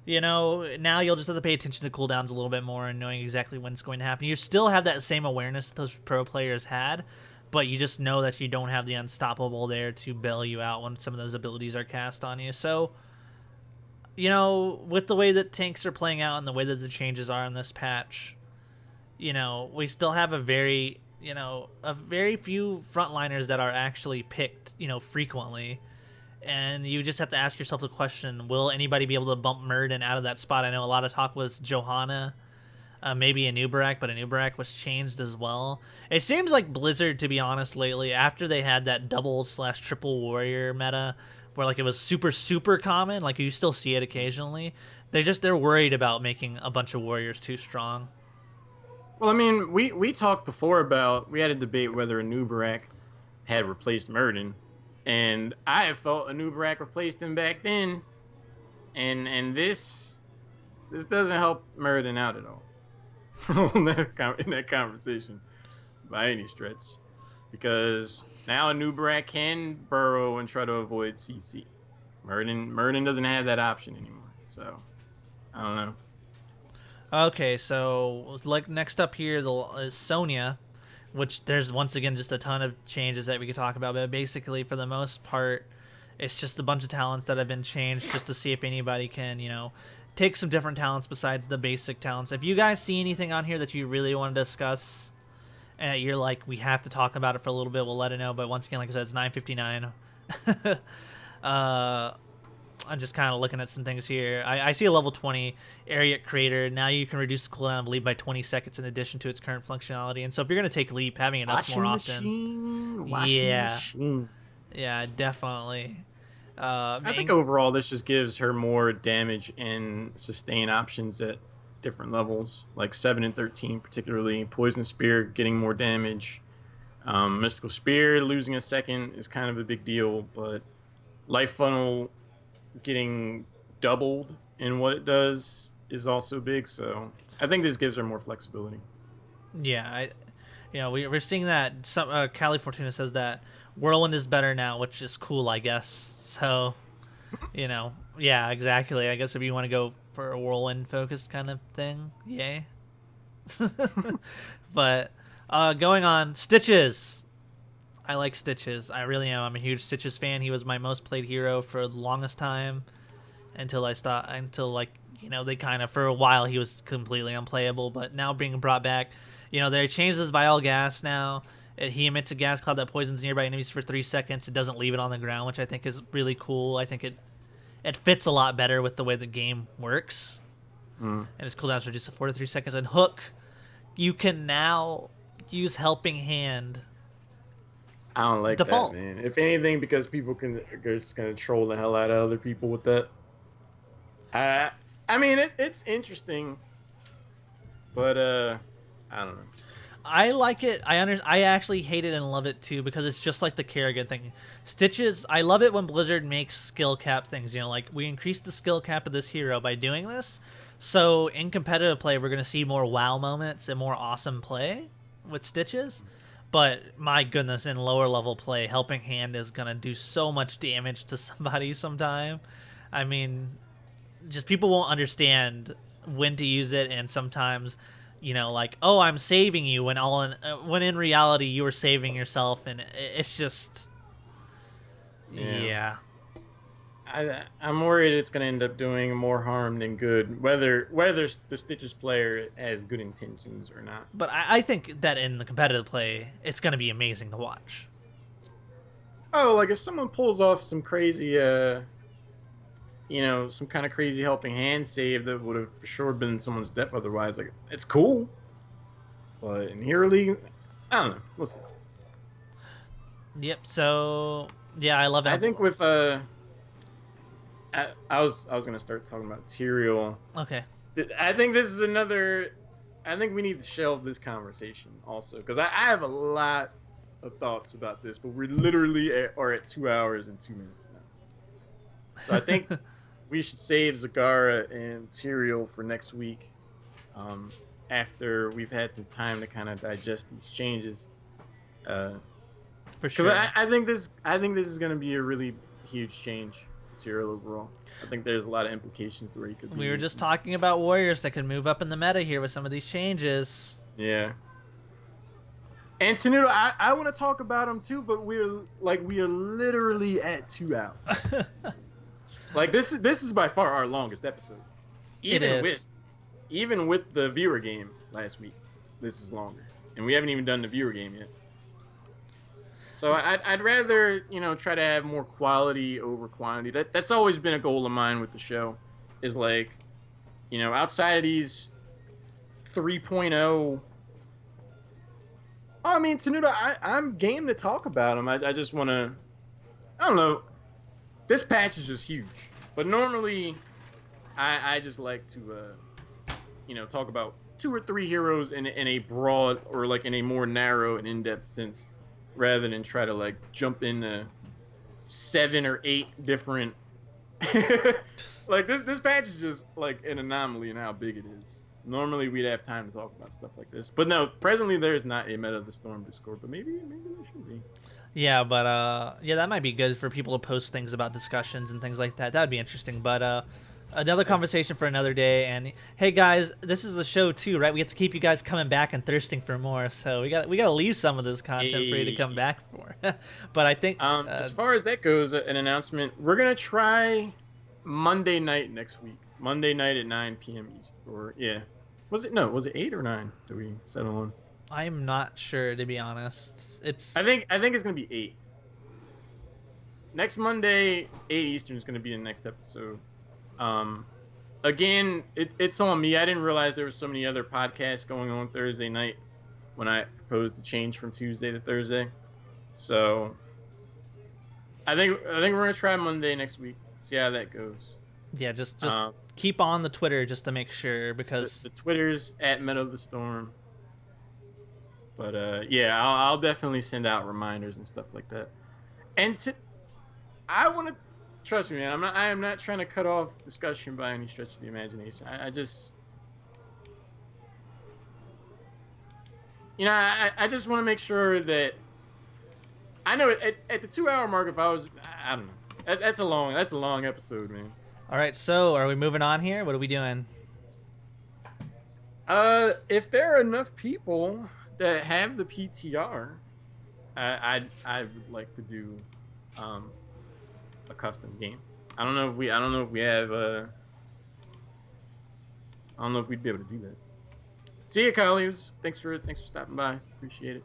now you'll just have to pay attention to cooldowns a little bit more and knowing exactly when it's going to happen. You still have that same awareness that those pro players had, but you just know that you don't have the unstoppable there to bail you out when some of those abilities are cast on you. So, with the way that tanks are playing out and the way that the changes are in this patch, we still have a very few frontliners that are actually picked, frequently. And you just have to ask yourself the question, will anybody be able to bump Murden out of that spot? I know a lot of talk was Johanna, maybe Anubarak, but Anubarak was changed as well. It seems like Blizzard, to be honest, lately, after they had that double/triple warrior meta, where like it was super, super common, like you still see it occasionally, they're worried about making a bunch of warriors too strong. Well, I mean, we talked before about, we had a debate whether Anubarak had replaced Murden, and I have felt Anubarak replaced him back then, and this doesn't help Murden out at all in that conversation by any stretch, because now Anubarak can burrow and try to avoid CC. Murden doesn't have that option anymore, so I don't know. Okay, so like next up here is Sonya, which there's once again just a ton of changes that we could talk about, but basically for the most part, it's just a bunch of talents that have been changed just to see if anybody can, take some different talents besides the basic talents. If you guys see anything on here that you really want to discuss, and you're like, we have to talk about it for a little bit, we'll let it know. But once again, like I said, it's 9:59. I'm just kind of looking at some things here. I see a level 20 area creator. Now you can reduce the cooldown of leap by 20 seconds in addition to its current functionality. And so if you're going to take leap, having it up more often. Yeah, definitely. I think overall this just gives her more damage and sustain options at different levels, like 7 and 13 particularly. Poison Spear getting more damage. Mystical Spear losing a second is kind of a big deal, but Life Funnel getting doubled in what it does is also big. So I think this gives her more flexibility. Yeah, we're seeing that some Cali Fortuna says that Whirlwind is better now, which is cool, I guess. So, yeah, exactly. I guess if you want to go for a Whirlwind focused kind of thing, yay. But going on, Stitches. I like Stitches. I really am. I'm a huge Stitches fan. He was my most played hero for the longest time until they kind of, for a while, he was completely unplayable. But now being brought back, they changed his Vial Gas now. He emits a gas cloud that poisons nearby enemies for 3 seconds. It doesn't leave it on the ground, which I think is really cool. I think it fits a lot better with the way the game works. And his cooldown is reduced to 4 to 3 seconds. And Hook, you can now use Helping Hand. I don't like Default. that, man. If anything, because people are just gonna troll the hell out of other people with that. I mean, it's interesting, but I don't know. I like it. I actually hate it and love it too because it's just like the Kerrigan thing. Stitches. I love it when Blizzard makes skill cap things. Like we increased the skill cap of this hero by doing this. So in competitive play, we're gonna see more wow moments and more awesome play with Stitches. But my goodness, in lower level play, Helping Hand is going to do so much damage to somebody sometime. I mean, just people won't understand when to use it, and sometimes, like, oh, I'm saving you, when in reality you were saving yourself, and it's just, yeah. I'm worried it's going to end up doing more harm than good, whether the Stitches player has good intentions or not. But I think that in the competitive play, it's going to be amazing to watch. Oh, like if someone pulls off some crazy, some kind of crazy Helping Hand save that would have for sure been someone's death otherwise, like, it's cool. But in Hero League, I don't know. We'll see. Yep, so, yeah, I love it. I think with, I was gonna start talking about Tyrael. Okay. I think this is another. I think we need to shelve this conversation also because I have a lot of thoughts about this, but we're literally are at 2 hours and 2 minutes now. So I think we should save Zagara and Tyrael for next week, after we've had some time to kind of digest these changes. For Because sure. I think this is going to be a really huge change for Tyrael overall. I think there's a lot of implications to where he could be. We were just talking about warriors that could move up in the meta here with some of these changes. Yeah. And Tenuto, I want to talk about him too, but we are literally at 2 hours. Like this is by far our longest episode. Even with the viewer game last week, this is longer, and we haven't even done the viewer game yet. So I'd rather try to have more quality over quantity. That's always been a goal of mine with the show, is like, outside of these 3.0. I mean, Tenuta, I'm game to talk about them. I just want to, I don't know. This patch is just huge, but normally I just like to talk about 2 or 3 heroes in a broad or like in a more narrow and in-depth sense, rather than try to like jump into 7 or 8 different. Like this patch is just like an anomaly in how big it is. Normally we'd have time to talk about stuff like this, but no. Presently there's not a Meta of the Storm Discord, but maybe there should be. Yeah, but yeah, that might be good for people to post things about discussions and things like that. That'd be interesting. But another conversation for another day. And hey, guys, this is the show too, right? We have to keep you guys coming back and thirsting for more. So we got to leave some of this content for you to come back for. But I think as far as that goes, an announcement: we're gonna try Monday night next week. Monday night at 9 p.m. East. Or yeah, was it 8 or 9? Did we settle on? I'm not sure, to be honest. I think it's gonna be 8. Next Monday, 8 Eastern is gonna be the next episode. Again, it's on me. I didn't realize there were so many other podcasts going on Thursday night when I proposed the change from Tuesday to Thursday. So I think we're gonna try Monday next week. See how that goes. Yeah, just keep on the Twitter just to make sure, because the Twitter's at Meta of the Storm. But yeah, I'll definitely send out reminders and stuff like that. And I want to trust me, man. I am not trying to cut off discussion by any stretch of the imagination. I just, I just want to make sure that I know at the 2 hour mark. If I don't know. That's a long episode, man. All right, so are we moving on here? What are we doing? If there are enough people that have the PTR, I would like to do a custom game. I don't know if we have I don't know if we'd be able to do that. See you, Kalius. Thanks for stopping by. Appreciate it.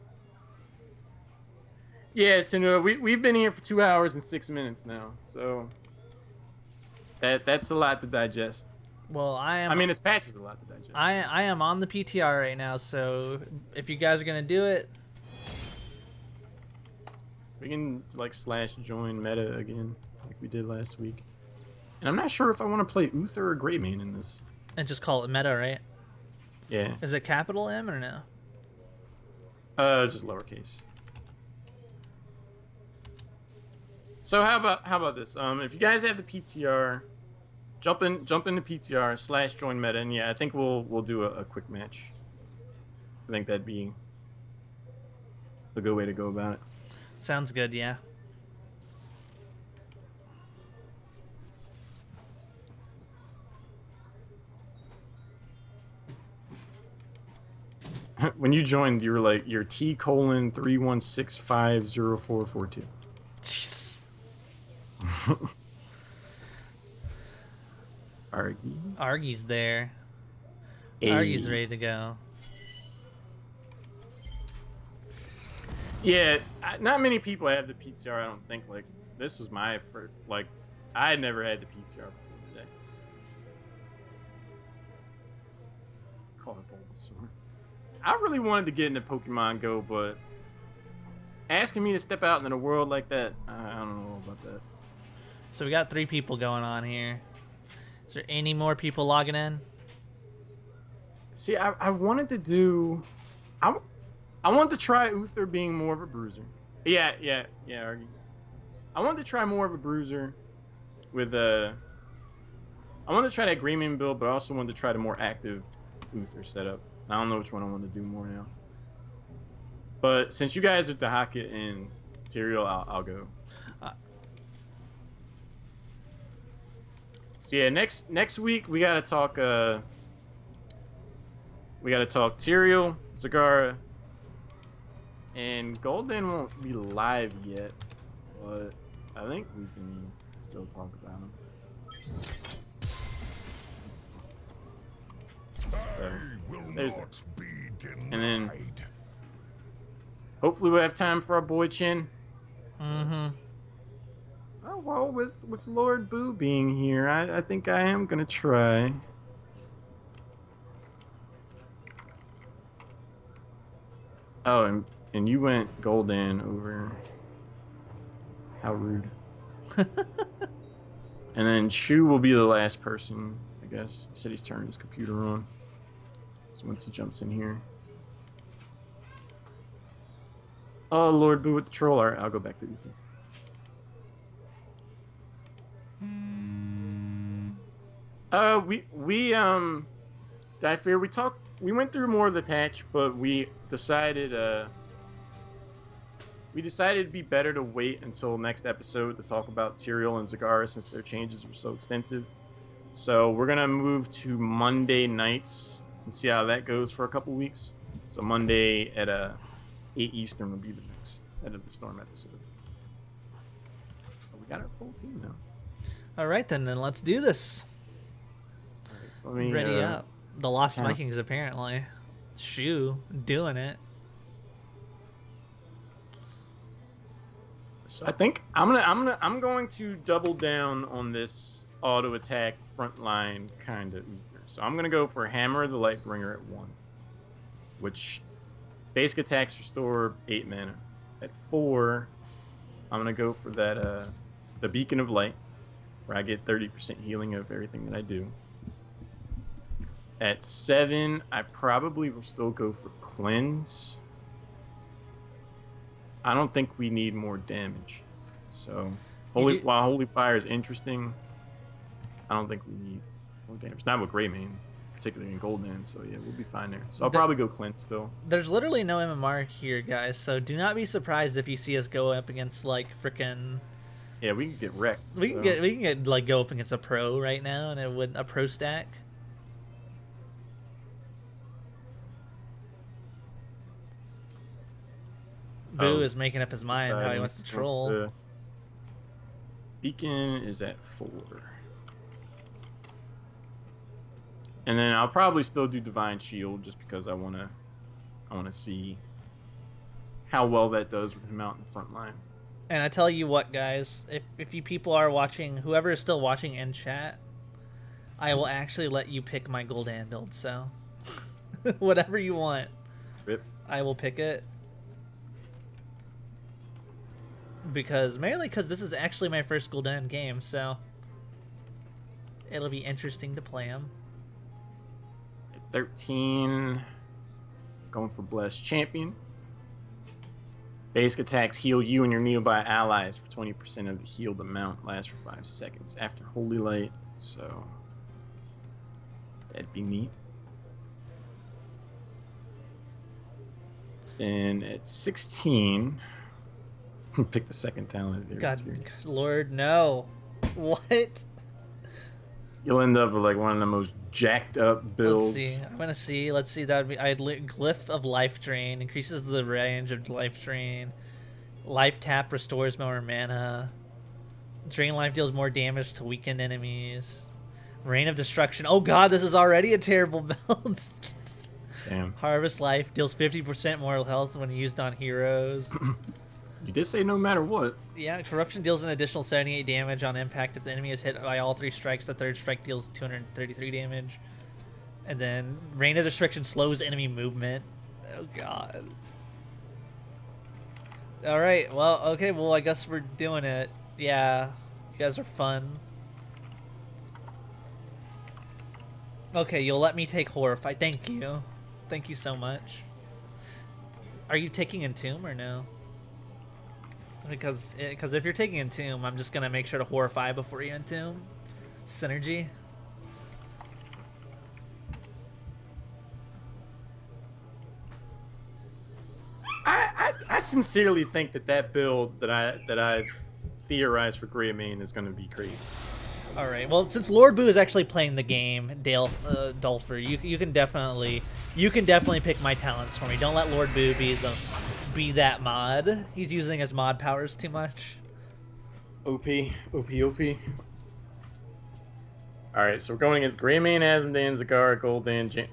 Yeah, so we've been here for 2 hours and 6 minutes now, so that's a lot to digest. Well, I mean, this patch is a lot to digest. I am on the PTR right now, so if you guys are gonna do it, we can like / join meta again, like we did last week. And I'm not sure if I want to play Uther or Greymane in this. and just call it meta, right? Yeah. Is it capital M or no? Just lowercase. So how about this? If you guys have the PTR, jump into PTR / join meta, and yeah, I think we'll do a quick match. I think that'd be a good way to go about it. Sounds good, yeah. When you joined, you were like, you're T:31650442. Jesus. Argy's there. Argy's ready to go. Yeah, not many people have the PTR. I don't think. Like, this was my first. Like, I had never had the PTR before today. Call it Bulbasaur. I really wanted to get into Pokemon Go, but asking me to step out into a world like that, I don't know about that. So we got 3 people going on here. Is there any more people logging in? See, I wanted to do. I, I wanted to try Uther being more of a bruiser. Yeah, Argy. I wanted to try more of a bruiser with I wanted to try that Greenman build, but I also wanted to try the more active Uther setup. I don't know which one I want to do more now. But since you guys are Dahaka and Tyrael, I'll go. So yeah, next week we gotta talk. We gotta talk Tyrael, Zagara, and Gul'Dan won't be live yet, but I think we can still talk about him. So there's that. And then hopefully we'll have time for our boy Chin. Mm-hmm. Oh, well, with Lord Boo being here, I think I am gonna try. Oh, and you went Gul'Dan over. How rude. And then Shu will be the last person, I guess. He said he's turning his computer on. So once he jumps in here. Oh, Lord Boo with the troll. Alright, I'll go back to Uther. Die Fear, we went through more of the patch, but we decided it'd be better to wait until next episode to talk about Tyrael and Zagara since their changes were so extensive. So we're gonna move to Monday nights and see how that goes for a couple weeks. So Monday at 8 Eastern will be the next Head of the Storm episode. But we got our full team now. All right, then let's do this. All right, so let me, Ready up. The Lost count. Vikings, apparently. Shu doing it. So I think I'm going to double down on this auto attack frontline kind of Uther. So I'm gonna go for Hammer of the Lightbringer at 1, which basic attacks restore 8 mana. At 4, I'm gonna go for that the Beacon of Light, where I get 30% healing of everything that I do. At 7, I probably will still go for Cleanse. I don't think we need more damage. So, while Holy Fire is interesting, I don't think we need more damage. Not with Greymane, particularly in Gul'Dan. So yeah, we'll be fine there. So I'll probably go Cleanse still. There's literally no MMR here, guys. So do not be surprised if you see us go up against like freaking. Yeah, we can get wrecked. We can get like go up against a pro right now, and it would a pro stack. Boo is making up his mind how he wants to troll. Beacon is at 4. And then I'll probably still do Divine Shield just because I wanna see how well that does with him out in the front line. And I tell you what, guys, if you people are watching, whoever is still watching in chat, I will actually let you pick my Gul'Dan build. So whatever you want, Rip. I will pick it. Mainly because this is actually my first Gul'Dan game, so it'll be interesting to play him. At 13, going for Blessed Champion. Basic attacks heal you and your nearby allies for 20% of the healed amount. Lasts for 5 seconds after Holy Light, so that'd be neat. Then at 16, pick the second talent. There, God, Lord, no. What? You'll end up with like one of the most jacked up builds. Let's see. I'm gonna see. Let's see. That would be. Glyph of Life Drain increases the range of Life Drain. Life Tap restores more mana. Drain Life deals more damage to weakened enemies. Rain of Destruction. Oh God, this is already a terrible build. Damn. Harvest Life deals 50% more health when used on heroes. You did say no matter what. Yeah, Corruption deals an additional 78 damage on impact if the enemy is hit by all 3 strikes. The third strike deals 233 damage. And then Rain of Destruction slows enemy movement. Oh God. Alright, well, okay, well, I guess we're doing it. Yeah, you guys are fun. Okay, you'll let me take Horrify. Thank you. Thank you so much. Are you taking Entomb or no? Because if you're taking Entomb, I'm just gonna make sure to Horrify before you Entomb. Synergy. I sincerely think that build that I theorized for Greymane is going to be crazy. All right. Well, since Lord Boo is actually playing the game, Dulfer, you can definitely pick my talents for me. Don't let Lord Boo be that mod. He's using his mod powers too much. OP. All right, so we're going against Greymane, Azmodan, Zagar, Gul'Dan,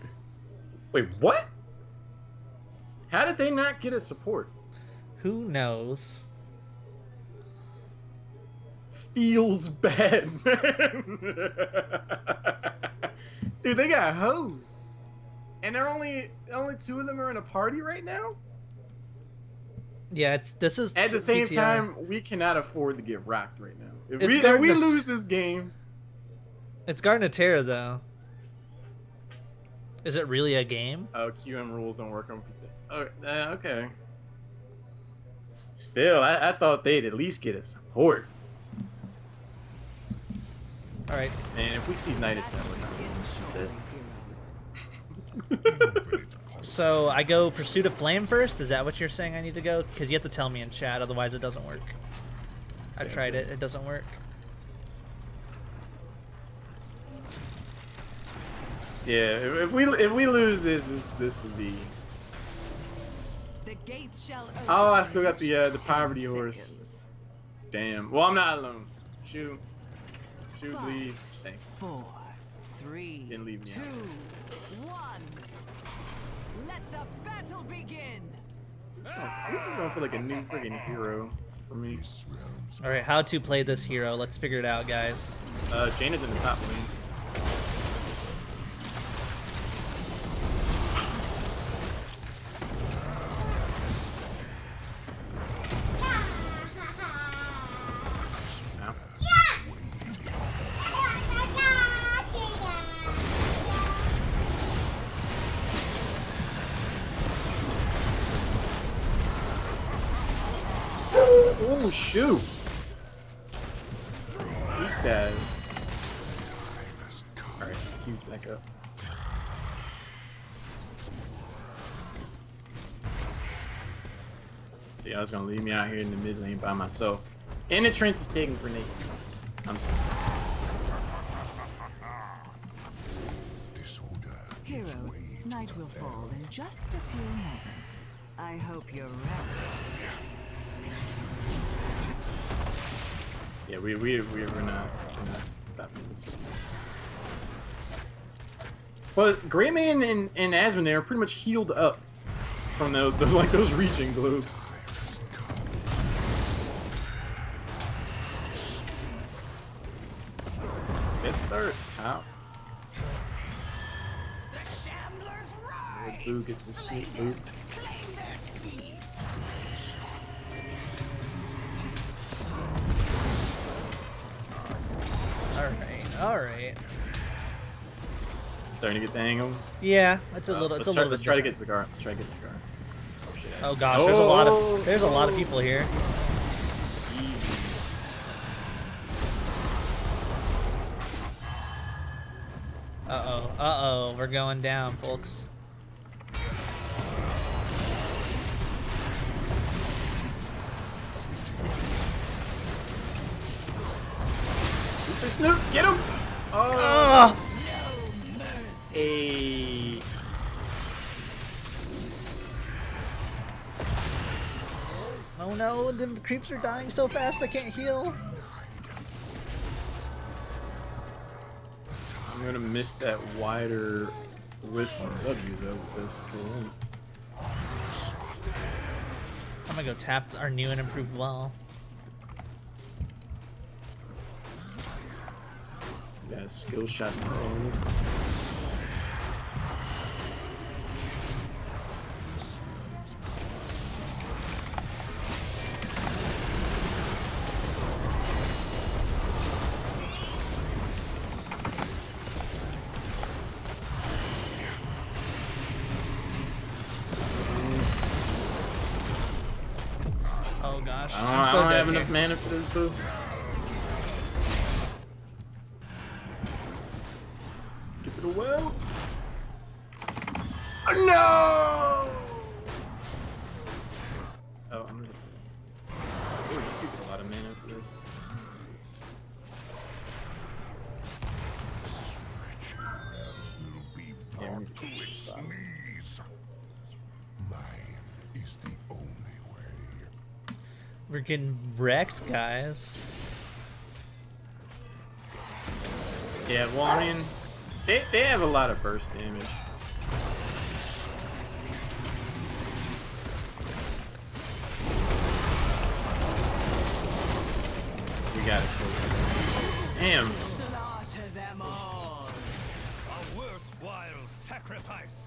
Wait, what? How did they not get a support? Who knows? Feels bad, man. Dude, they got hosed. And they're only two of them are in a party right now? Yeah, this is at the same PTR. time, we cannot afford to get rocked right now. If It's we lose this game, it's Garnatera though. Is it really a game? oh, QM rules don't work on. Oh, okay. Still, I thought they'd at least get a support. All right. And if we see Nidus, then we're not. So I go Pursuit of Flame first? Is that what you're saying I need to go? Because you have to tell me in chat, otherwise it doesn't work. I tried it, it doesn't work. Yeah, if we lose this would be. The gates shall open. Oh, I still got the poverty horse. Damn. Well, I'm not alone. Shoot, please. Thanks. 4, 3, Didn't leave me 2, out. 1. Let the battle begin. This is going for like a new friggin' hero for me. All right, how to play this hero? Let's figure it out, guys. Jaina's in the top lane. Oh shoot! Eat that. Alright, Q's back up. See, I was gonna leave me out here in the mid lane by myself. And the trench is taking grenades. I'm sorry. Heroes, night will fall in just a few moments. I hope you're ready. Yeah, we're not stopping this one. But Greymane and Asmon are pretty much healed up from the like those reaching globes. Let's start top. The Shamblers rise. Boo gets the sneak looped. Claim their seats. All right. Starting to get the hang of them. Yeah, it's a little. It's a little. Let's try to get Zagar. Let's try to get Zagar. Oh shit. Oh gosh, there's a lot of people here. Easy. Uh oh, we're going down, folks. Snoop, get him! Oh. Hey. Oh no, the creeps are dying so fast I can't heal. I'm gonna miss that wider width on W though with this tool. I'm gonna go tap our new and improved well. Yeah, skill shot things. gosh. I I'm so don't dead have here. enough mana for this, boo. Get to the well. Oh, no! Oh, I'm gonna. Oh, you do get a lot of mana for this. Yeah, we need to get this out. We're getting wrecked, guys. Yeah, well, I mean, they have a lot of burst damage. We gotta kill this. Damn. Slaughter them all. A worthwhile sacrifice.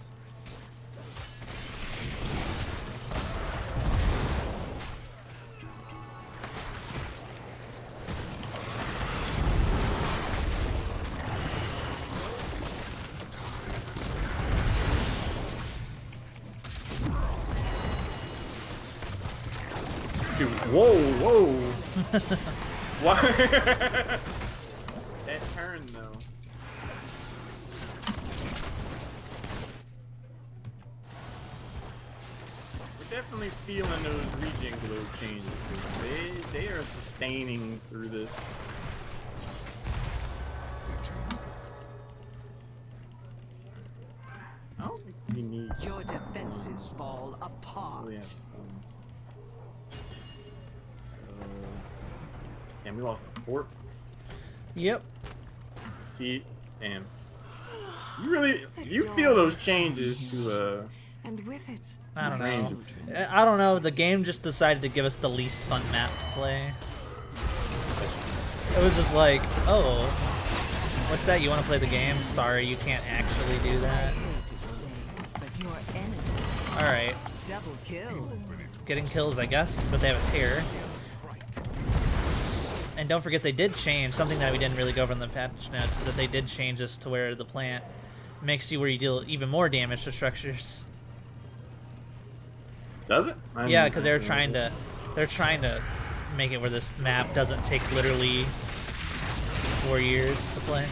Dude, whoa. Why? That turn, though. We're definitely feeling those regen globe changes. They are sustaining through this. I don't think we need. Your defenses fall apart. We have stuns. So, damn, we lost the fort. Yep. See, damn. You feel those changes to And with it, I don't range know. of changes. I don't know. The game just decided to give us the least fun map to play. It was just like, oh, what's that? You want to play the game? Sorry, you can't actually do that. hate to say it, but your enemy All right, double kill. getting kills, I guess, but they have a tear. And don't forget, they did change something that we didn't really go over in the patch notes. Is that they did change this to where the plant makes you where you deal even more damage to structures. Does it? Yeah, because they're trying to make it where this map doesn't take literally 4 years to play.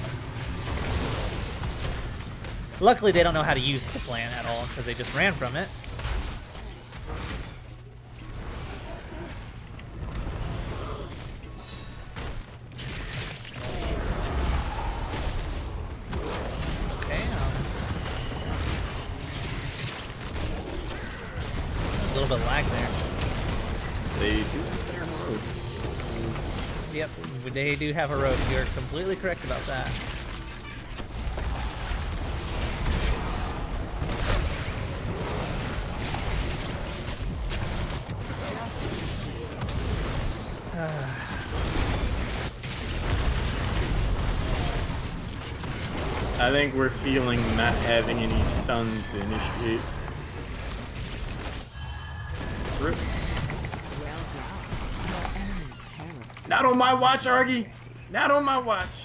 Luckily, they don't know how to use the plan at all because they just ran from it. Okay. A little bit lag there. They do have their roads. Yep, they do have a road. You're completely correct about that. I think we're feeling not having any stuns to initiate. Rip. Well done. Your enemy's terrible. Not on my watch, Argy! Not on my watch!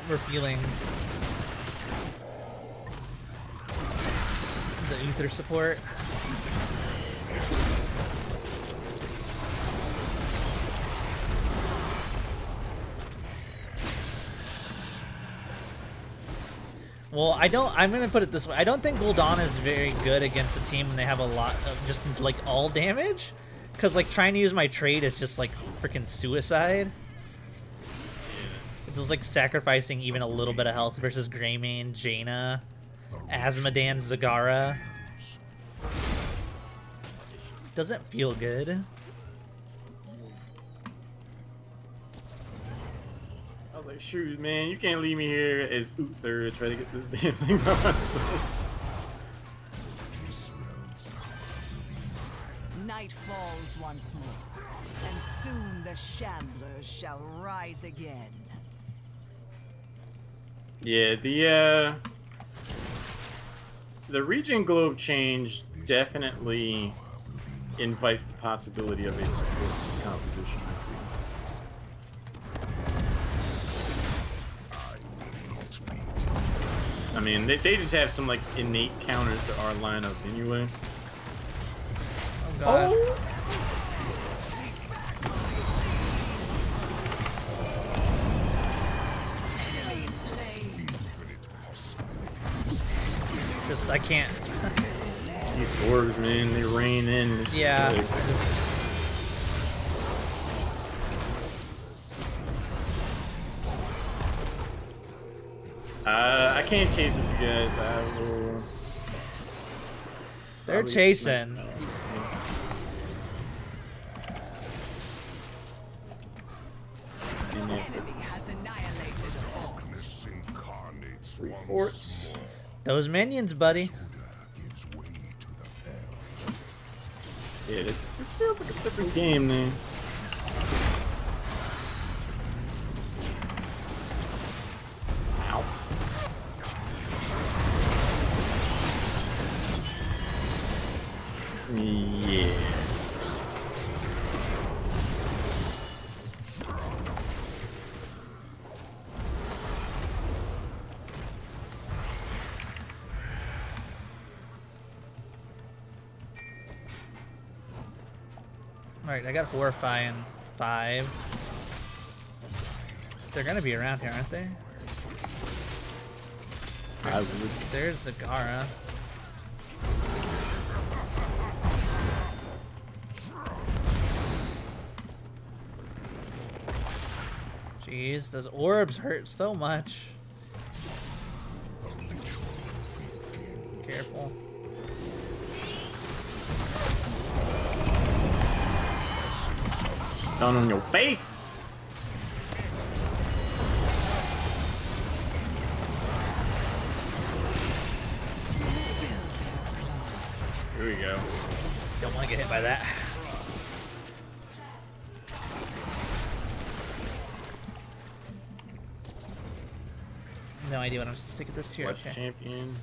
We're feeling the ether support. Well, I'm gonna put it this way. I don't think Gul'Dan is very good against a team when they have a lot of just like all damage. Cause like trying to use my trade is just like freaking suicide. It's just like sacrificing even a little bit of health versus Greymane, Jaina, Asmodan, Zagara. Doesn't feel good. I was like, shoot, man, you can't leave me here as Uther to try to get this damn thing by myself. Night falls once more, and soon the Shamblers shall rise again. Yeah, the region globe change definitely invites the possibility of a support composition. I mean, they just have some like innate counters to our lineup anyway. Oh god. Just I can't. These orbs, man, they rain in. It's Yeah. just like- I can't chase with you guys. I will. They're probably chasing. smack- Enemy has annihilated a fort. Three forts. Those minions, buddy. Yeah, this feels like a different game, man. Ow. Yeah. Alright, I got Horrifying 5. They're gonna be around here, aren't they? I would. There's the Gara. Jeez, those orbs hurt so much. Careful. Stun on your face. Here we go. Don't want to get hit by that. No idea what I'm supposed to take this tier. Watch Okay. champion.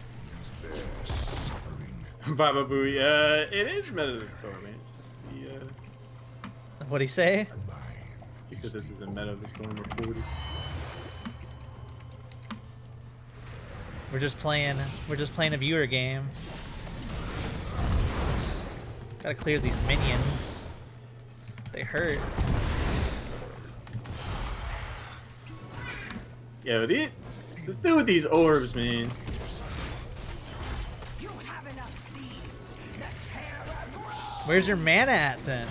Baba Booey. It is meta this though, man. It's just the What'd he say? he said this is a meta that's going to 40. We're just playing a viewer game. Gotta clear these minions. They hurt. Yeah, but let's do with these orbs, man. You have enough seeds. The terror grows. Where's your mana at then?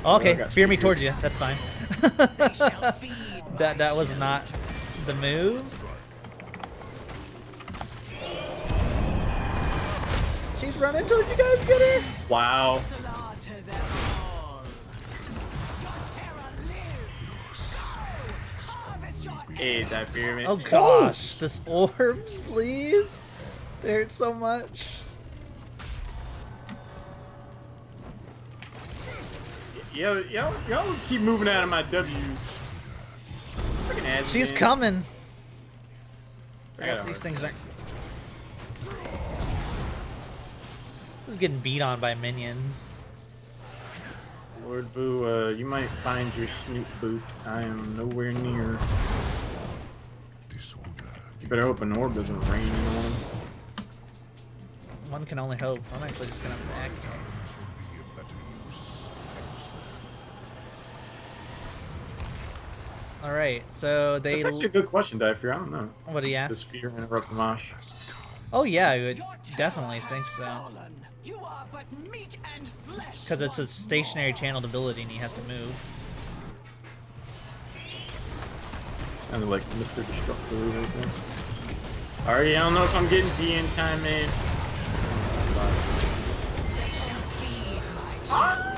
Okay, fear me towards you. That's fine. They shall feed That was not the move. She's running towards you guys. Get her. Wow. slaughter them all. Your terror lives. Go! Harvest your Hey, that pyramid. Oh gosh, this orbs, please. They hurt so much. Y'all keep moving out of my W's. Freaking ass, She's man. coming. I got These her. things aren't. This is getting beat on by minions. Lord Boo, you might find your snoot boot. I am nowhere near. You better hope an orb doesn't rain in on him. One can only hope. I'm actually just gonna act. All right, so they. That's actually a good question, Diaphragm. I don't know. What do you Does ask? fear interrupt Mosh? Oh yeah, I would Your terror definitely has think so. fallen. You are but meat and flesh. Because it's a once stationary more. channeled ability and you have to move. Sounded like Mr. Destructor right there. Alright, I don't know if I'm getting to you in time, man. They shall feed my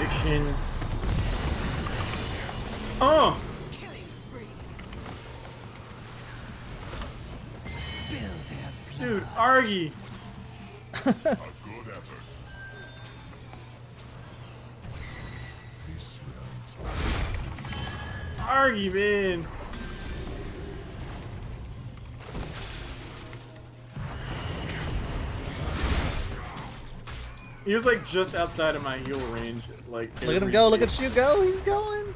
Fiction. Oh! killing spree. Spill their blood. Dude, Argy! Argy, man! He was like just outside of my heal range. Like Look at him go! Look at you go! He's going.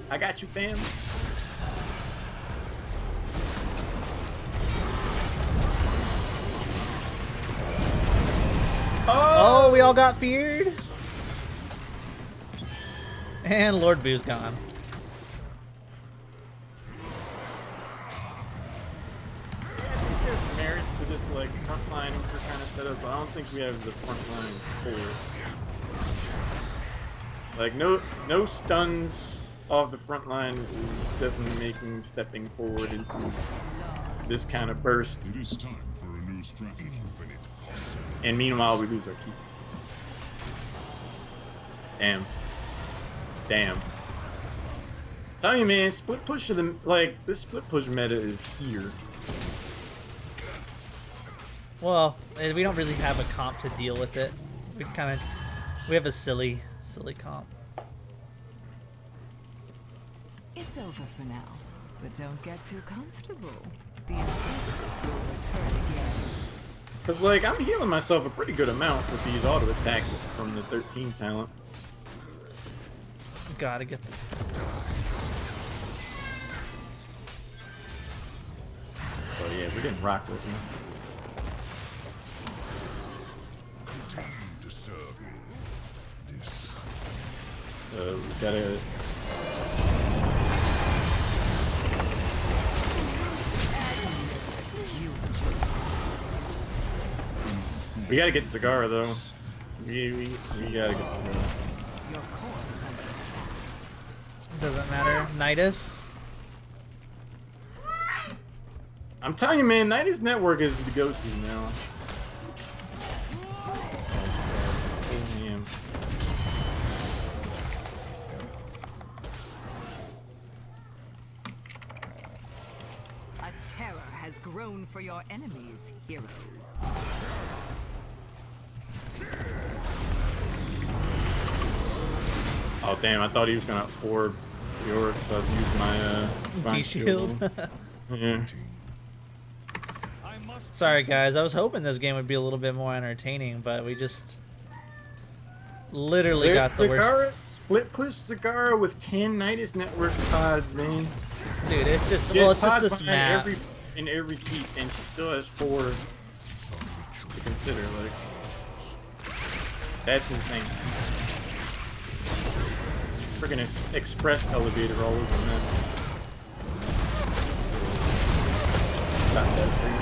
I got you, fam. Oh, we all got feared. And Lord Boo's gone. There's merits to this like front line we're kind of set up, but I don't think we have the front line full. Like no stuns off the front line is definitely making stepping forward into this kind of burst. It is time for a new strategy. And meanwhile we lose our keep. Damn. Damn. I'm telling you, man, split push to the like this split push meta is here. Well, we don't really have a comp to deal with it. We have a silly comp. It's over for now, but don't get too comfortable. The infested will return again. Cause like I'm healing myself a pretty good amount with these auto attacks from the 13 talent. Gotta get the dose. Oh yeah, we're getting rocked with me. We gotta. We gotta get Zagara though. We gotta get Zagara. Doesn't matter. Nidus. I'm telling you, man, Nidus Network is the go-to now. A terror has grown for your enemies, heroes. Oh damn! I thought he was gonna orb the orb, so I've used my divine D-shield. Yeah. Sorry guys, I was hoping this game would be a little bit more entertaining, but we just literally got the worst. Split push Zagara with 10 Nidus Network pods, man. Dude, it's just She has it's just pods this behind map. in every keep, and she still has 4 to consider. Like, that's insane. Freaking express elevator all over the map. Stop that for me.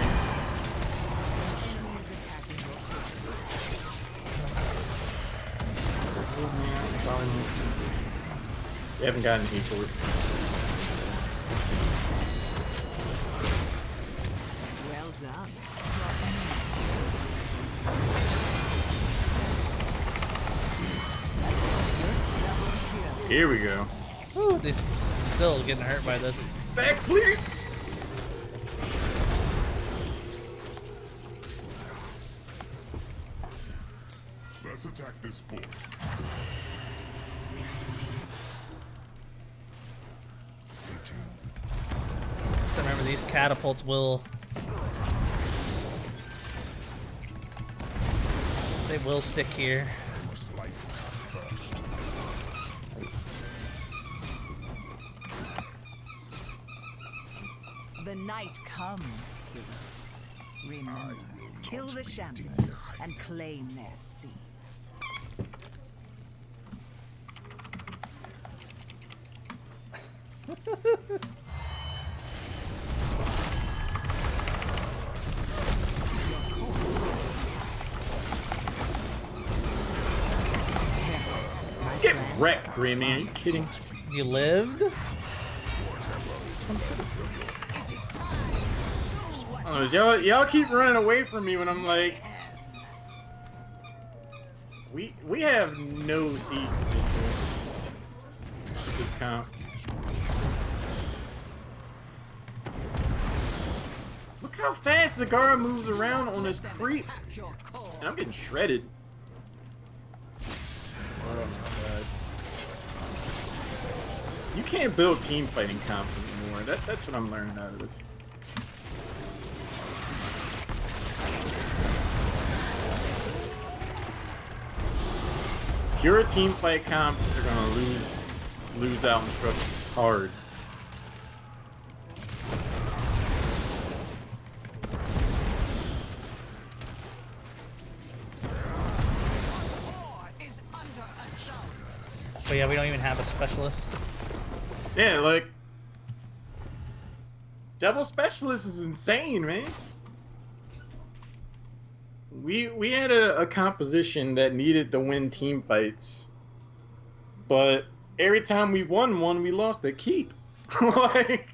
We haven't gotten heat for it. Well done. Here we go. Ooh, they're still getting hurt by this. Back, please. Let's attack this fort. Remember, these catapults will... They will stick here. The night comes, heroes. Remember, kill the shamblers and claim their seats. Get wrecked, Grammy. Are you kidding? You lived? Oh, y'all keep running away from me when I'm like, we have no seat with this comp. Look how fast Zagara moves around on this creep, and I'm getting shredded. Oh my god! You can't build team fighting comps anymore. That's what I'm learning out of this. Pure team fight comps are gonna lose out instructions hard. But yeah, we don't even have a specialist. Yeah, like double specialist is insane, man. We had a composition that needed to win team fights, but every time we won one, we lost a keep. Like,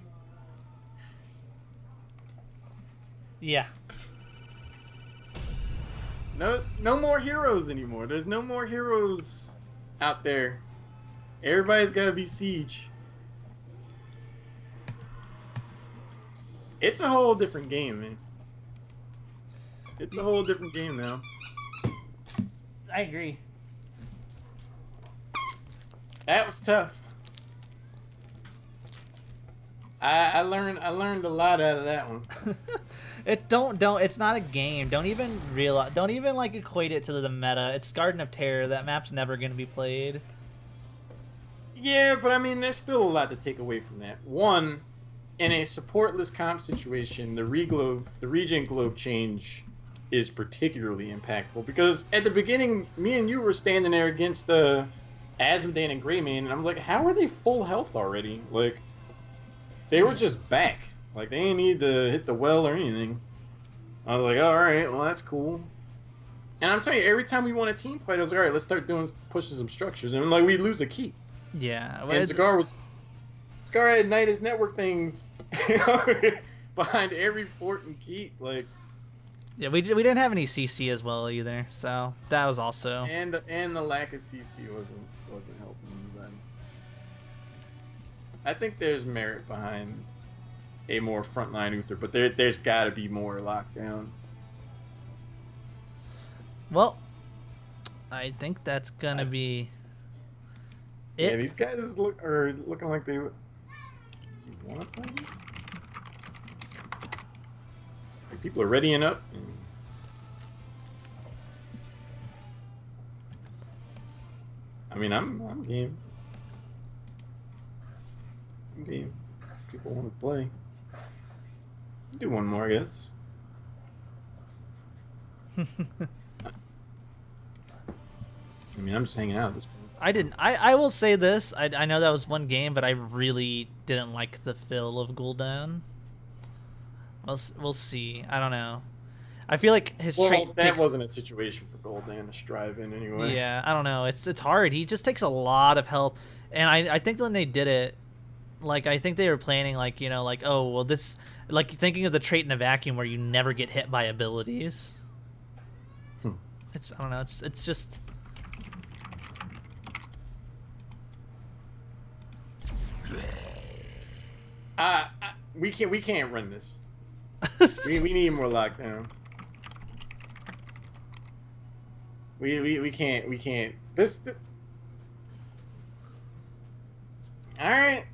Yeah. no more heroes anymore. There's no more heroes out there. Everybody's gotta be Siege. It's a whole different game, man. It's a whole different game now. I agree. That was tough. I learned a lot out of that one. Don't it's not a game. Don't even like equate it to the meta. It's Garden of Terror. That map's never gonna be played. Yeah, but I mean, there's still a lot to take away from that. One, in a supportless comp situation, the regen globe change is particularly impactful because at the beginning, me and you were standing there against Azmodan and Greymane, and I was like, how are they full health already? Like, they were just back. Like, they didn't need to hit the well or anything. I was like, all right, well, that's cool. And I'm telling you, every time we won a team fight, I was like, all right, let's start pushing some structures. And like, we lose a keep. Yeah. And Scar had Nidus network things behind every fort and keep, like. Yeah, we didn't have any CC as well either, so that was also. And the lack of CC wasn't helping them. I think there's merit behind a more frontline Uther, but there's got to be more lockdown. Well, I think that's gonna be it. Yeah, these guys are looking like they. Do you want to play? Like, people are readying up. I mean, I'm game. I'm game. People want to play. Do one more, I guess. I mean, I'm just hanging out at this point. I will say this. I know that was one game, but I really didn't like the feel of Gul'Dan. We'll see. I don't know. I feel like his trait wasn't a situation for Gul'Dan to strive in anyway. Yeah, I don't know. It's hard. He just takes a lot of health, and I think when they did it, like, I think they were planning, like, you know, like, oh well, this, like, thinking of the trait in a vacuum where you never get hit by abilities. I don't know. It's just. We can't run this. we need more lockdown. We can't. This. All right.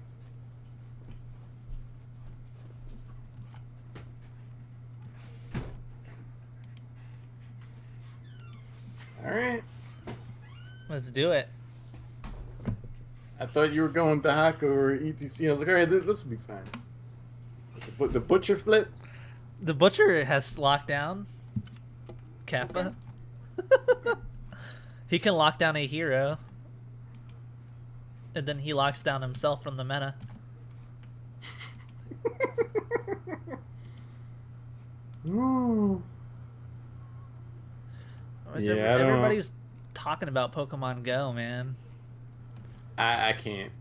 All right. Let's do it. I thought you were going to Hako or ETC. I was like, all right, this will be fine. The butcher flip. The butcher has lockdown. Kappa. He can lock down a hero, and then he locks down himself from the meta. Ooh. Yeah, Everybody's talking about Pokemon Go, man. I can't.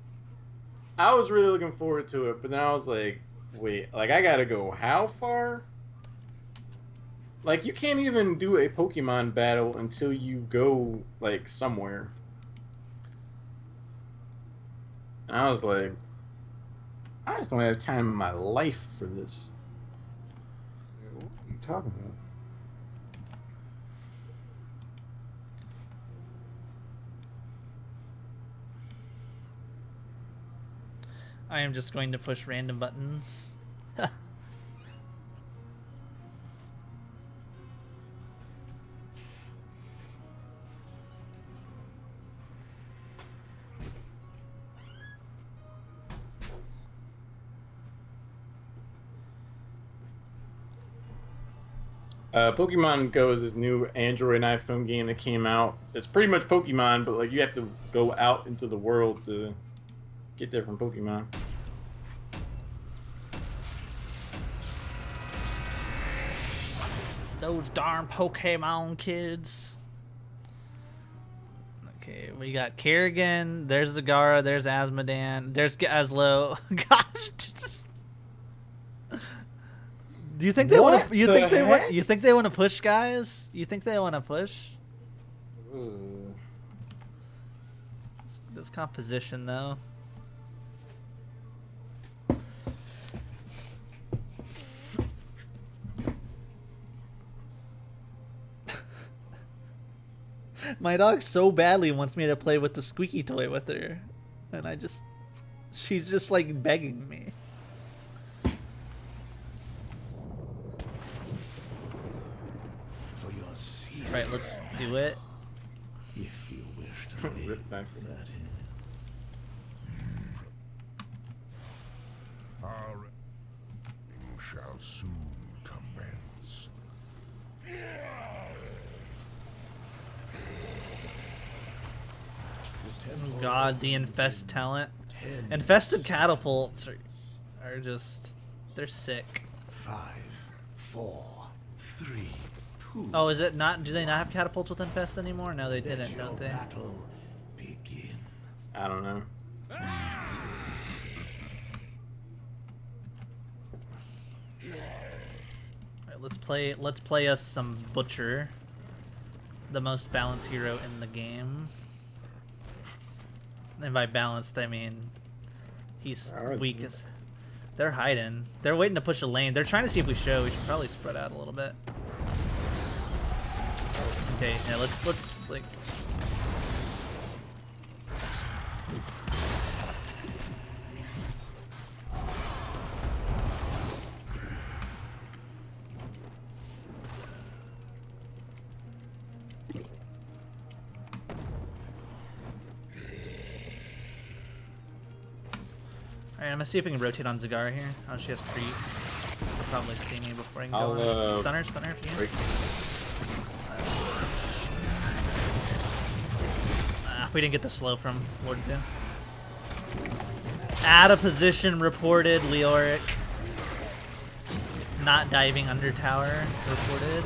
I was really looking forward to it, but then I was like, wait, like, I gotta go how far? Like, you can't even do a Pokemon battle until you go, like, somewhere. And I was like, I just don't have time in my life for this. What are you talking about? I am just going to push random buttons. Pokemon Go is this new Android and iPhone game that came out. It's pretty much Pokemon, but like you have to go out into the world to get different Pokemon. Those darn Pokemon kids. Okay, we got Kerrigan, there's Zagara, there's Asmodan, there's Aslo. Gosh. Do you think they want to? You think they want to push, guys? You think they want to push? Ooh. This composition, though. My dog so badly wants me to play with the squeaky toy with her, and she's just like begging me. Right, let's do it. If you wish to live, Rip back. that is. Our ending shall soon commence. God, the infest talent. Infested catapults are just, they're sick. 5, 4, 3, 2. Oh, is it not? Do they not have catapults with infest anymore? No, they Let didn't, your don't they? battle begin. I don't know. Alright, let's play us some Butcher, the most balanced hero in the game. And by balanced, I mean he's weak as. They're hiding. They're waiting to push a lane. They're trying to see if we show. We should probably spread out a little bit. Okay, yeah, let's like. Alright, I'm gonna see if we can rotate on Zagara here. Oh, she has creep. She'll probably see me before I can go on. Stun her if you can. We didn't get the slow from Lord of Doom. Out of position reported, Leoric. Not diving under tower reported.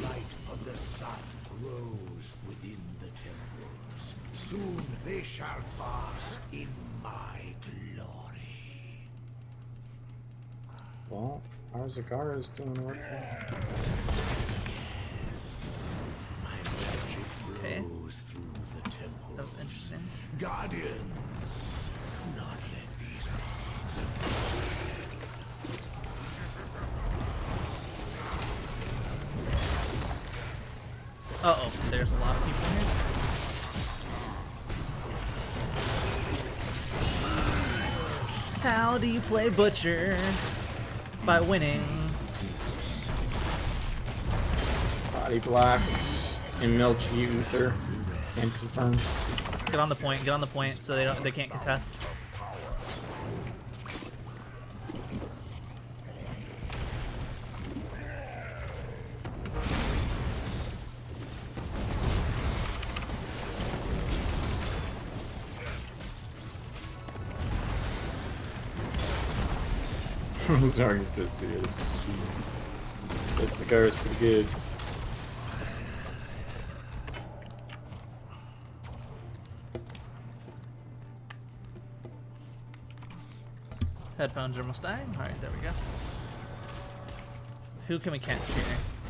Light of the sun grows within the temples. Soon they shall bask in my glory. Well, our Zagara is doing work. Okay. Through the temples. That was interesting. Guardians, do not let these Uh-oh, there's a lot of people here. How do you play Butcher? By winning. Body blocks. MLG Uther. Can confirm. Get on the point so they can't contest. Sorry, this video. This cigar is pretty good. Headphones are almost dying. Alright, there we go. Who can we catch here?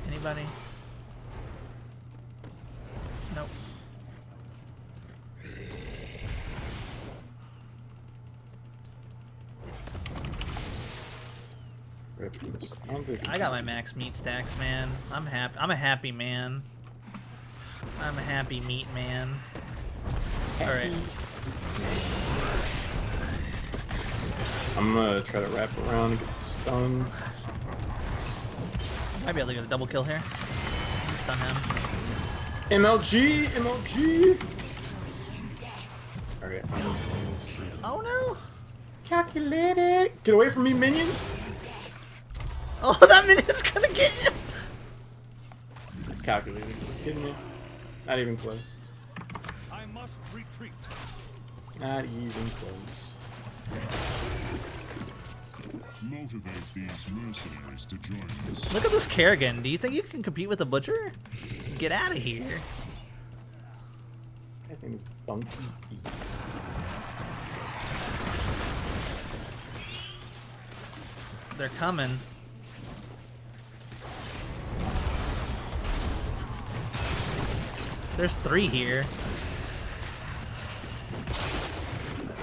Anybody? Nope. I got my max meat stacks, man. I'm happy. I'm a happy man. I'm a happy meat man. Alright. I'm gonna try to wrap around and get the stun. Might be able to get a double kill here. Stun him. MLG! MLG! Alright. Oh no! Calculate it! Get away from me, minion! Oh, that minute's gonna get you! Calculated. Are you kidding me? Not even close. I must retreat. Not even close. Motivate these mercenaries to join us. Look at this Kerrigan. Do you think you can compete with a butcher? Get out of here. His name is Bunky Beats. They're coming. There's 3 here.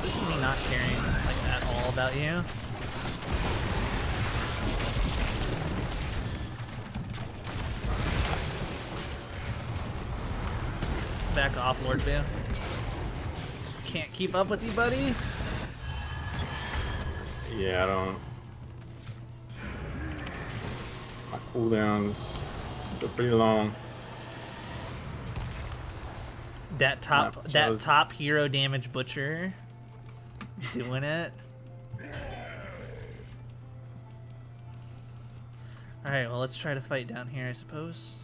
This is me not caring like at all about you. Back off, Lord Boo. Can't keep up with you, buddy. Yeah, I don't. My cooldown's still pretty long. That top hero damage butcher doing it. All right, well, let's try to fight down here, I suppose.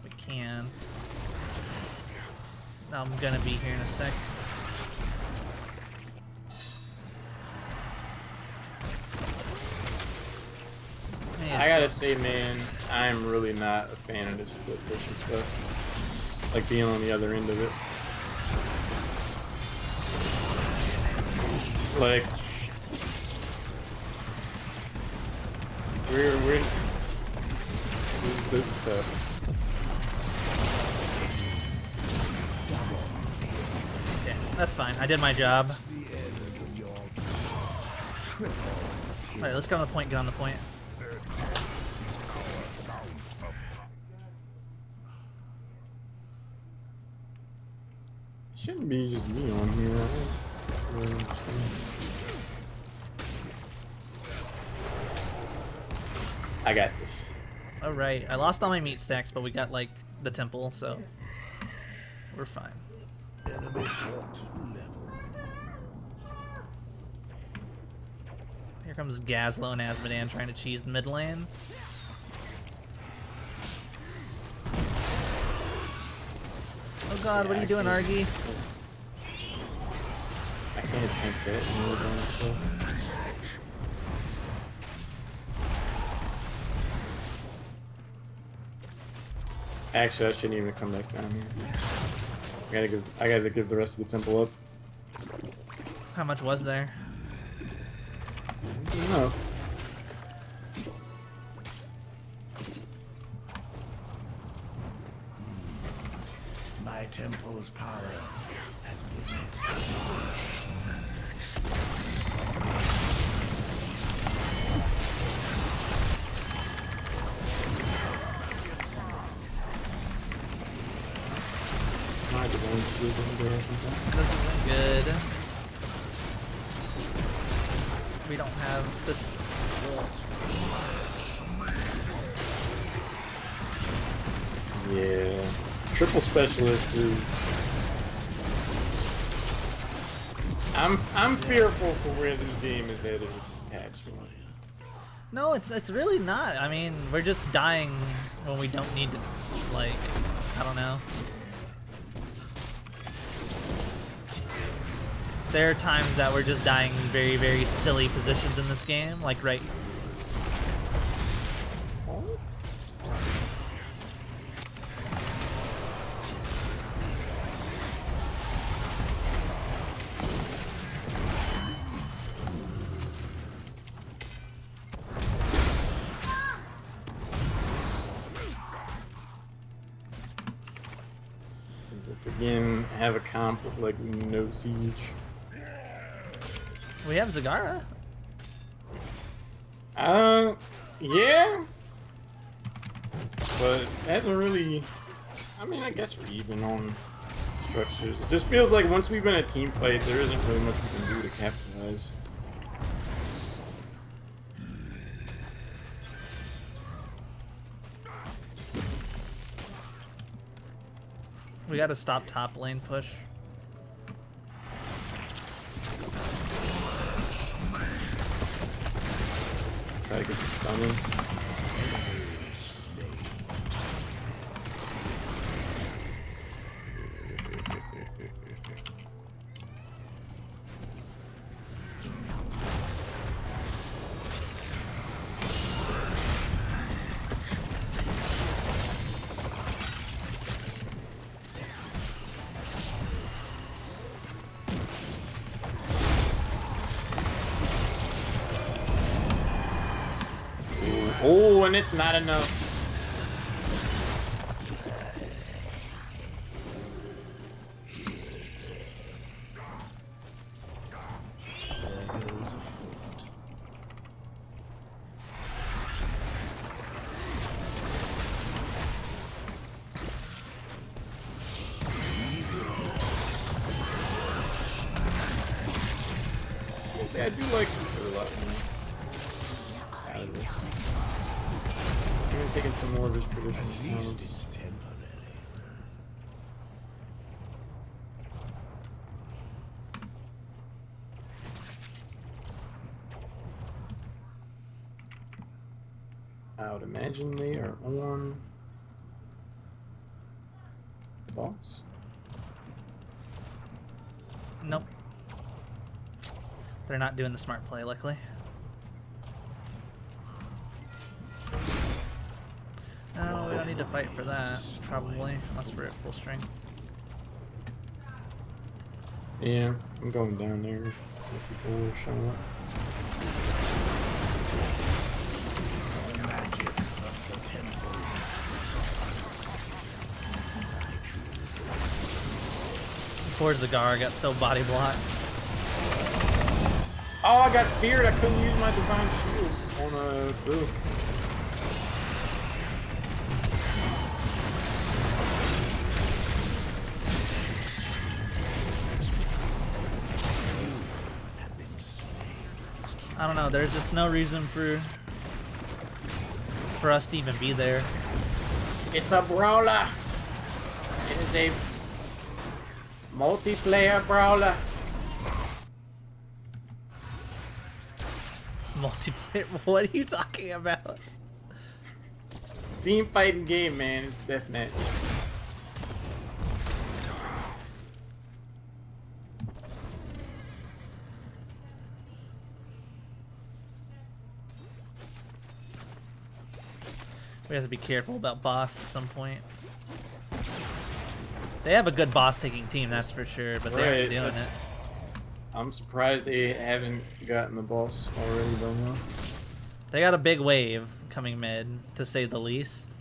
We can. I'm gonna be here in a sec. I gotta say, man, I'm really not a fan of this split push and stuff. Like being on the other end of it. Like, we're this is tough. Yeah, that's fine. I did my job. Alright, let's go on the point, get on the point. Shouldn't be just me on here. I don't really understand. I got this. Alright, I lost all my meat stacks, but we got, like, the temple, so we're fine. Enemy fort level. Here comes Gazlo and Azmodan trying to cheese the mid lane. Oh god, what are you doing, Argy? I can't think that anymore on the show. Actually, I shouldn't even come back down here. I gotta give the rest of the temple up. How much was there? Enough. My temple's power has been extinguished. My divine shield isn't there, I think. This isn't good. We don't have this. Yeah. Triple specialist is. I'm fearful for where this game is headed with this patch. No, it's really not. I mean, we're just dying when we don't need to, like, I don't know. There are times that we're just dying in very, very silly positions in this game, like right. Just again have a comp with like no siege. We have Zagara. Yeah. But it hasn't really. I mean, I guess we're even on structures. It just feels like once we've been a team fight, there isn't really much we can do to capitalize. We gotta stop top lane push. Try Try to get the stun in. Oh, and it's not enough. I do like this a lot more. Out of this. I'm gonna take in some more of his traditional talents. I would imagine they are on the boss. Nope. They're not doing the smart play, luckily. No, we don't need to fight for that, probably, unless we're at full strength. Yeah, I'm going down there if people will show up. Poor Zagara got so body blocked. Oh, I got feared. I couldn't use my divine shield on a Boo. I don't know, there's just no reason for us to even be there. It's a brawler. It is a multiplayer brawler. Multiplayer? What are you talking about? Team fighting game, man. It's deathmatch. We have to be careful about boss at some point. They have a good boss taking team, that's for sure, but they aren't doing it. I'm surprised they haven't gotten the boss already done well. They got a big wave coming mid, to say the least.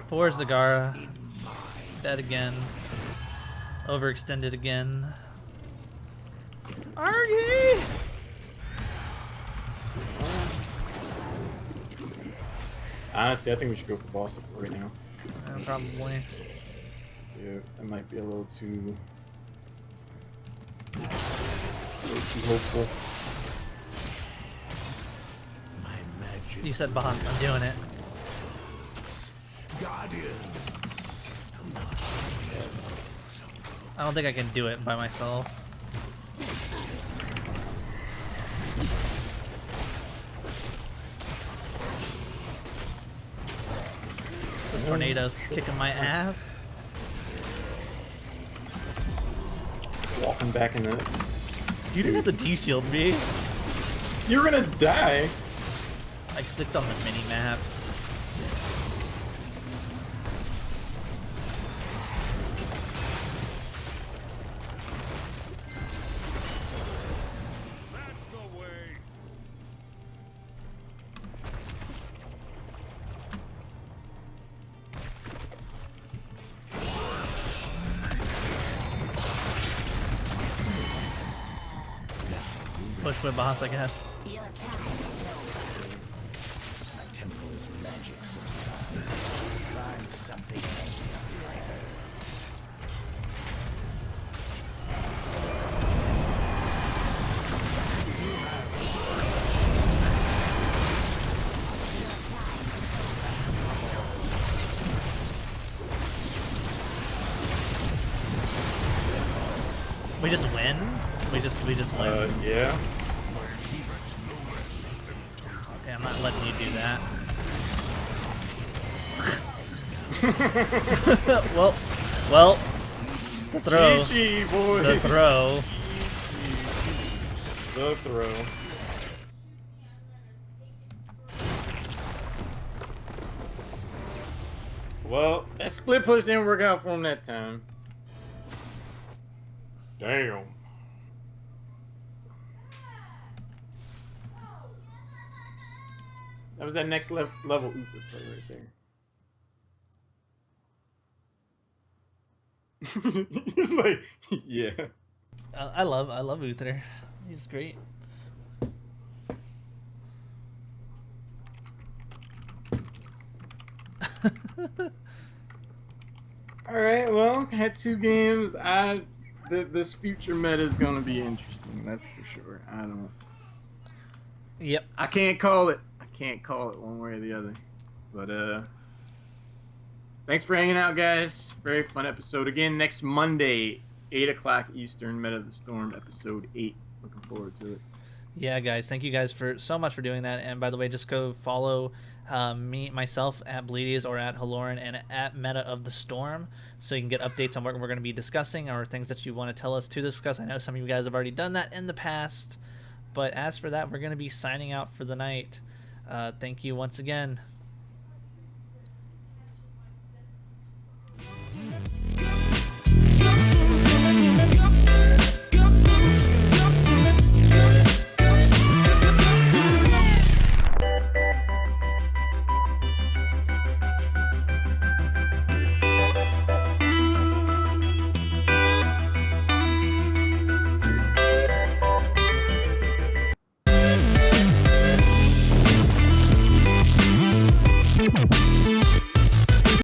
Poor Zagara. Dead again. Overextended again. Argy! Honestly, I think we should go for boss right now. Probably. Yeah, that might be a little too hopeful. You said boss, I'm doing it. Yes. I don't think I can do it by myself. This tornado's kicking my ass. Walking back in it. You didn't have to D-shield me. You're gonna die. I clicked on the mini-map. Push with boss, I guess. We just win. We just win. Yeah. Okay, I'm not letting you do that. well, the throw. GG, boy. The throw. The throw. Well, that split push didn't work out for him that time. Damn. That was that next level Uther play right there. He's like, yeah. I love Uther. He's great. All right, well, had 2 games. This future meta is gonna be interesting. That's for sure. Yep. I can't call it. I can't call it one way or the other. But thanks for hanging out, guys. Very fun episode. Again, next Monday, 8 o'clock Eastern, Meta of the Storm, episode 8. Looking forward to it. Yeah, guys, thank you guys for so much for doing that. And by the way, just go follow myself at Bleedies or at Haloran and at Meta of the Storm, so you can get updates on what we're going to be discussing or things that you want to tell us to discuss. I know some of you guys have already done that in the past, but as for that, we're going to be signing out for the night. Thank you once again.